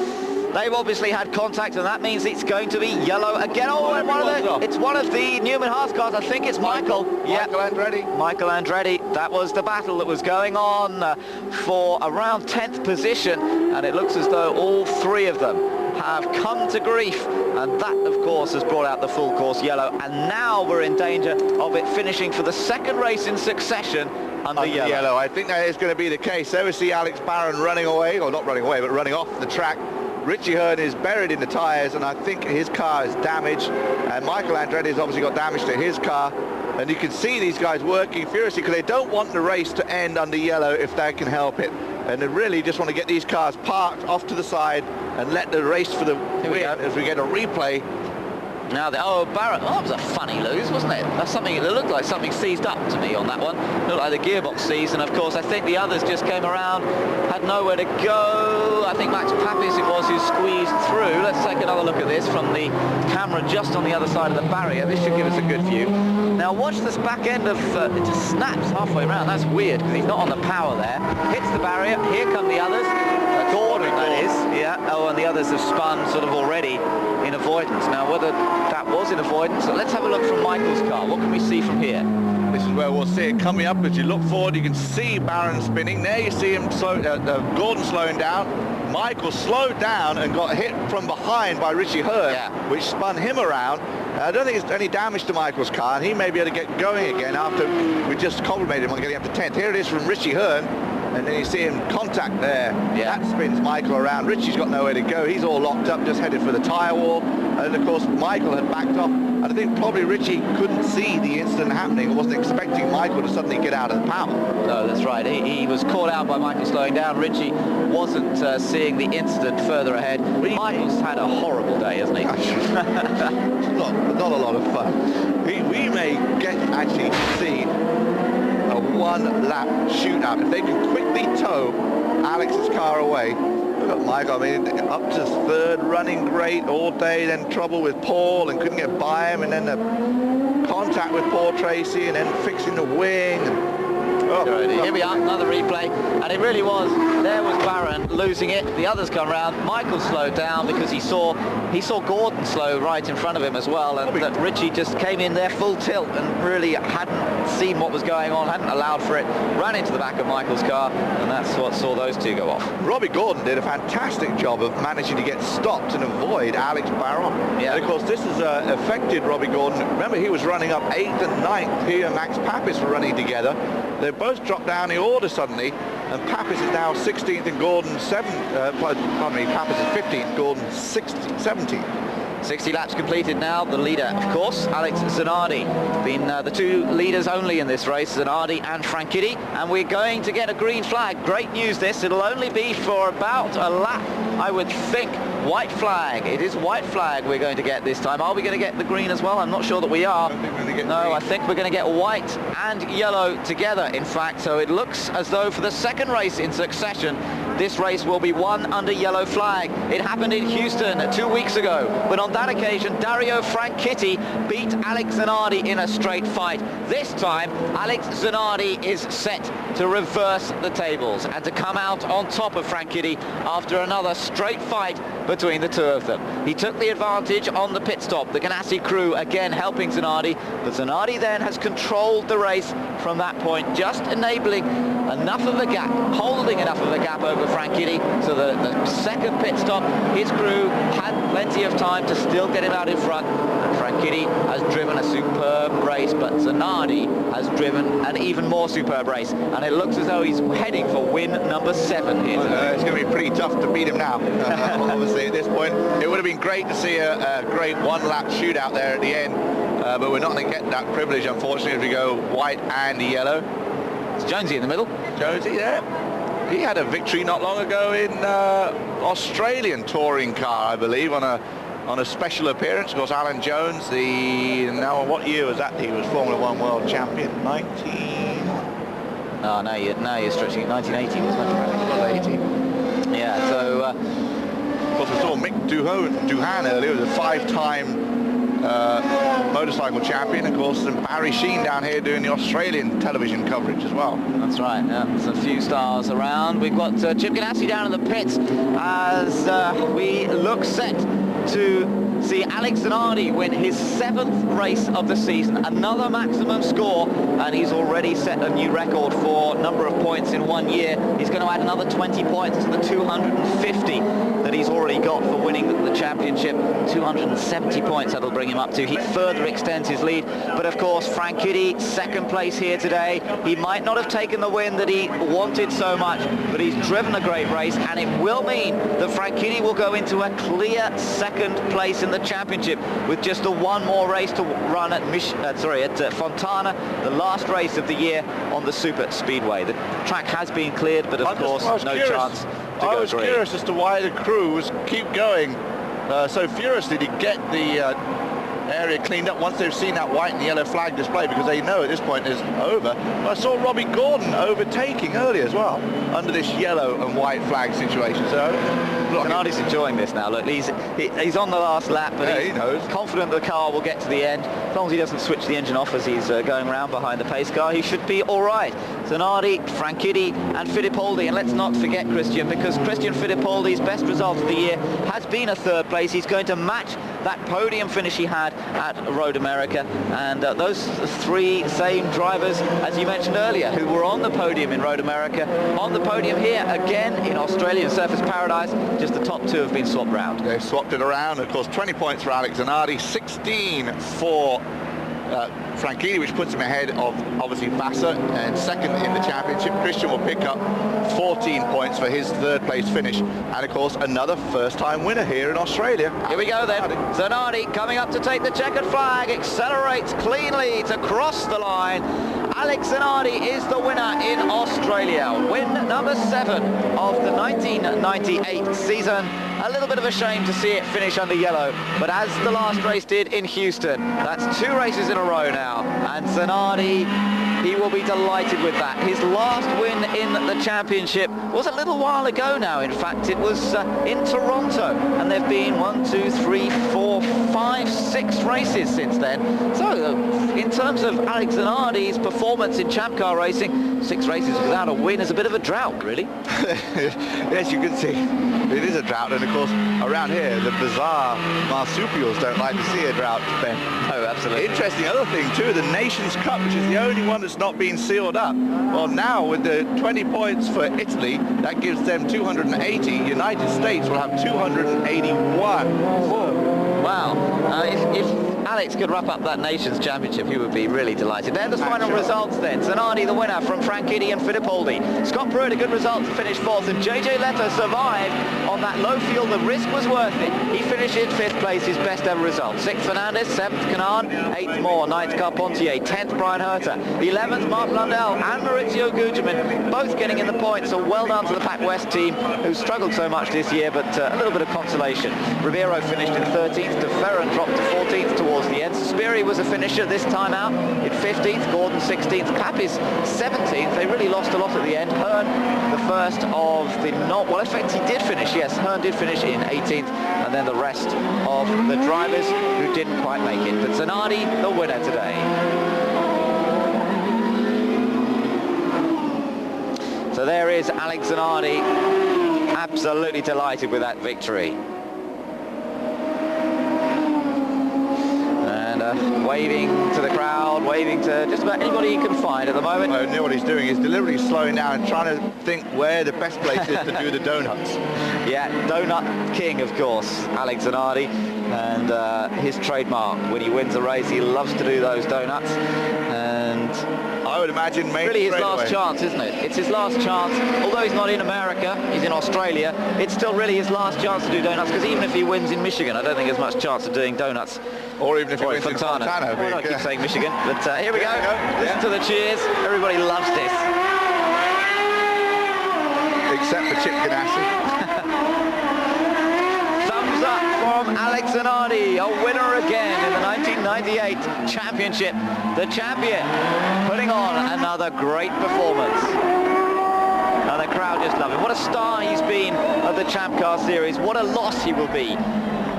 They've obviously had contact, and that means it's going to be yellow again. Oh, and it's one of the Newman Haas cars. I think it's Michael. Michael Andretti. Michael Andretti. That was the battle that was going on for around 10th position, and it looks as though all 3 of them have come to grief and that, of course, has brought out the full course yellow, and now we're in danger of it finishing for the second race in succession under yellow. I think that is going to be the case. There we see Alex Barron running away, or not running away, but running off the track. Richie Hearn is buried in the tyres, and I think his car is damaged, and Michael Andretti has obviously got damage to his car. And you can see these guys working furiously because they don't want the race to end under yellow if they can help it. And they really just want to get these cars parked off to the side and let the race for the win as we get a replay. Now, Barrett, that was a funny lose, wasn't it? That's something, it looked like something seized up to me on that one. It looked like the gearbox seized, and of course, I think the others just came around, had nowhere to go. I think Max Papis it was who squeezed through. Let's take another look at this from the camera just on the other side of the barrier. This should give us a good view. Now, watch this back end of, it just snaps halfway around. That's weird, because he's not on the power there. Hits the barrier, here come the others. Gordon, that is, yeah. Oh, and the others have spun sort of already in avoidance. Now, whether that was in avoidance, so let's have a look from Michael's car. What can we see from here? This is where we'll see it coming up. As you look forward, you can see Barron spinning. There you see him, Gordon slowing down. Michael slowed down and got hit from behind by Richie Hearn, which spun him around. I don't think there's any damage to Michael's car, and he may be able to get going again after we just complimented him on getting up to 10th. Here it is from Richie Hearn. And then you see him contact there. Yeah. That spins Michael around. Richie's got nowhere to go. He's all locked up, just headed for the tyre wall. And of course, Michael had backed off. And I think probably Richie couldn't see the incident happening. Wasn't expecting Michael to suddenly get out of the power. No, that's right. He was caught out by Michael slowing down. Richie wasn't seeing the incident further ahead. Michael's had a horrible day, hasn't he? not a lot of fun. We may get actually see a one-lap shootout. If they can quickly tow Alex's car away. Look at Michael, I mean, up to third, running great all day, then trouble with Paul and couldn't get by him, and then the contact with Paul Tracy, and then fixing the wing. Here we are, another replay, and it really was, there was Barron losing it, the others come round, Michael slowed down because he saw Gordon slow right in front of him as well, and that Richie just came in there full tilt and really hadn't seen what was going on, hadn't allowed for it, ran into the back of Michael's car, and that's what saw those two go off. Robbie Gordon did a fantastic job of managing to get stopped and avoid Alex Barron. Yeah. And of course this has affected Robbie Gordon. Remember, he was running up 8th and 9th, he and Max Papis were running together. They both dropped down the order suddenly, and Papis is now 16th and Gordon 7th. Pardon me, Papis is 15th, Gordon 17th. 60 laps completed now. The leader, of course, Alex Zanardi, been the two leaders only in this race, Zanardi and Franchitti, and we're going to get a green flag. Great news this. It'll only be for about a lap, I would think. White flag. It is white flag we're going to get this time. Are we going to get the green as well? I'm not sure that we are. I think we're going to get white and yellow together, in fact. So it looks as though for the second race in succession, this race will be won under yellow flag. It happened in Houston 2 weeks ago, but on that occasion, Dario Franchitti beat Alex Zanardi in a straight fight. This time, Alex Zanardi is set to reverse the tables and to come out on top of Franchitti after another straight fight between the two of them. He took the advantage on the pit stop. The Ganassi crew again helping Zanardi, but Zanardi then has controlled the race from that point, just enabling enough of a gap, holding enough of a gap over Franchitti, so that at the second pit stop, his crew had plenty of time to still get him out in front. And Franchitti has driven a superb race, but Zanardi has driven an even more superb race, and it looks as though he's heading for win number 7 here today. It's going to be pretty tough to beat him now. Obviously, at this point, it would have been great to see a great one-lap shootout there at the end, but we're not going to get that privilege, unfortunately, as we go white and yellow. It's Jonesy in the middle. Jonesy there. He had a victory not long ago in Australian touring car, I believe, on a special appearance. Of course, Alan Jones, what year was that? He was Formula 1 world champion, 19... Oh, now you're stretching it. 1980 was 1980. Yeah, so... of course, we saw Mick Doohan earlier, who was a 5-time motorcycle champion. Of course, and Barry Sheen down here doing the Australian television coverage as well. That's right, yeah. There's a few stars around. We've got Chip Ganassi down in the pits as we look set to see Alex Zanardi win his 7th race of the season, another maximum score, and he's already set a new record for number of points in 1 year. He's going to add another 20 points to the 250 that he's already got for winning the championship. 270 points that'll bring him up to. He further extends his lead, but of course Franchitti, second place here today. He might not have taken the win that he wanted so much, but he's driven a great race, and it will mean that Franchitti will go into a clear second place in the championship with just one more race to run at Fontana, the last race of the year on the super speedway. The track has been cleared, but of course no chance to go I was green. curious as to why the crews keep going so furiously to get the area cleaned up once they've seen that white and yellow flag display, because they know at this point it's over. But I saw Robbie Gordon overtaking earlier as well under this yellow and white flag situation. So Zanardi's enjoying this now. Look, he's on the last lap, but he knows. Confident the car will get to the end. As long as he doesn't switch the engine off as he's going around behind the pace car, he should be all right. Zanardi, Franchitti and Fittipaldi. And let's not forget Christian, because Christian Fittipaldi's best result of the year has been a 3rd place. He's going to match that podium finish he had at Road America, and those 3 same drivers, as you mentioned earlier, who were on the podium in Road America, on the podium here again in Australian Surfers Paradise. Just the top 2 have been swapped round. They've swapped it around. Of course, 20 points for Alex Zanardi, 16 for Franchitti, which puts him ahead of obviously Vassar and second in the championship. Christian will pick up 14 points for his 3rd place finish, and of course another first-time winner here in Australia. Here we go then. Zanardi coming up to take the checkered flag, accelerates cleanly to cross the line. Alex Zanardi is the winner in Australia. Win number 7 of the 1998 season. A little bit of a shame to see it finish under yellow, but as the last race did in Houston, that's 2 races in a row now, and Zanardi, he will be delighted with that. His last win in the championship was a little while ago now. In fact, it was in Toronto, and there have been 1, 2, 3, 4, 5, 6 races since then. So in terms of Alex Zanardi's performance in Champ Car racing, 6 races without a win is a bit of a drought, really. Yes, you can see it is a drought, and of course around here the bizarre marsupials don't like to see a drought, Ben. Oh, absolutely. Interesting other thing too, the Nations Cup, which is the only one that's not been sealed up. Well, now with the 20 points for Italy, that gives them 280. United States will have 281. Wow. If Alex could wrap up that Nations Championship, he would be really delighted. They're the final results then. Zanardi the winner from Franchitti and Fittipaldi. Scott Pruitt, a good result to finish 4th, and JJ Leto survived on that low field. The risk was worth it. He finished in 5th place, his best ever result. 6th Fernandez, 7th Canaan, 8th Moore, 9th Carpentier, 10th Brian Herter, 11th Mark Blundell and Maurizio Gugelmin, both getting in the points. So well done to the Pac West team, who struggled so much this year, but a little bit of consolation. Ribeiro finished in 13th, De Ferran dropped to 14th towards the end. Spiri was a finisher this time out in 15th, Gordon 16th, Clapp is 17th. They really lost a lot at the end. Hearn, the first of the well, in fact, he did finish, yes, Hearn did finish in 18th, and then the rest of the drivers who didn't quite make it. But Zanardi, the winner today. So there is Alex Zanardi, absolutely delighted with that victory. Waving to the crowd, waving to just about anybody he can find at the moment. I know what he's doing. He's deliberately slowing down and trying to think where the best place is to do the donuts. Yeah, donut king, of course, Alex Zanardi, and his trademark. When he wins a race, he loves to do those donuts, and I would imagine maybe really his last chance, isn't it? It's his last chance. Although he's not in America, he's in Australia, it's still really his last chance to do donuts, because even if he wins in Michigan, I don't think there's much chance of doing donuts. Or even if he wins in Fontana. I keep saying Michigan, but here we go. Listen to the cheers. Everybody loves this. Except for Chip Ganassi. Thumbs up from Alex Zanardi, a winner again in the 1998 championship. The champion putting on another great performance. And the crowd just love him. What a star he's been of the Champ Car Series. What a loss he will be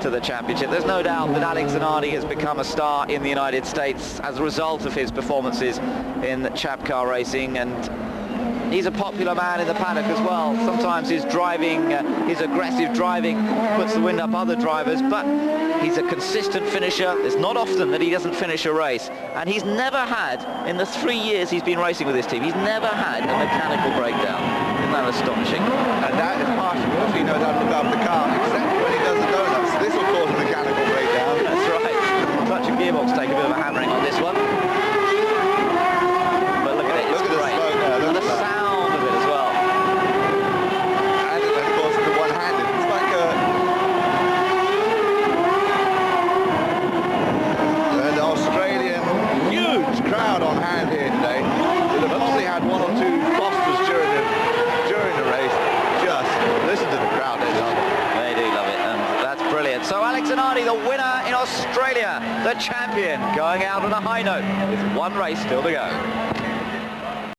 to the championship. There's no doubt that Alex Zanardi has become a star in the United States as a result of his performances in Champ Car racing, and he's a popular man in the paddock as well. Sometimes his driving, his aggressive driving puts the wind up other drivers, but He's a consistent finisher. It's not often that he doesn't finish a race. And he's never had, in the 3 years he's been racing with this team, he's never had a mechanical breakdown. Isn't that astonishing? And that is partially because he knows how to look after the car, except when he does the donuts. This will cause a mechanical breakdown. That's right. Touch and gearbox take a bit of a hammering on this one. But look at it, it's Look at the great. smoke there. And the sound of it as well. And of course, the one-handed. It's like an Australian huge crowd on hand here today. We'll have probably had one or two Fosters during the race. Just listen to the crowd, they love it. They do love it, and that's brilliant. So Alex Zanardi, the winner in Australia, the champion, going out on a high note with one race still to go.